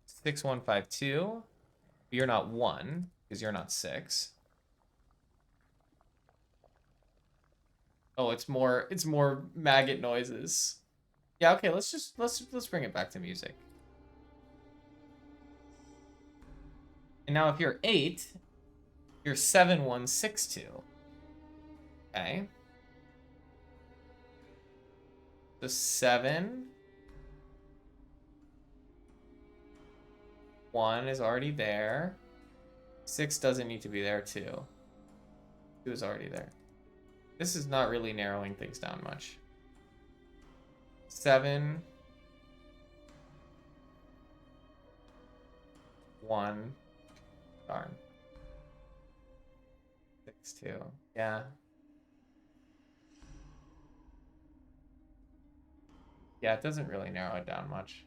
A: 6152. You're not 1 because you're not 6. Oh, it's more maggot noises. Yeah, okay, let's bring it back to music. And now if you're 8, you're 7162. Okay. So 7, 1 is already there. 6 doesn't need to be there too. 2 is already there. This is not really narrowing things down much. 7, 1, darn. 6, 2. Yeah. Yeah, it doesn't really narrow it down much.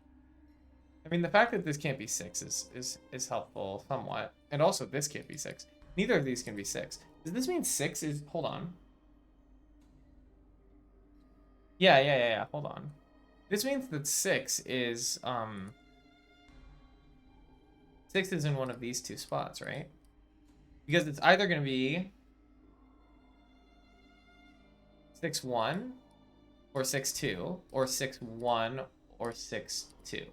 A: I mean, the fact that this can't be 6 is helpful somewhat. And also, this can't be 6. Neither of these can be 6. Does this mean 6 is... Hold on. Yeah. Hold on. This means that 6 is... 6 is in one of these two spots, right? Because it's either going to be 6-1 or 6-2 or 6-1 or 6-2.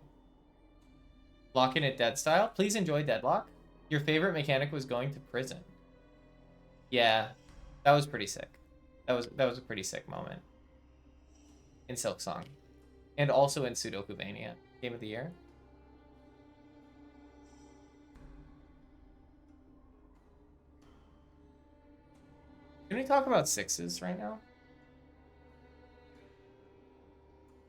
A: Lock in at dead style. Please enjoy Deadlock. Your favorite mechanic was going to prison. Yeah, that was pretty sick. That was a pretty sick moment in Silk Song, and also in Sudokuvania, Game of the Year. Can we talk about 6s right now?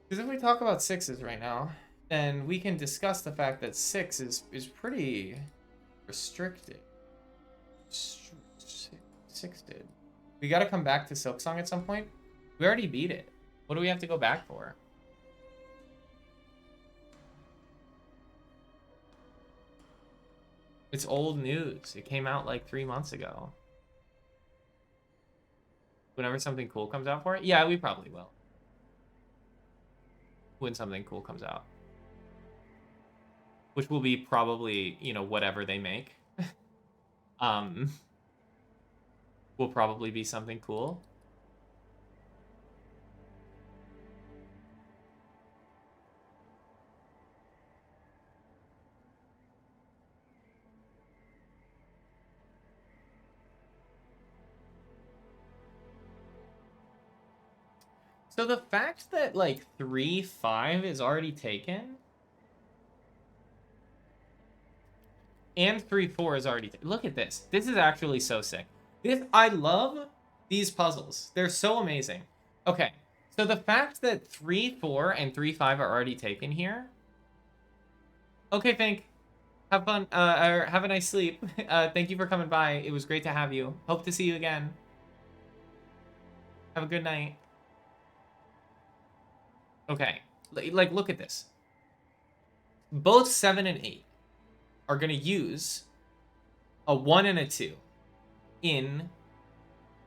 A: Because if we talk about 6s right now, then we can discuss the fact that 6 is pretty restricted. 6 did. We got to come back to Silk Song at some point. We already beat it. What do we have to go back for? It's old news. It came out like 3 months ago. Whenever something cool comes out for it? Yeah, we probably will. When something cool comes out. Which will be probably, you know, whatever they make. Will probably be something cool. So the fact that like 3-5 is already taken and 3-4 is already taken. Look at this. This is actually so sick. I love these puzzles. They're so amazing. Okay. So the fact that 3-4 and 3-5 are already taken here. Okay, Fink. Have fun. Or have a nice sleep. Thank you for coming by. It was great to have you. Hope to see you again. Have a good night. Okay. Like, look at this. Both 7 and 8 are going to use a 1 and a 2 in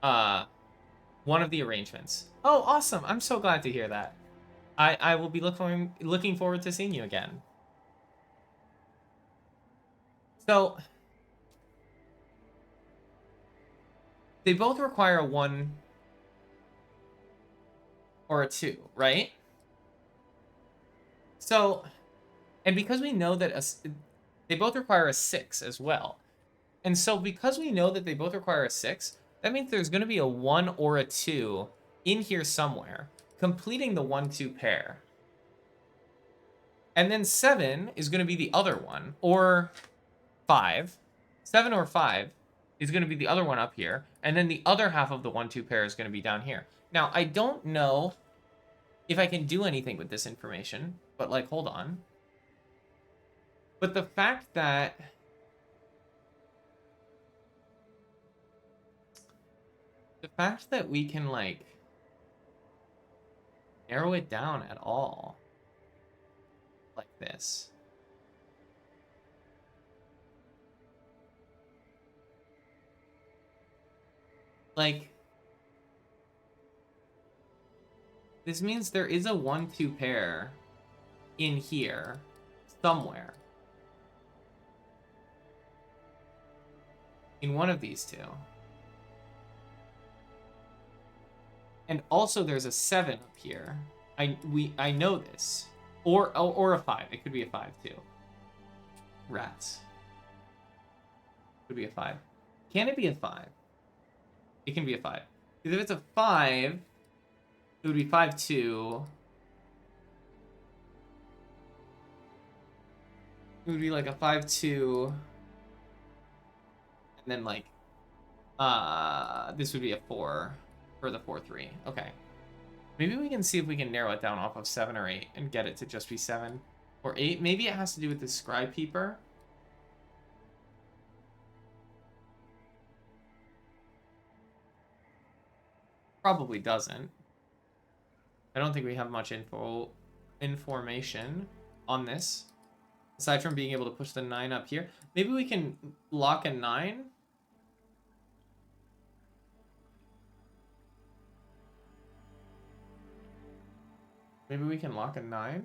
A: one of the arrangements. Oh, awesome. I'm so glad to hear that. I will be looking forward to seeing you again. So, they both require a 1 or a 2, right? So, and because we know that they both require a 6 as well. And so because we know that they both require a 6, that means there's going to be a 1 or a 2 in here somewhere, completing the 1-2 pair. And then 7 is going to be the other one, or 5. 7 or 5 is going to be the other one up here, and then the other half of the 1-2 pair is going to be down here. Now, I don't know if I can do anything with this information, but, like, hold on. But the fact that... we can, like, narrow it down at all, like this. Like, this means there is a 1-2 pair in here somewhere. In one of these two. And also there's a 7 up here. I know this. Or a 5. It could be a 5 too. Rats. Could be a 5. Can it be a 5? It can be a 5. Because if it's a 5, it would be 5-2. It would be like a 5-2. And then like this would be a 4 for the 4-3. Okay. Maybe we can see if we can narrow it down off of 7 or 8 and get it to just be 7 or 8. Maybe it has to do with the scribe peeper. Probably doesn't. I don't think we have much information on this. Aside from being able to push the 9 up here. Maybe we can lock a 9. Maybe we can lock a 9.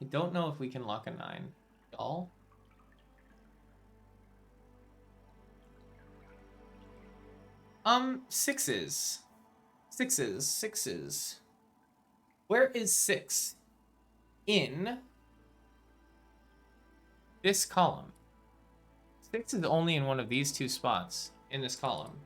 A: I don't know if we can lock a 9. Y'all? Sixes. Sixes. Where is 6? In this column. 6 is only in one of these two spots in this column.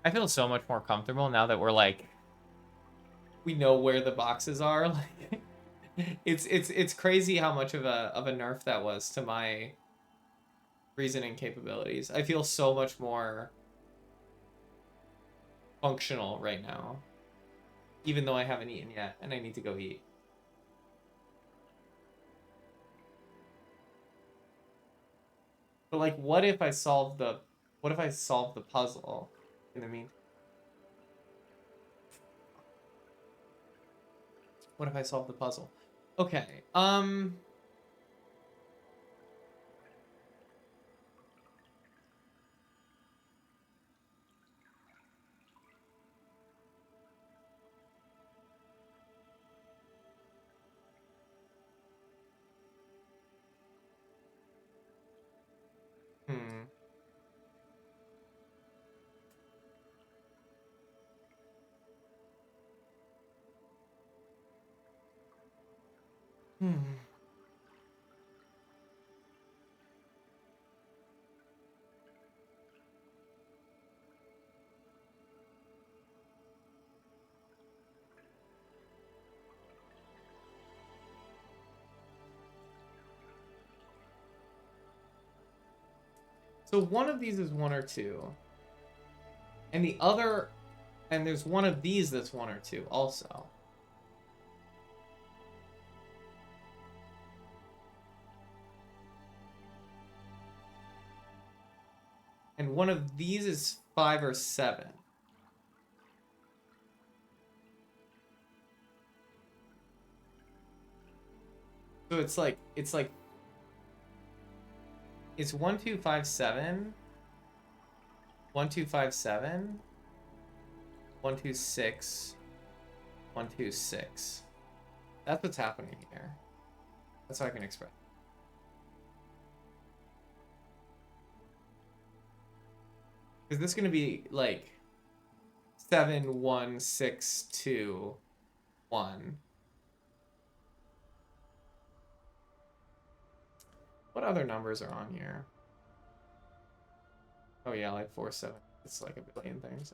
A: I feel so much more comfortable now that we're like, we know where the boxes are. Like, it's crazy how much of a nerf that was to my reasoning capabilities. I feel so much more functional right now, even though I haven't eaten yet and I need to go eat. But like, what if I solve the puzzle in the meantime? What if I solve the puzzle? Okay. Hmm. Hmm. So one of these is 1 or 2. And the other, and there's one of these that's 1 or 2 also. And one of these is 5 or 7. So it's 1, 2, 5, 7. 1, 2, 5, 7. 1, 2, 6. 1, 2, 6. That's what's happening here. That's how I can express. Is this going to be like 7, 1, 6, 2, 1? What other numbers are on here? Oh yeah, like 4, 7. It's like a billion things.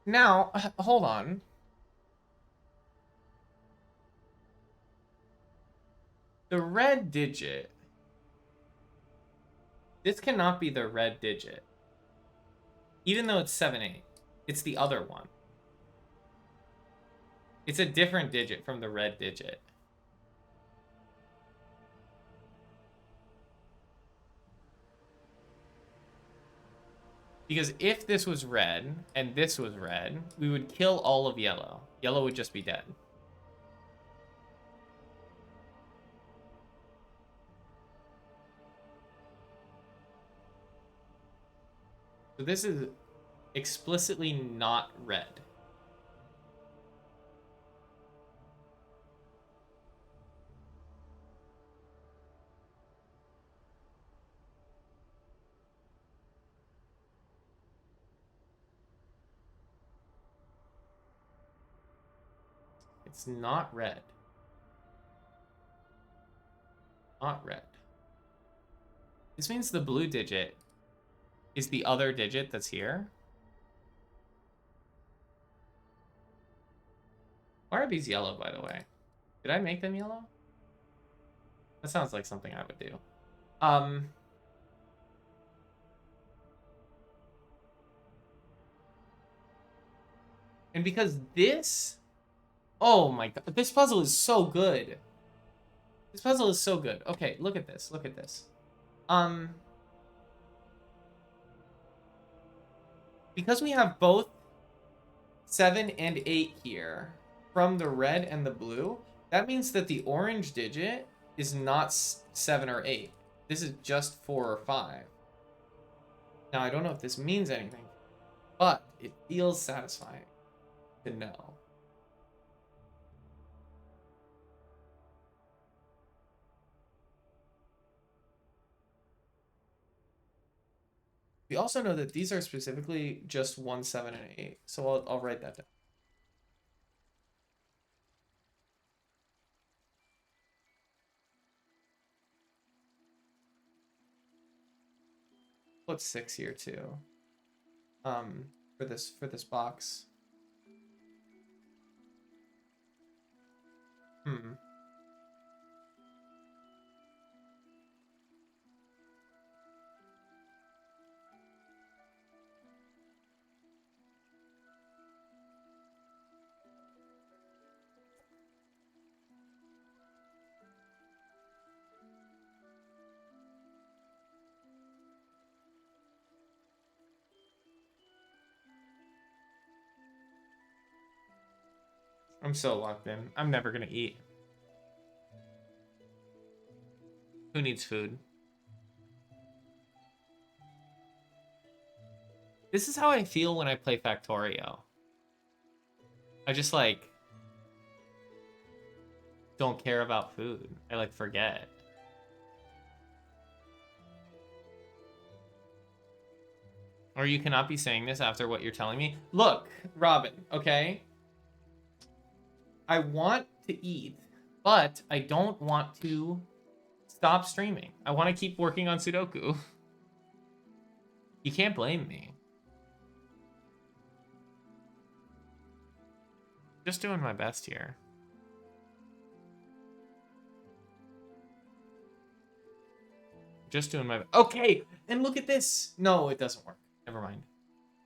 A: Now, hold on. The red digit. This cannot be the red digit. Even though it's 7, 8. It's the other one. It's a different digit from the red digit. Because if this was red and this was red, we would kill all of yellow. Yellow would just be dead. So this is explicitly not red. It's not red. Not red. This means the blue digit is the other digit that's here. Why are these yellow, by the way? Did I make them yellow? That sounds like something I would do. And because this... Oh my god. This puzzle is so good. This puzzle is so good. Okay, look at this. Look at this. Because we have both 7 and 8 here from the red and the blue, that means that the orange digit is not 7 or 8. This is just 4 or 5. Now, I don't know if this means anything, but it feels satisfying to know. We also know that these are specifically just 1, 7, and 8, so I'll write that down. Put 6 here too. For this box. I'm so locked in. I'm never gonna eat. Who needs food? This is how I feel when I play Factorio. I just, like, don't care about food. I, like, forget. Or you cannot be saying this after what you're telling me. Look, Robin, okay? I want to eat, but I don't want to stop streaming. I want to keep working on Sudoku. You can't blame me. Just doing my best here. Just doing my... Okay, and look at this. No, it doesn't work. Never mind.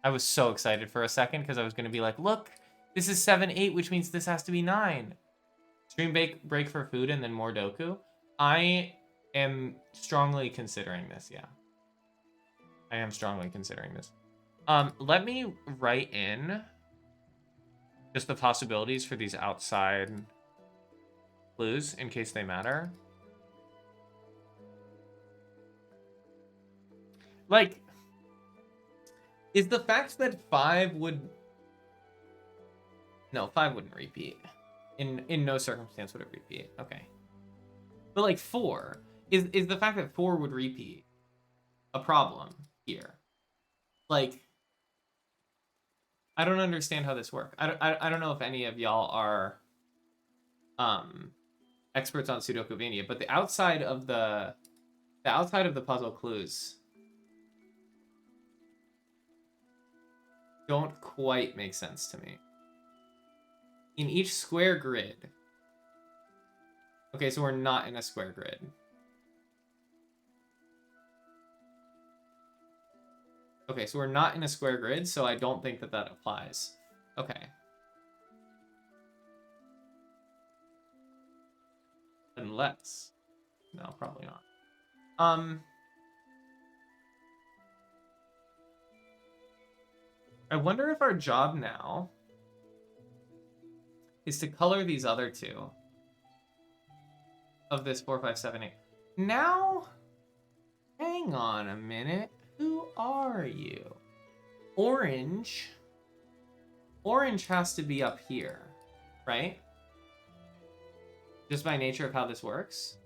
A: I was so excited for a second because I was going to be like, look, this is 7, 8, which means this has to be 9. Stream break for food and then more Doku. I am strongly considering this, yeah. I am strongly considering this. Let me write in just the possibilities for these outside clues in case they matter. Like, is the fact that 5 would... No, 5 wouldn't repeat. In no circumstance would it repeat. Okay. But, like, 4. Is the fact that 4 would repeat a problem here? Like, I don't understand how this works. I don't know if any of y'all are experts on Sudokuvania, but the outside of the puzzle clues don't quite make sense to me. In each square grid. Okay, so we're not in a square grid. Okay, so we're not in a square grid, so I don't think that that applies. Okay. Unless... No, probably not. I wonder if our job now is to color these other two of this 4, 5, 7, 8. Now, hang on a minute. Who are you? Orange. Orange has to be up here, right? Just by nature of how this works.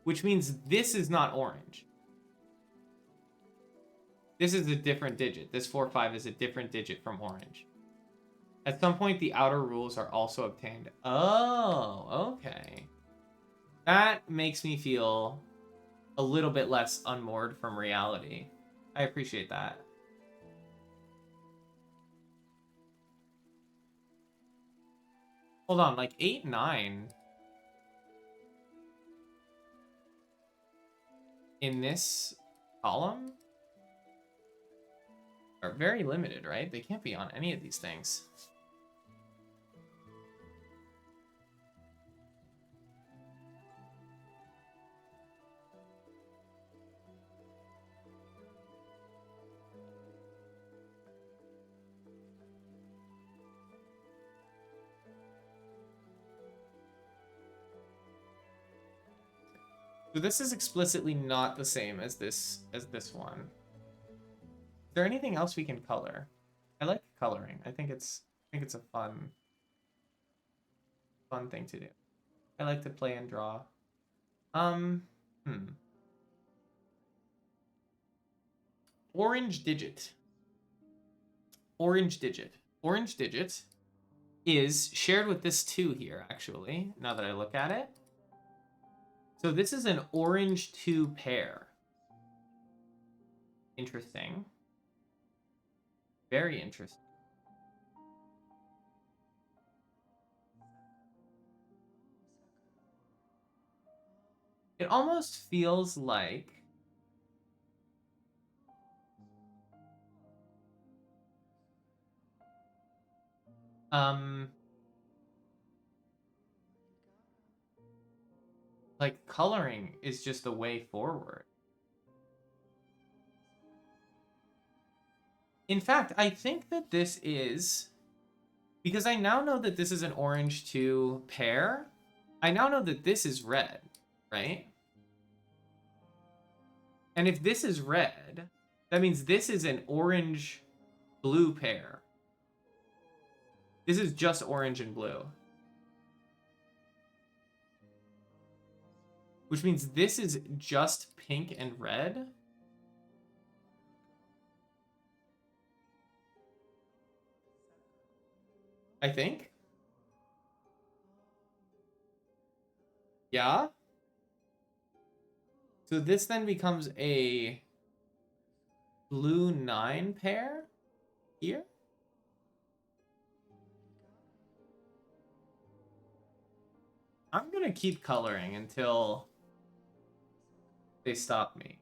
A: Which means this is not orange. This is a different digit. This 4, 5 is a different digit from orange. At some point, the outer rules are also obtained. Oh, okay. That makes me feel a little bit less unmoored from reality. I appreciate that. Hold on, like 8, 9 in this column are very limited, right? They can't be on any of these things. So this is explicitly not the same as this one. Is there anything else we can color? I like coloring. I think it's a fun thing to do. I like to play and draw. Orange digit. Orange digit. Orange digit is shared with this 2 here, actually, now that I look at it. So this is an orange 2 pair. Interesting. Very interesting. It almost feels like like coloring is just the way forward. In fact, I think that this is, because I now know that this is an orange 2 pair, I now know that this is red, right? And if this is red, that means this is an orange blue pair. This is just orange and blue. Which means this is just pink and red. I think. Yeah. So this then becomes a blue 9 pair here. I'm gonna keep coloring until they stop me.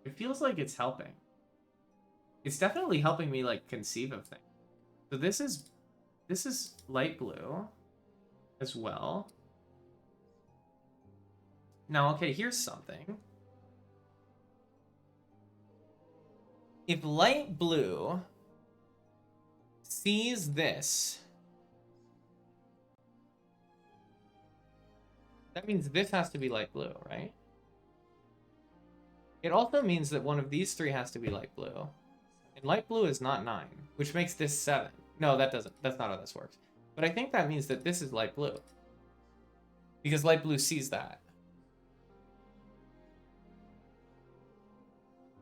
A: It feels like it's helping. It's definitely helping me like conceive of things. So this is light blue as well. Now, okay, here's something. If light blue sees this, that means this has to be light blue, right? It also means that one of these 3 has to be light blue. And light blue is not 9, which makes this 7. No, that doesn't. That's not how this works. But I think that means that this is light blue. Because light blue sees that.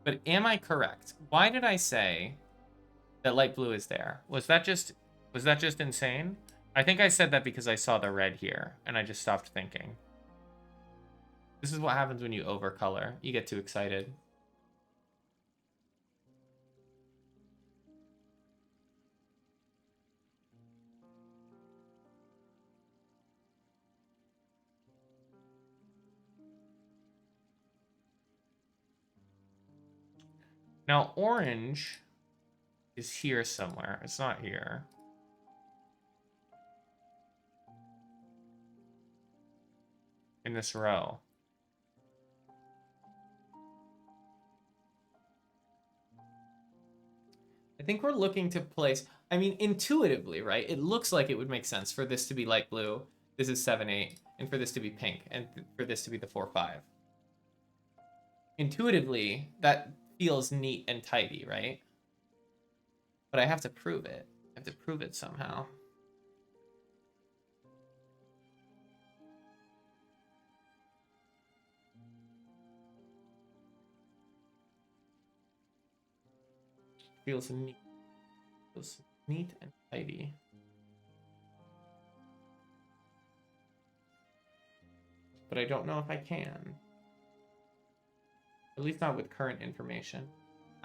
A: But am I correct? Why did I say that light blue is there? Was that just insane? I think I said that because I saw the red here and I just stopped thinking. This is what happens when you overcolor. You get too excited. Now, orange is here somewhere. It's not here. In this row. I think we're looking to place, I mean, intuitively, right? It looks like it would make sense for this to be light blue. This is 7-8, and for this to be pink, and for this to be the 4-5. Intuitively, that feels neat and tidy, right? But I have to prove it. I have to prove it somehow. Feels neat. Feels neat and tidy. But I don't know if I can. At least not with current information.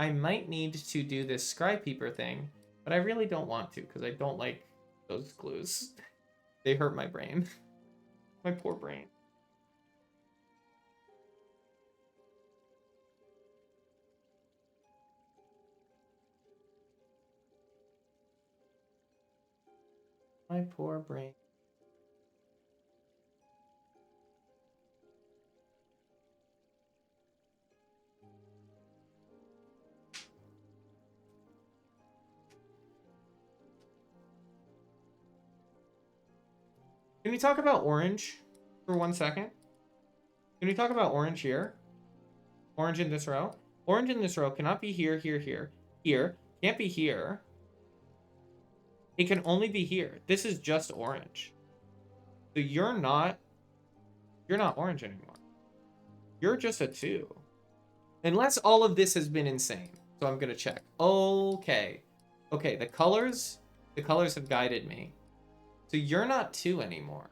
A: I might need to do this Scry Peeper thing, but I really don't want to, because I don't like those glues. They hurt my brain. My poor brain. My poor brain. Can we talk about orange for 1 second? Can we talk about orange here? Orange in this row? Orange in this row cannot be here, here, here. Here. Can't be here. It can only be here. This is just orange. So you're not orange anymore. You're just a 2. Unless all of this has been insane. So I'm gonna check. Okay. Okay, the colors have guided me. So you're not 2 anymore.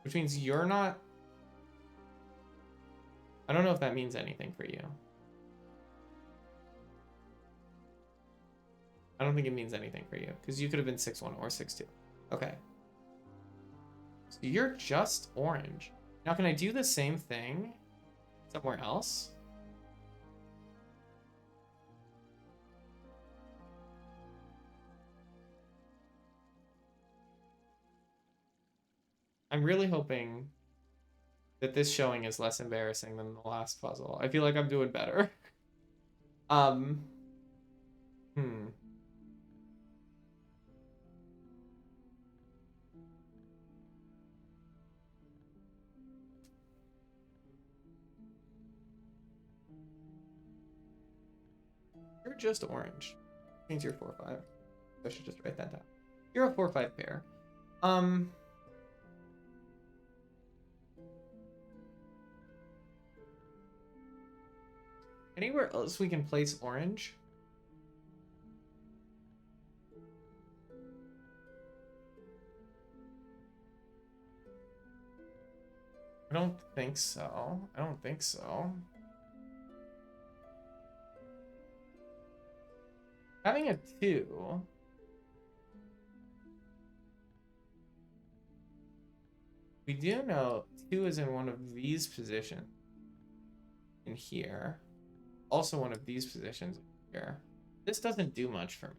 A: Which means you're not... I don't know if that means anything for you. I don't think it means anything for you, because you could have been 6-1 or 6-2. Okay. So you're just orange. Now, can I do the same thing somewhere else? I'm really hoping that this showing is less embarrassing than the last puzzle. I feel like I'm doing better. You're just orange. Means you're 4-5. I should just write that down. You're a 4-5 pair. Anywhere else we can place orange? I don't think so. I don't think so. Having a 2... We do know 2 is in one of these positions. In here. Also one of these positions here. This doesn't do much for me.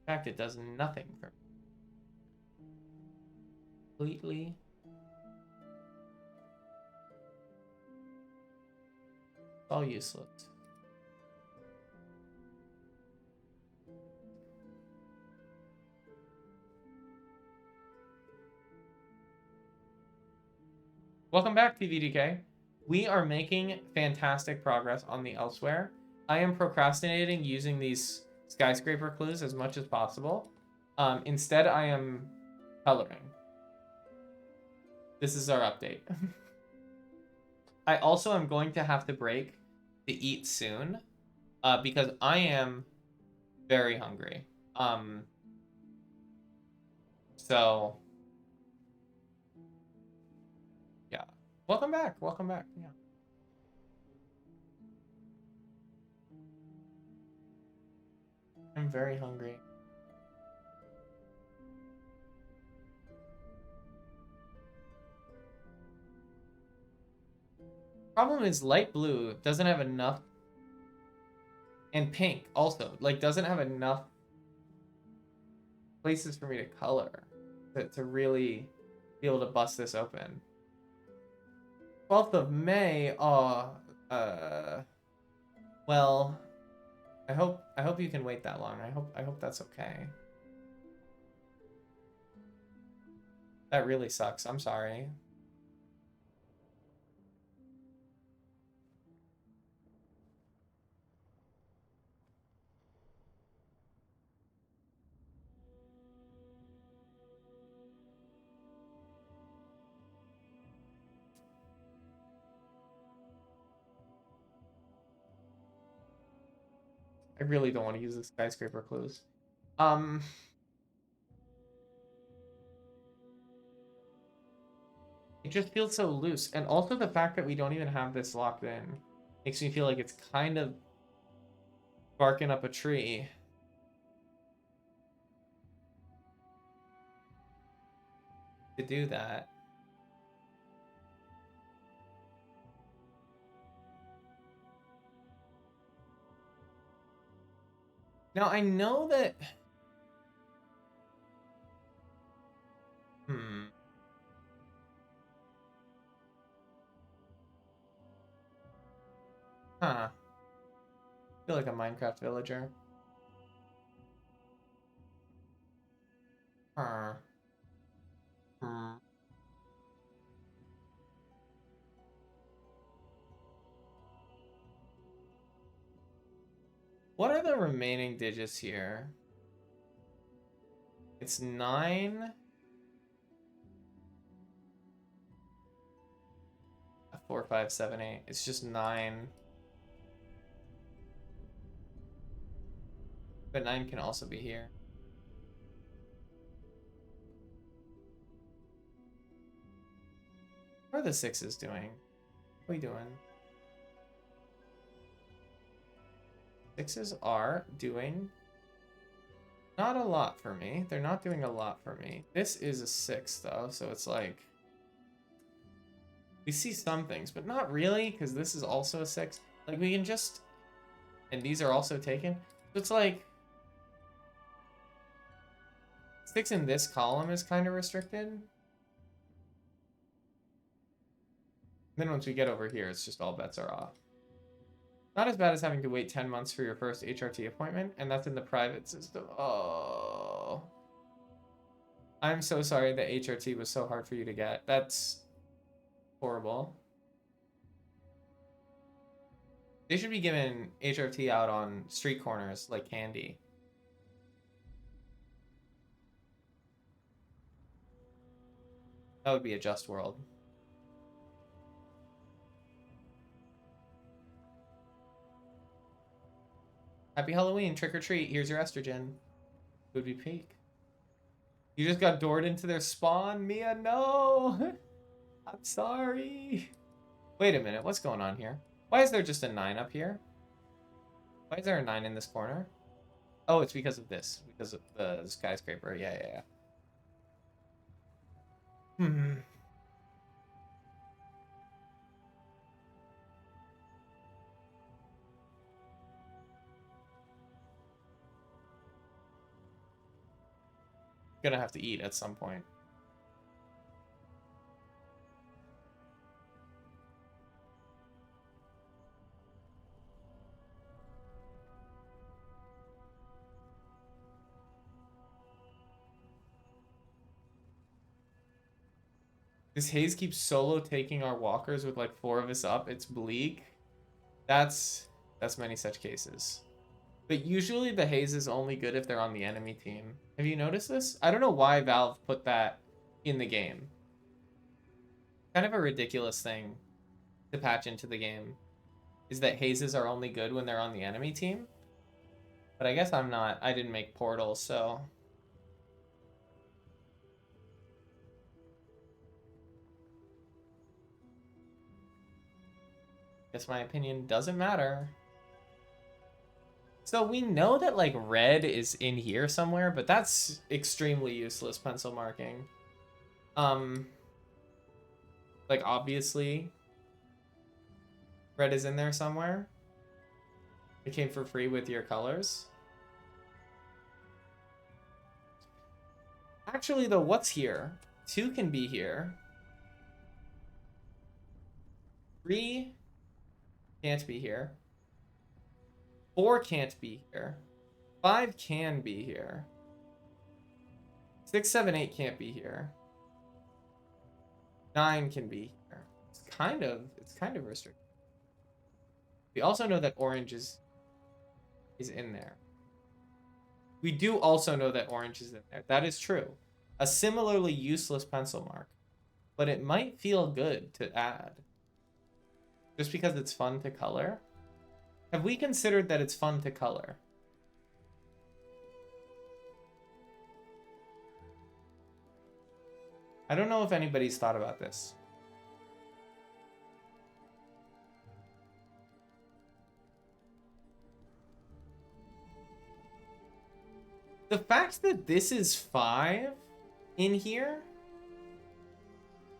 A: In fact, it does nothing for me. Completely. All useless. Welcome back, TVDK. We are making fantastic progress on the elsewhere. I am procrastinating using these skyscraper clues as much as possible. Instead, I am coloring. This is our update. I also am going to have to break the eat soon because I am very hungry. So... Welcome back. Welcome back. Yeah. I'm very hungry. Problem is light blue doesn't have enough, and pink also, like, doesn't have enough places for me to color to really be able to bust this open. 12th of May, well, I hope you can wait that long. I hope that's okay. That really sucks. I'm sorry. I really don't want to use the skyscraper clues. Um, it just feels so loose. And also the fact that we don't even have this locked in makes me feel like it's kind of barking up a tree to do that. Now I know that... Hmm. Huh. I feel like a Minecraft villager. Huh. Hmm. What are the remaining digits here? It's 9. 4, 5, 7, 8. It's just 9. But 9 can also be here. What are the 6s doing? What are we doing? 6s are doing not a lot for me. They're not doing a lot for me. This is a 6 though, so it's like we see some things, but not really, because this is also a 6. Like we can just, and these are also taken. So it's like 6 in this column is kind of restricted. Then once we get over here, it's just all bets are off. Not as bad as having to wait 10 months for your first HRT appointment, and that's in the private system. Oh. I'm so sorry that HRT was so hard for you to get. That's horrible. They should be giving HRT out on street corners like candy. That would be a just world. Happy Halloween, trick or treat. Here's your estrogen. It would be peak. You just got doored into their spawn, Mia. No, I'm sorry. Wait a minute, what's going on here? Why is there just a 9 up here? Why is there a 9 in this corner? Oh, it's because of this. Because of the skyscraper. Yeah. Hmm. Gonna have to eat at some point. This haze keeps solo taking our walkers with like 4 of us up. It's bleak. That's many such cases. But usually the haze is only good if they're on the enemy team. Have you noticed this? I don't know why Valve put that in the game. Kind of a ridiculous thing to patch into the game is that hazes are only good when they're on the enemy team. But I guess I'm not. I didn't make portals, so... guess my opinion doesn't matter. So we know that, like, red is in here somewhere, but that's extremely useless pencil marking. Like, obviously, Red is in there somewhere. It came for free with your colors. Actually, though, what's here? 2 can be here. 3 can't be here. 4 can't be here. 5 can be here. 6, 7, 8 can't be here. 9 can be here. It's kind of restricted. We also know that orange is in there. We do also know that orange is in there. That is true. A similarly useless pencil mark. But it might feel good to add. Just because it's fun to color. Have we considered that it's fun to color? I don't know if anybody's thought about this. The fact that this is 5 in here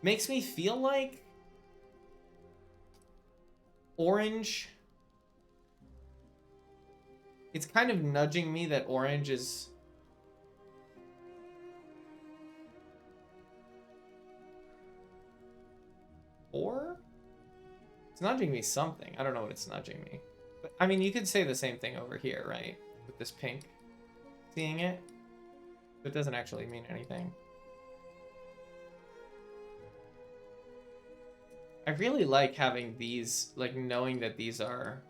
A: makes me feel like orange... It's kind of nudging me that orange is... Or? It's nudging me something. I don't know what it's nudging me. But, I mean, you could say the same thing over here, right? With this pink. Seeing it. But it doesn't actually mean anything. I really like having these, like, knowing that these are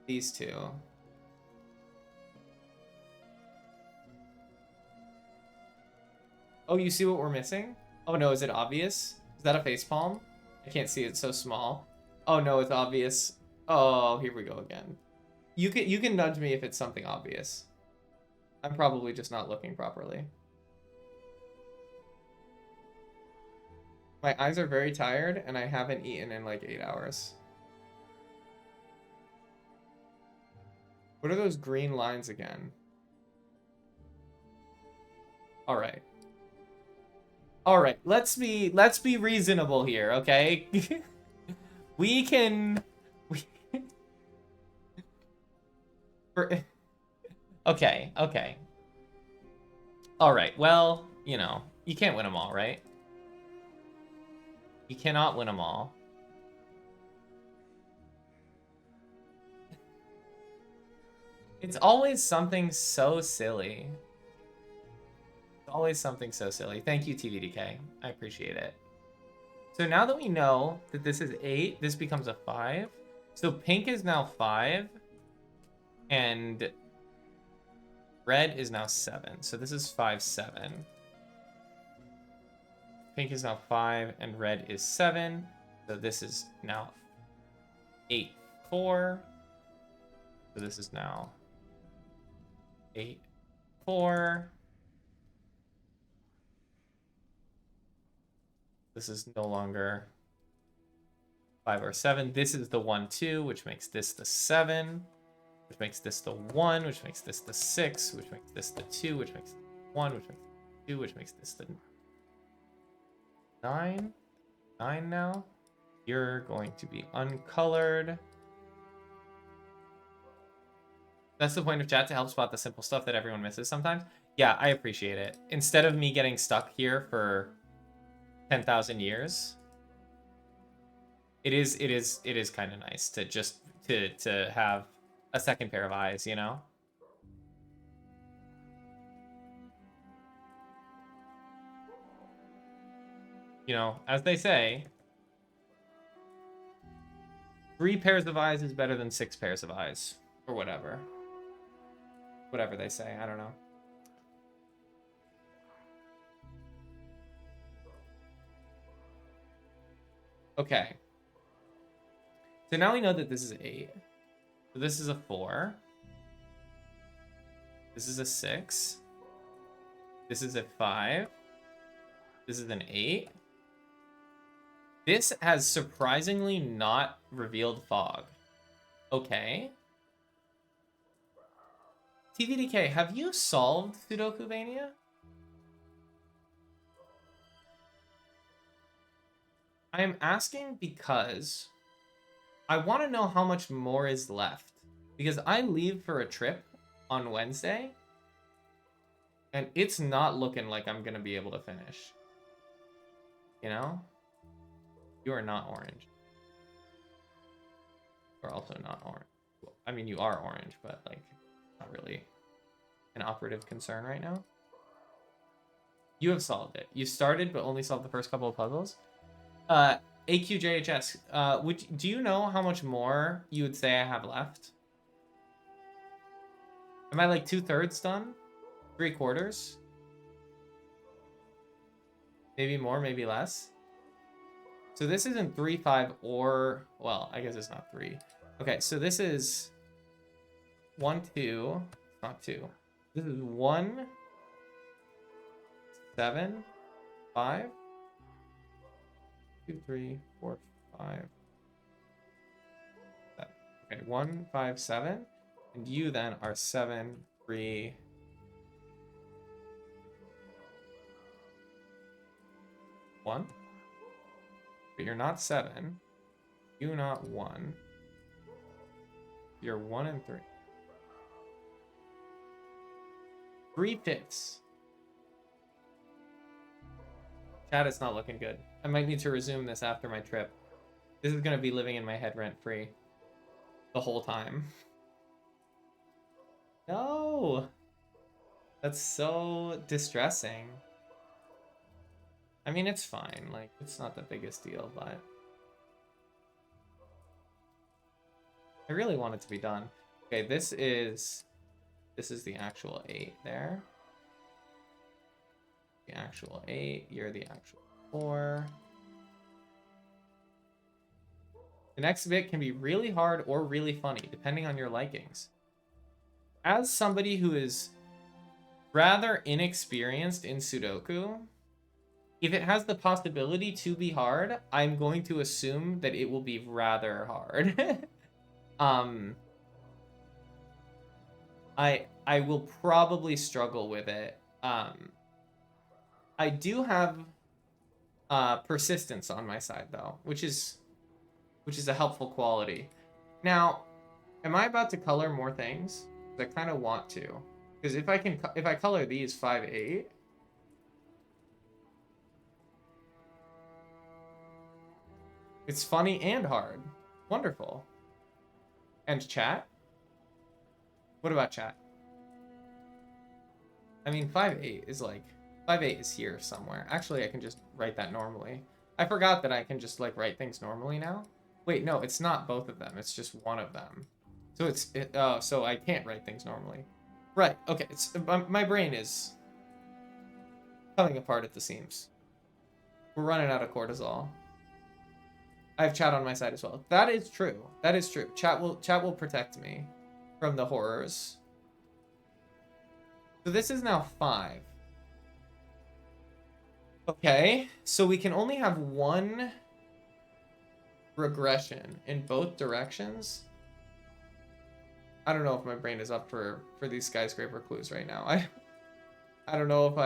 A: these two. Oh, you see what we're missing? Oh no, is it obvious? Is that a facepalm? I can't see, it's so small. Oh no, it's obvious. Oh, here we go again. You can nudge me if it's something obvious. I'm probably just not looking properly. My eyes are very tired and I haven't eaten in like 8 hours. What are those green lines again? All right. All right, let's be reasonable here, okay? we can Okay, okay. All right. Well, you know, you can't win them all, right? You cannot win them all. It's always something so silly. Always something so silly. Thank you, TVDK. I appreciate it. So now that we know that this is 8, this becomes a 5. So pink is now 5. And red is now 7. So this is 5, 7. Pink is now 5, and red is 7. So this is now 8, 4. So this is now 8, 4. This is no longer 5 or 7. This is the 1, 2, which makes this the 7, which makes this the 1, which makes this the 6, which makes this the 2, which makes this the 1, which makes this the 2, which makes this the 9. 9 now. You're going to be uncolored. That's the point of chat, to help spot the simple stuff that everyone misses sometimes. Yeah, I appreciate it. Instead of me getting stuck here for 10,000 years, it is kind of nice to just to have a second pair of eyes, you know? You know, as they say, 3 pairs of eyes is better than 6 pairs of eyes, or whatever. Whatever they say, I don't know. Okay. So now we know that this is 8. So this is a 4. This is a 6. This is a 5. This is an 8. This has surprisingly not revealed fog. Okay. TVDK, have you solved Sudokuvania? I am asking because I want to know how much more is left. Because I leave for a trip on Wednesday. And it's not looking like I'm going to be able to finish. You know? You are not orange. You're also not orange. Well, I mean, you are orange, but, like, not really an operative concern right now. You have solved it. You started, but only solved the first couple of puzzles. AQJHS, do you know how much more you would say I have left? Am I like 2/3 done? 3/4? Maybe more, maybe less. So this isn't 3, 5, or... Well, I guess it's not 3. Okay, so this is 1, 2. It's not 2. This is 1, 7, 5. 2, 3, 4, 5. 7. Okay, 1, 5, 7. And you then are 7, 3... 1. But you're not 7. You not 1. You're 1 and 3. 3/5. Chat, it's not looking good. I might need to resume this after my trip. This is going to be living in my head rent-free the whole time. No! That's so distressing. I mean, it's fine. Like, it's not the biggest deal, but... I really want it to be done. Okay, this is the actual 8 there. The actual 8. You're the actual 4. The next bit can be really hard or really funny, depending on your likings. As somebody who is rather inexperienced in Sudoku, if it has the possibility to be hard, I'm going to assume that it will be rather hard. I will probably struggle with it. I do have persistence on my side though, which is a helpful quality. Now, am I about to color more things? I kind of want to, because if I color these 5, 8. It's funny and hard. Wonderful. And chat? What about chat? I mean, 5, 8 is like... 5, 8 is here somewhere. Actually, I can just write that normally. I forgot that I can just, like, write things normally now. Wait, no, it's not both of them. It's just one of them. So so I can't write things normally. Right, okay. My brain is coming apart at the seams. We're running out of cortisol. I have chat on my side as well. That is true. That is true. Chat will protect me from the horrors. So this is now 5. Okay, so we can only have one regression in both directions. I don't know if my brain is up for these skyscraper clues right now. I don't know if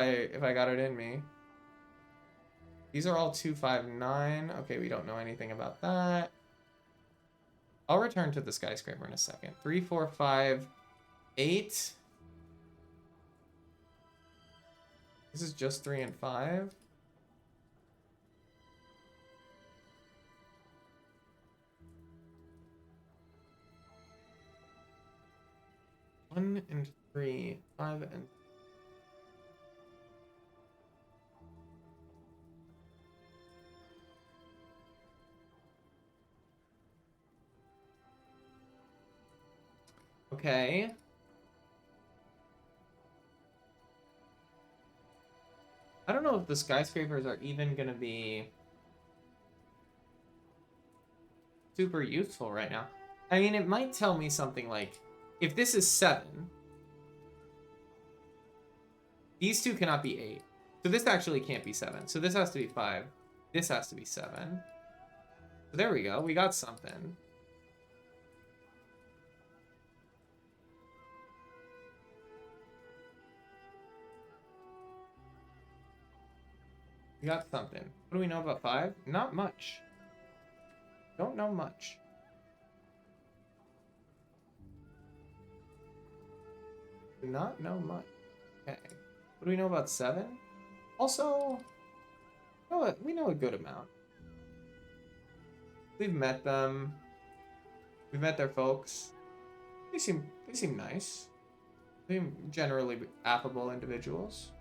A: I got it in me. These are all 2, 5, 9. Okay, we don't know anything about that. I'll return to the skyscraper in a second. 3, 4, 5, 8. This is just 3 and 5. One and 3, 5 and... Okay. I don't know if the skyscrapers are even gonna be super useful right now. I mean, it might tell me something like, if this is 7, these two cannot be 8. So this actually can't be 7. So this has to be 5. This has to be 7. So there we go. We got something. We got something. What do we know about 5? Not much. Don't know much. Do not know much. Okay. What do we know about 7? Also, we know a good amount. We've met them. We've met their folks. They seem nice. They seem generally affable individuals.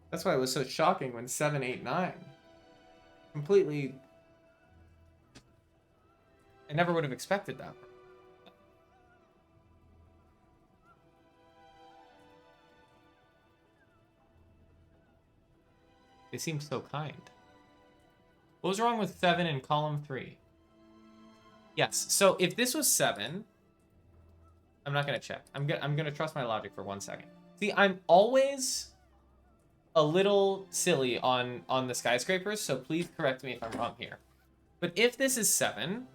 A: That's why it was so shocking when 7, 8, 9 completely. I never would have expected that. They seem so kind. What was wrong with 7 in column 3? Yes. So if this was 7, I'm not gonna check. I'm gonna trust my logic for 1 second. See, I'm always a little silly on the skyscrapers, so please correct me if I'm wrong here. But if this is 7,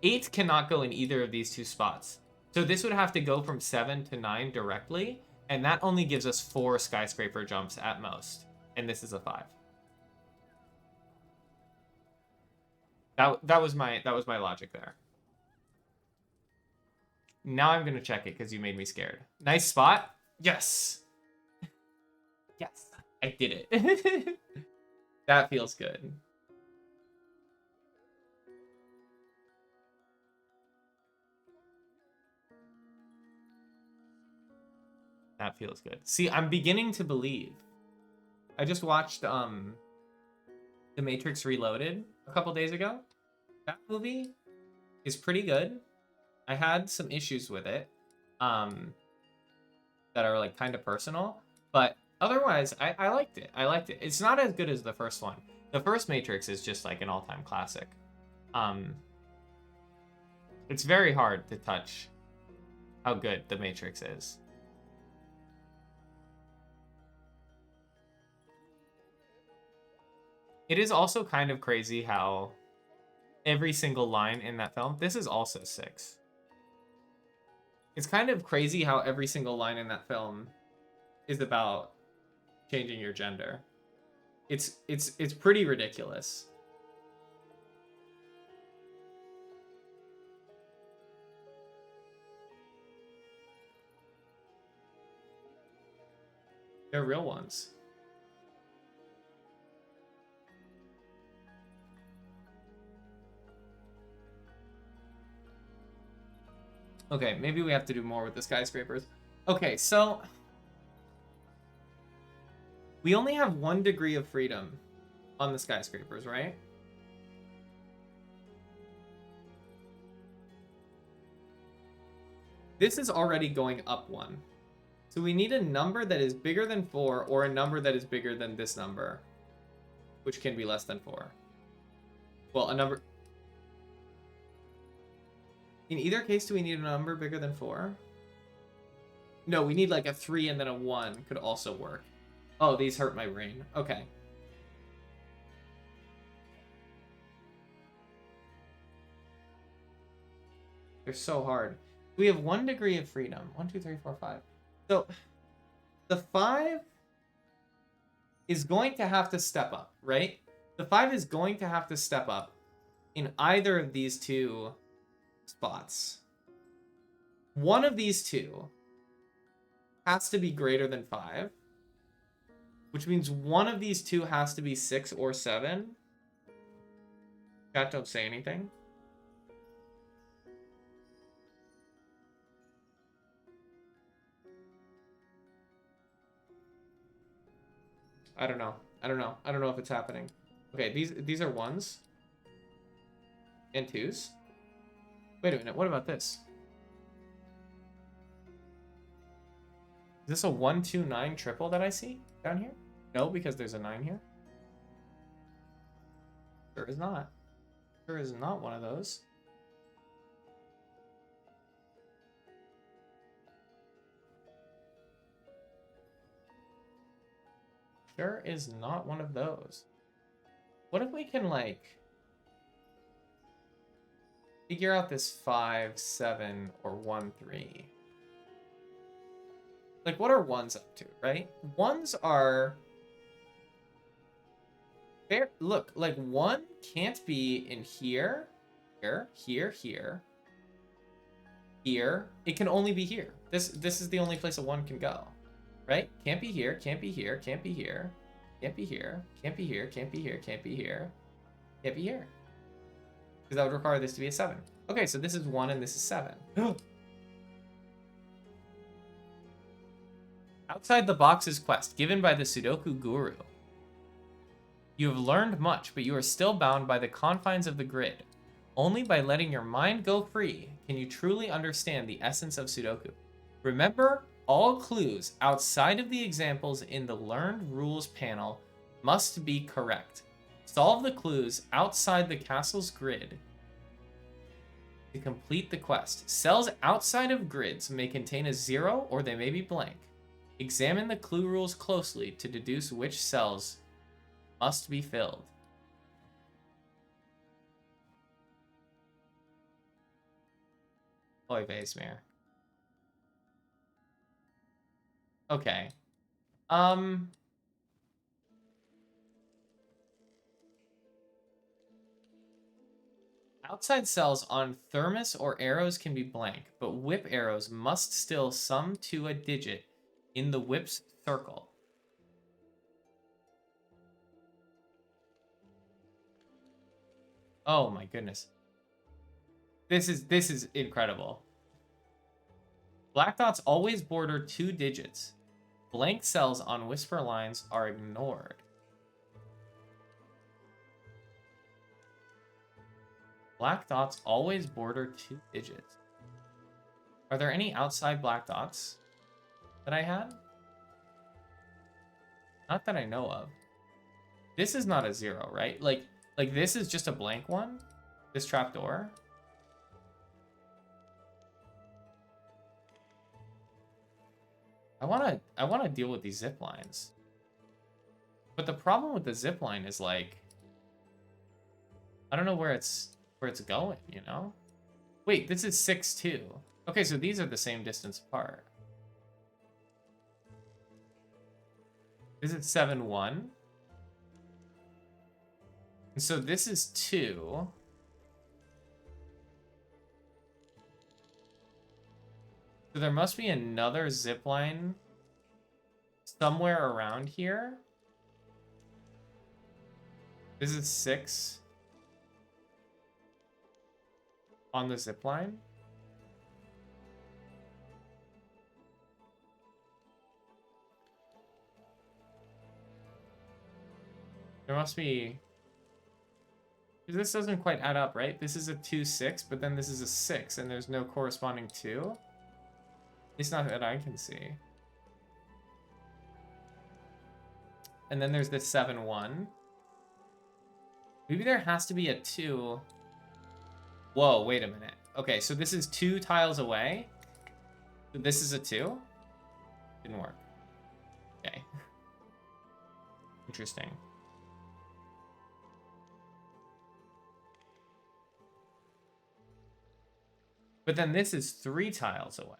A: 8 cannot go in either of these two spots. So this would have to go from 7 to 9 directly, and that only gives us 4 skyscraper jumps at most. And this is a 5. That was my logic there. Now I'm gonna check it because you made me scared. Nice spot. Yes. Yes. I did it. That feels good. That feels good. See, I'm beginning to believe. I just watched The Matrix Reloaded a couple days ago. That movie is pretty good. I had some issues with it that are like kind of personal, but otherwise I liked it. I liked it. It's not as good as the first one. The first Matrix is just like an all-time classic. It's very hard to touch how good the Matrix is. It is also kind of crazy how every single line in that film, this is also 6. It's kind of crazy how every single line in that film is about changing your gender. It's pretty ridiculous. They're real ones. Okay, maybe we have to do more with the skyscrapers. Okay, so we only have 1 degree of freedom on the skyscrapers, right? This is already going up 1. So we need a number that is bigger than 4 or a number that is bigger than this number, which can be less than 4. Well, a number... In either case, do we need a number bigger than 4? No, we need like a 3 and then a 1 could also work. Oh, these hurt my brain. Okay. They're so hard. We have 1 degree of freedom. 1, 2, 3, 4, 5. So the 5 is going to have to step up, right? The 5 is going to have to step up in either of these two spots. One of these two has to be greater than 5, which means one of these two has to be 6 or 7. Chat, don't say anything. I don't know. I don't know if it's happening. Okay, these are 1s and 2s. Wait a minute, what about this? Is this a 1, 2, 9 triple that I see down here? No, because there's a 9 here. Sure is not. Sure is not one of those. Sure is not one of those. What if we can, like, figure out this 5, 7, or 1, 3? Like, what are 1s up to, right? 1s are There, look, like 1 can't be in here, here. It can only be here. This is the only place a 1 can go. Right? Can't be here, can't be here, can't be here. Can't be here, can't be here, can't be here, can't be here. Can't be here. Because that would require this to be a 7. Okay, so this is 1 and this is 7. Outside the box's quest, given by the Sudoku Guru. You have learned much, but you are still bound by the confines of the grid. Only by letting your mind go free can you truly understand the essence of Sudoku. Remember, all clues outside of the examples in the Learned Rules panel must be correct. Solve the clues outside the castle's grid to complete the quest. Cells outside of grids may contain a 0 or they may be blank. Examine the clue rules closely to deduce which cells must be filled. Oy Vasemir. Okay. Outside cells on thermos or arrows can be blank, but whip arrows must still sum to a digit in the whip's circle. Oh my goodness. This is incredible. Black dots always border 2 digits. Blank cells on whisper lines are ignored. Black dots always border 2 digits. Are there any outside black dots that I had? Not that I know of. This is not a 0, right? Like this is just a blank one? This trapdoor? I wanna deal with these zip lines. But the problem with the zip line is like I don't know where it's going, you know? Wait, this is 6-2. Okay, so these are the same distance apart. This is 7-1. And so this is 2. So there must be another zip line somewhere around here. This is 6 on the zip line. There must be... This doesn't quite add up, right? This is a 2-6, but then this is a 6, and there's no corresponding 2. It's not that I can see. And then there's this 7-1. Maybe there has to be a 2. Whoa, wait a minute. Okay, so this is 2 tiles away. So this is a 2. Didn't work. Okay. Interesting. But then this is 3 tiles away.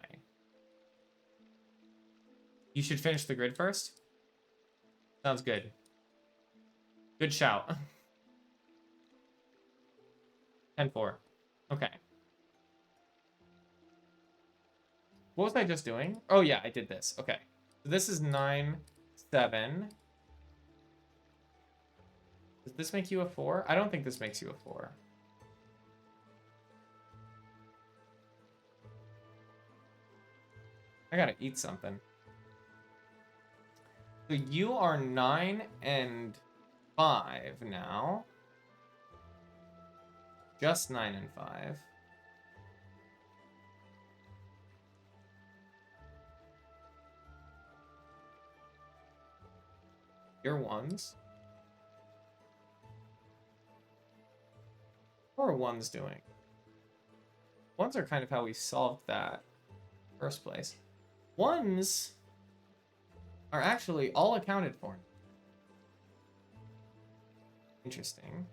A: You should finish the grid first? Sounds good. Good shout. 10-4. Okay. What was I just doing? Oh yeah, I did this. Okay. So this is 9-7. Does this make you a 4? I don't think this makes you a 4. I gotta eat something. So you are 9 and 5 now. Just 9 and 5. You're 1s. What are 1s doing? 1s are kind of how we solved that in the first place. 1s are actually all accounted for. Interesting.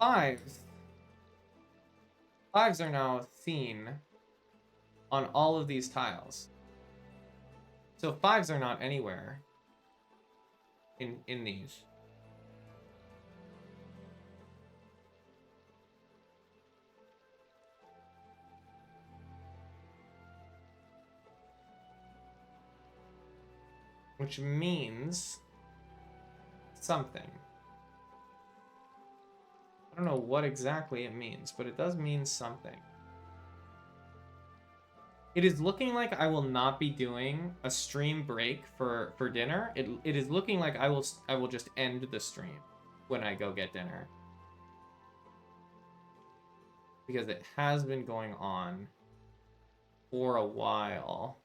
A: fives. Fives are now seen on all of these tiles. So fives are not anywhere in these. Which means something. I don't know what exactly it means, but it does mean something. It is looking like I will not be doing a stream break for dinner. It is looking like I will just end the stream when I go get dinner. Because it has been going on for a while.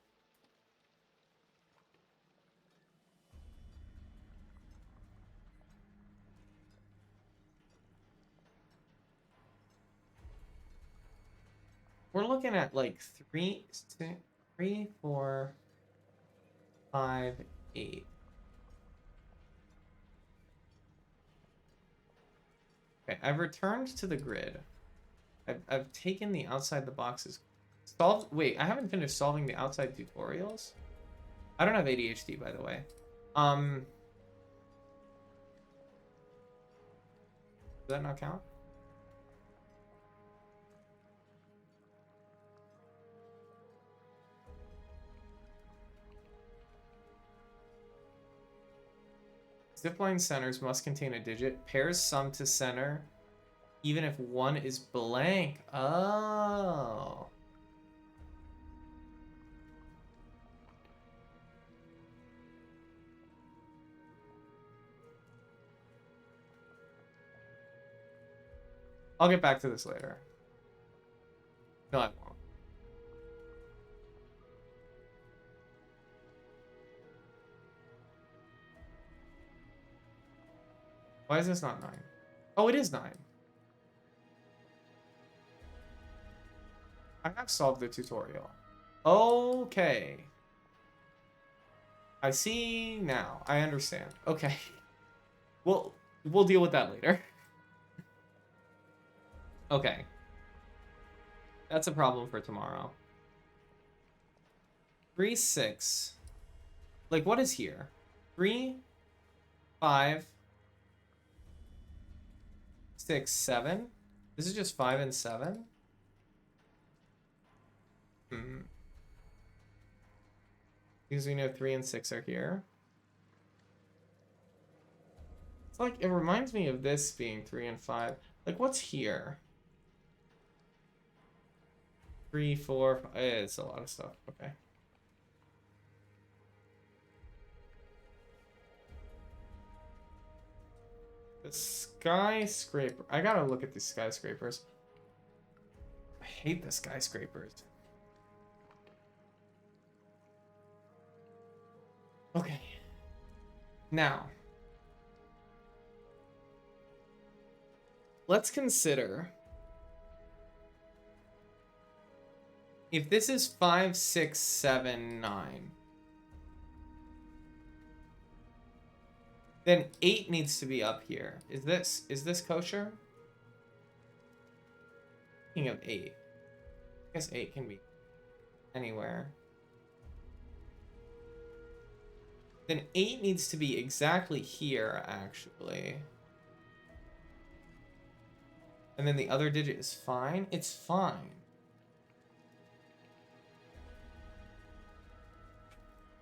A: We're looking at like 3, 4, 5, 8. Okay, I've returned to the grid. I've taken the outside the boxes. Solved. Wait, I haven't finished solving the outside tutorials. I don't have ADHD, by the way. Does that not count? Zipline centers must contain a digit. Pairs sum to center, even if one is blank. Oh. I'll get back to this later. No, I won't. Why is this not 9? Oh, it is 9. I have solved the tutorial. Okay. I see now. I understand. Okay. We'll deal with that later. Okay. That's a problem for tomorrow. 3, 6. Like, what is here? 3, 5, 6, 7. This is just 5 and 7. Because we know 3 and 6 are here. It's like, it reminds me of this being 3 and 5. Like, what's here? 3, 4, 5. It's a lot of stuff. Okay. The skyscraper. I gotta look at these skyscrapers. I hate the skyscrapers. Okay. Now, let's consider if this is 5, 6, 7, 9. Then 8 needs to be up here. Is this kosher? Speaking of 8. I guess 8 can be anywhere. Then 8 needs to be exactly here, actually. And then the other digit is fine? It's fine.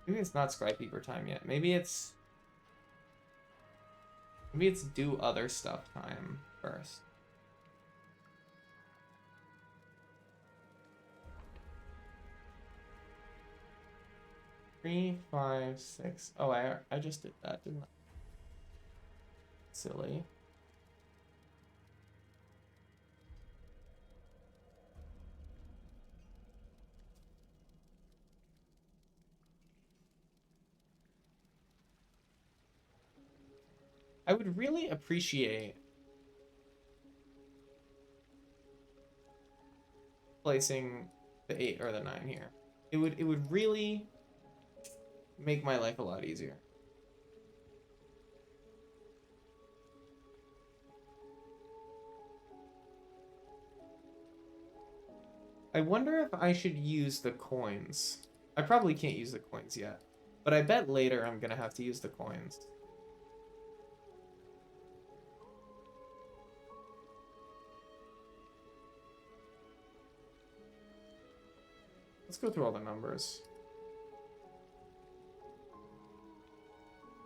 A: Maybe it's not Scribekeeper time yet. Maybe it's do other stuff time first. Three, 5, 6. Oh, I just did that, didn't I? Silly. I would really appreciate placing the 8 or the 9 here. It would really make my life a lot easier. I wonder if I should use the coins. I probably can't use the coins yet, but I bet later I'm gonna have to use the coins. Let's go through all the numbers.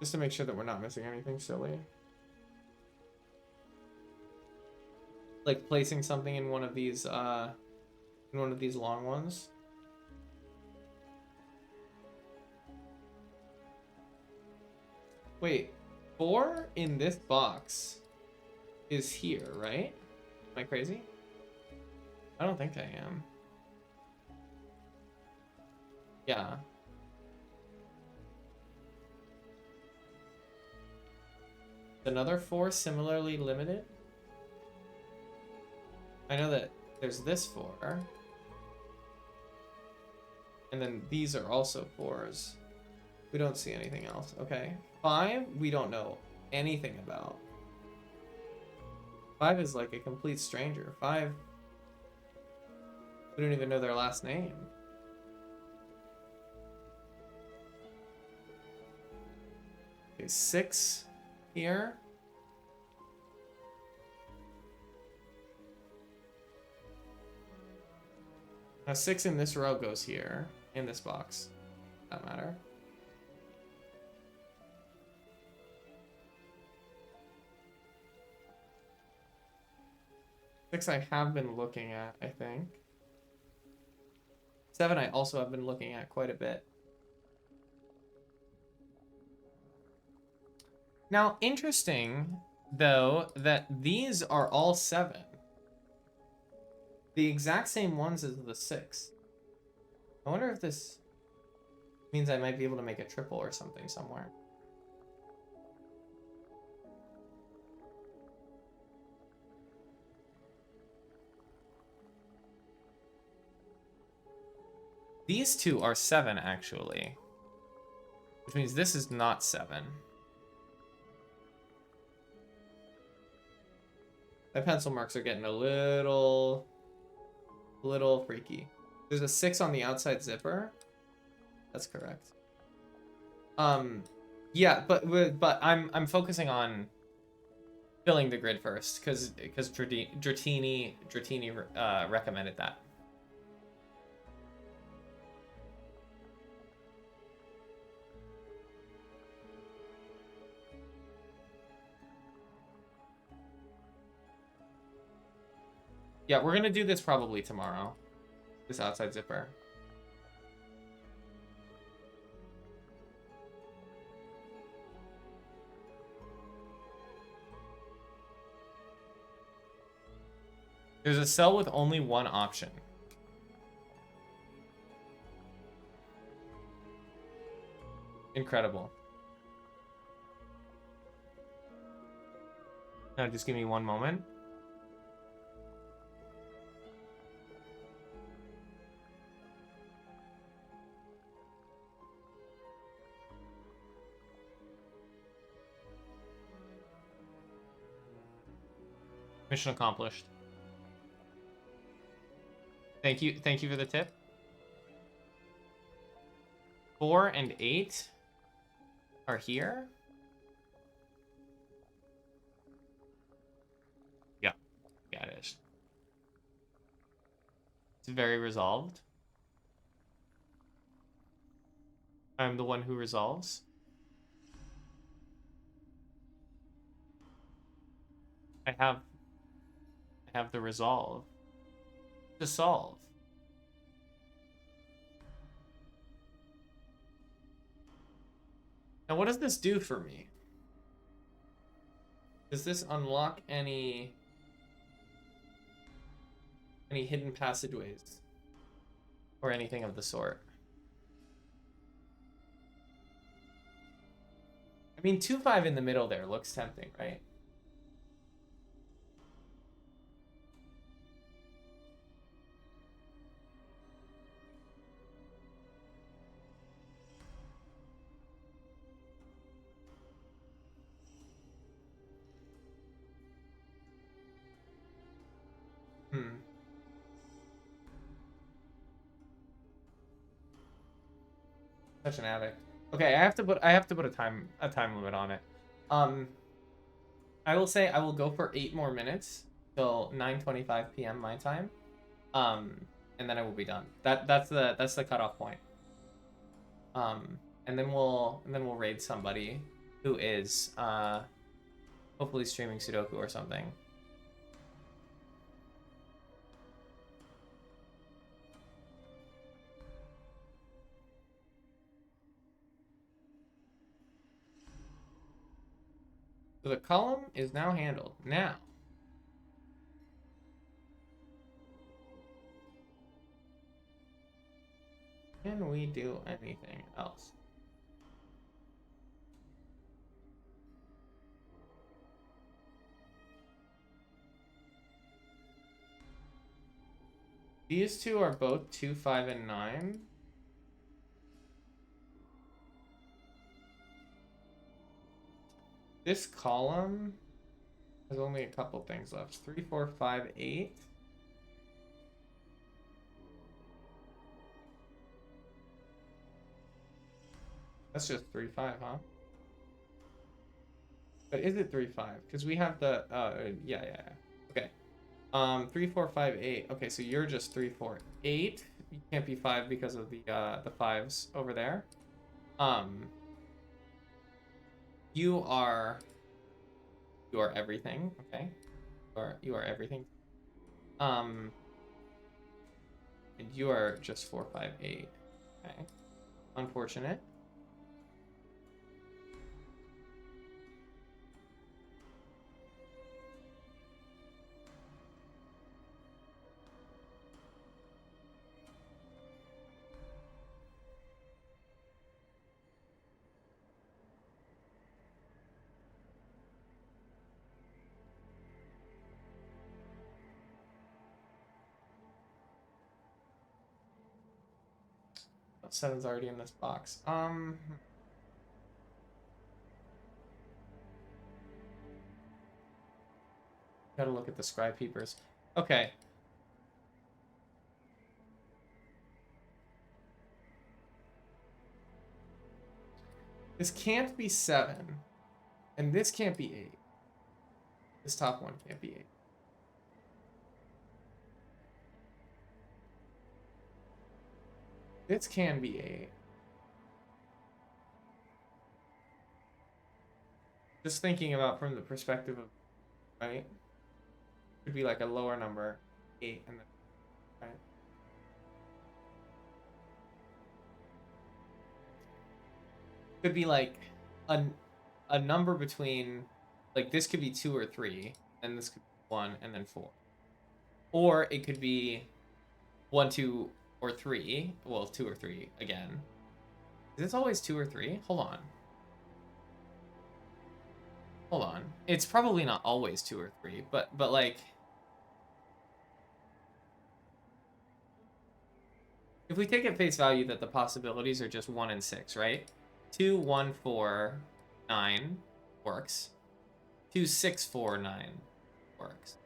A: Just to make sure that we're not missing anything silly. Like placing something in one of these long ones. Wait, 4 in this box is here, right? Am I crazy? I don't think I am. Yeah. Another 4 similarly limited? I know that there's this 4. And then these are also 4s. We don't see anything else. Okay. 5, we don't know anything about. 5 is like a complete stranger. 5, we don't even know their last name. Okay, 6 here. Now 6 in this row goes here, in this box. That matter. Six I have been looking at, I think. 7 I also have been looking at quite a bit. Now, interesting, though, that these are all 7. The exact same ones as the 6. I wonder if this means I might be able to make a triple or something somewhere. These two are 7, actually. Which means this is not 7. My pencil marks are getting a little freaky. There's a 6 on the outside zipper. That's correct. Yeah, but I'm focusing on filling the grid first because Dratini recommended that. Yeah, we're gonna do this probably tomorrow. This outside zipper. There's a cell with only one option. Incredible. Now just give me one moment. Mission accomplished. Thank you for the tip. 4 and 8 are here. Yeah, it is. It's very resolved. I'm the one who resolves. I have the resolve to solve. Now, what does this do for me? Does this unlock any hidden passageways or anything of the sort? I mean, 2-5 in the middle there looks tempting, right? Such an addict. Okay, I have to put a time limit on it. Um, I will say I will go for 8 more minutes till 9:25 p.m. my time. Um, and then I will be done. That's the cutoff point. And then we'll raid somebody who is hopefully streaming Sudoku or something. So the column is now handled. Now, can we do anything else? These two are both 2, 5, and 9. This column has only a couple things left. 3, 4, 5, 8. That's just 3, 5, huh? But is it 3, 5? Because we have the yeah. Okay. 3, 4, 5, 8. Okay, so you're just 3, 4, 8. You can't be 5 because of the fives over there. You are everything. Okay. You are everything. And you are just 4, 5, 8. Okay. Unfortunate. Seven's already in this box. Gotta look at the scribe peepers. Okay. This can't be 7. And this can't be 8. This top one can't be 8. This can be 8. Just thinking about from the perspective of, right? Could be like a lower number, 8, and then, right? Could be like a number between, like this could be 2 or 3, and this could be 1 and then 4. Or it could be 1, 2, or 3. Well, 2 or 3 again. Is this always 2 or 3? Hold on. Hold on. It's probably not always 2 or 3, but like, if we take at face value that the possibilities are just 1 and 6, right? 2, 1, 4, 9 works. 2, 6, 4, 9 works.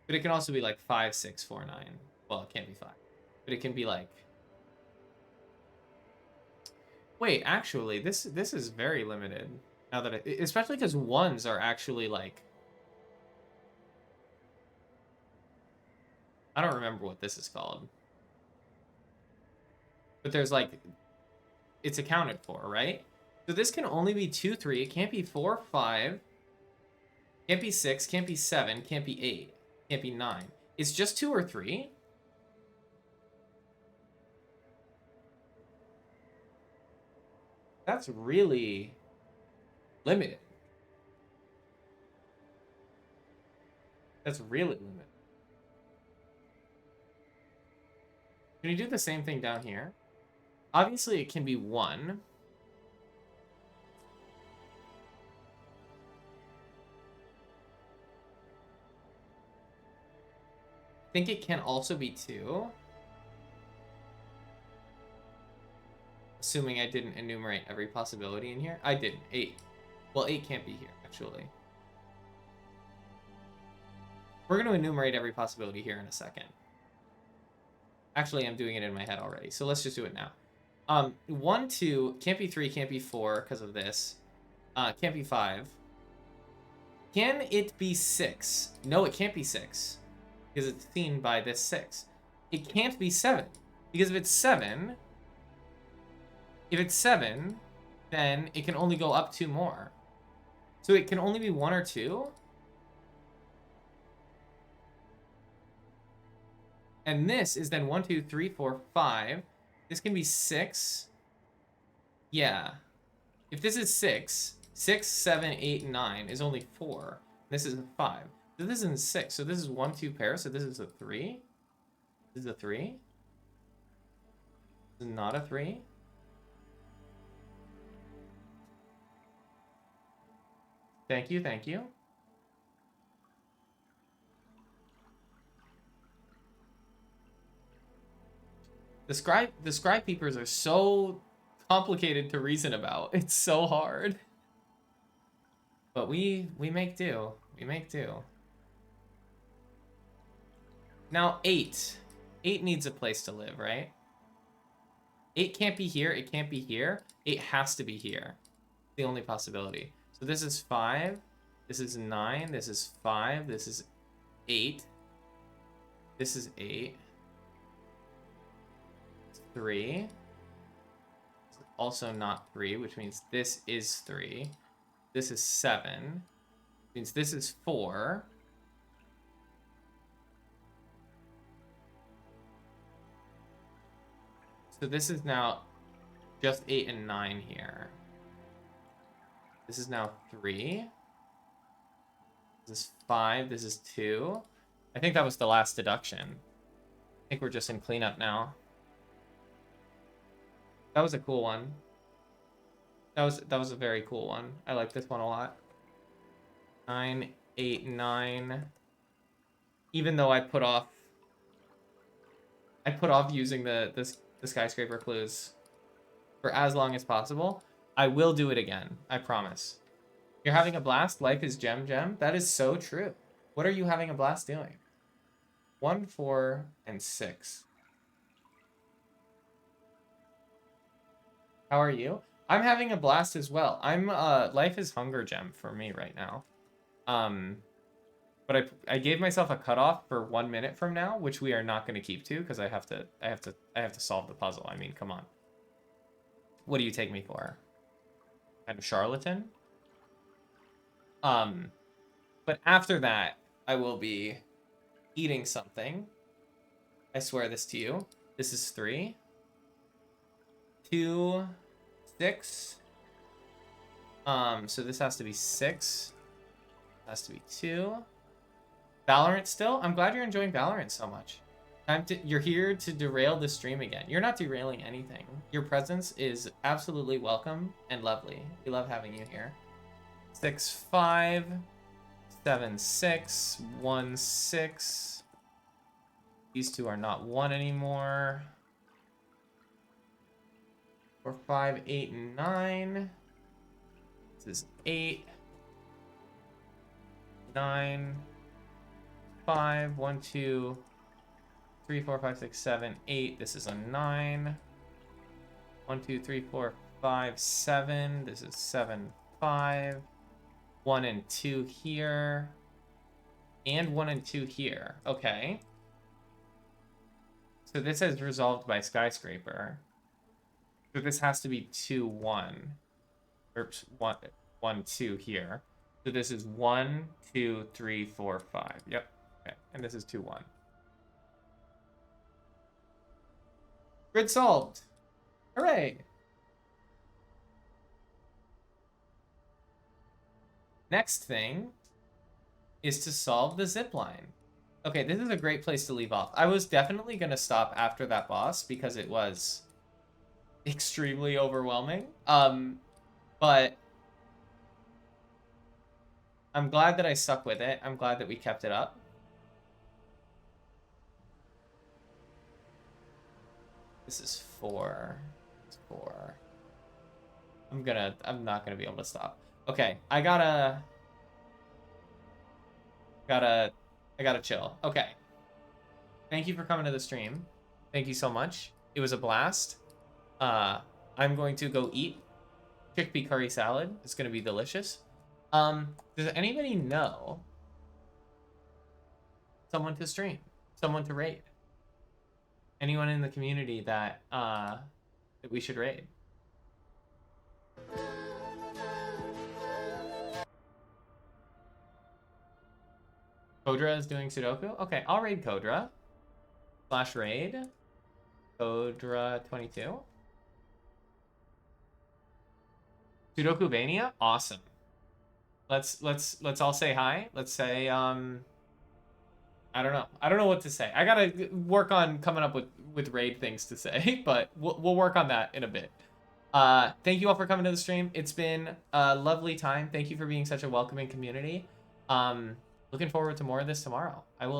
A: But it can also be like 5, 6, 4, 9. Well, it can't be 5. But it can be like... Wait, actually, this is very limited. Now that especially because 1s are actually like... I don't remember what this is called. But there's like... It's accounted for, right? So this can only be 2, 3. It can't be 4, 5. Can't be 6. Can't be 7. Can't be 8. Can't be 9. It's just 2 or 3. That's really limited. That's really limited. Can you do the same thing down here? Obviously, it can be 1. I think it can also be 2. Assuming I didn't enumerate every possibility in here. I didn't. 8. Well, 8 can't be here, actually. We're going to enumerate every possibility here in a second. Actually, I'm doing it in my head already, so let's just do it now. 1, 2, can't be 3, can't be 4 because of this. Can't be 5. Can it be 6? No, it can't be 6. Because it's seen by this 6. It can't be 7. Because if it's 7, then it can only go up 2 more. So it can only be 1 or 2? And this is then 1, 2, 3, 4, 5. This can be 6. Yeah. If this is 6, 6, 7, 8, 9 is only 4. This is a 5. So this isn't 6. So this is 1, 2 pair. So this is a 3. This is a 3. This is not a 3. Thank you, thank you. The scribe peepers are so complicated to reason about. It's so hard. But we make do. We make do. Now 8. 8 needs a place to live, right? 8 can't be here. It can't be here. 8 has to be here. The only possibility. So this is 5. This is 9. This is 5. This is 8. This is 8. 3. Also not 3, which means this is 3. This is 7. Which means this is 4. So this is now just 8 and 9 here. This is now 3. This is 5. This is 2. I think that was the last deduction. I think we're just in cleanup now. That was a cool one. That was a very cool one. I like this one a lot. 9, 8, 9. Even though I put off using the skyscraper clues for as long as possible. I will do it again. I promise. You're having a blast. Life is gem. That is so true. What are you having a blast doing? 1, 4, and 6. How are you? I'm having a blast as well. I'm life is hunger gem for me right now. But I gave myself a cutoff for 1 minute from now, which we are not going to keep to because I have to solve the puzzle. I mean, come on. What do you take me for? Kind of charlatan? But after that, I will be eating something. I swear this to you. This is 3. 2, 6. So this has to be 6. Has to be 2. Valorant still? I'm glad you're enjoying Valorant so much. You're here to derail the stream again. You're not derailing anything. Your presence is absolutely welcome and lovely. We love having you here. 6, 5. 7, 6. 1, 6. These two are not 1 anymore. 4, 5, 8, and 9. This is 8. 9. 5. 1, 2, 3, 4, 5, 6, 7, 8. This is a 9. 1, 2, 3, 4, 5, 7. This is 7, 5. 1 and 2 here. And 1 and 2 here. Okay. So this is resolved by skyscraper. So this has to be 2, 1. Oops, 1, 2 here. So this is 1, 2, 3, 4, 5. Yep. Okay. And this is 2, 1. Grid solved. Hooray. Next thing is to solve the zip line. Okay, this is a great place to leave off. I was definitely going to stop after that boss because it was extremely overwhelming. But I'm glad that I stuck with it. I'm glad that we kept it up. This is 4. It's 4. I'm not gonna be able to stop. Okay, I gotta chill. Okay. Thank you for coming to the stream. Thank you so much. It was a blast. I'm going to go eat chickpea curry salad. It's going to be delicious. Does anybody know someone to stream? Someone to raid? Anyone in the community that that we should raid? Kodra is doing Sudoku? Okay, I'll raid Kodra. / raid. Kodra 22. Sudokuvania? Awesome. Let's all say hi. Let's say I don't know. I don't know what to say. I gotta work on coming up with raid things to say, but we'll work on that in a bit. Thank you all for coming to the stream. It's been a lovely time. Thank you for being such a welcoming community. Looking forward to more of this tomorrow. I will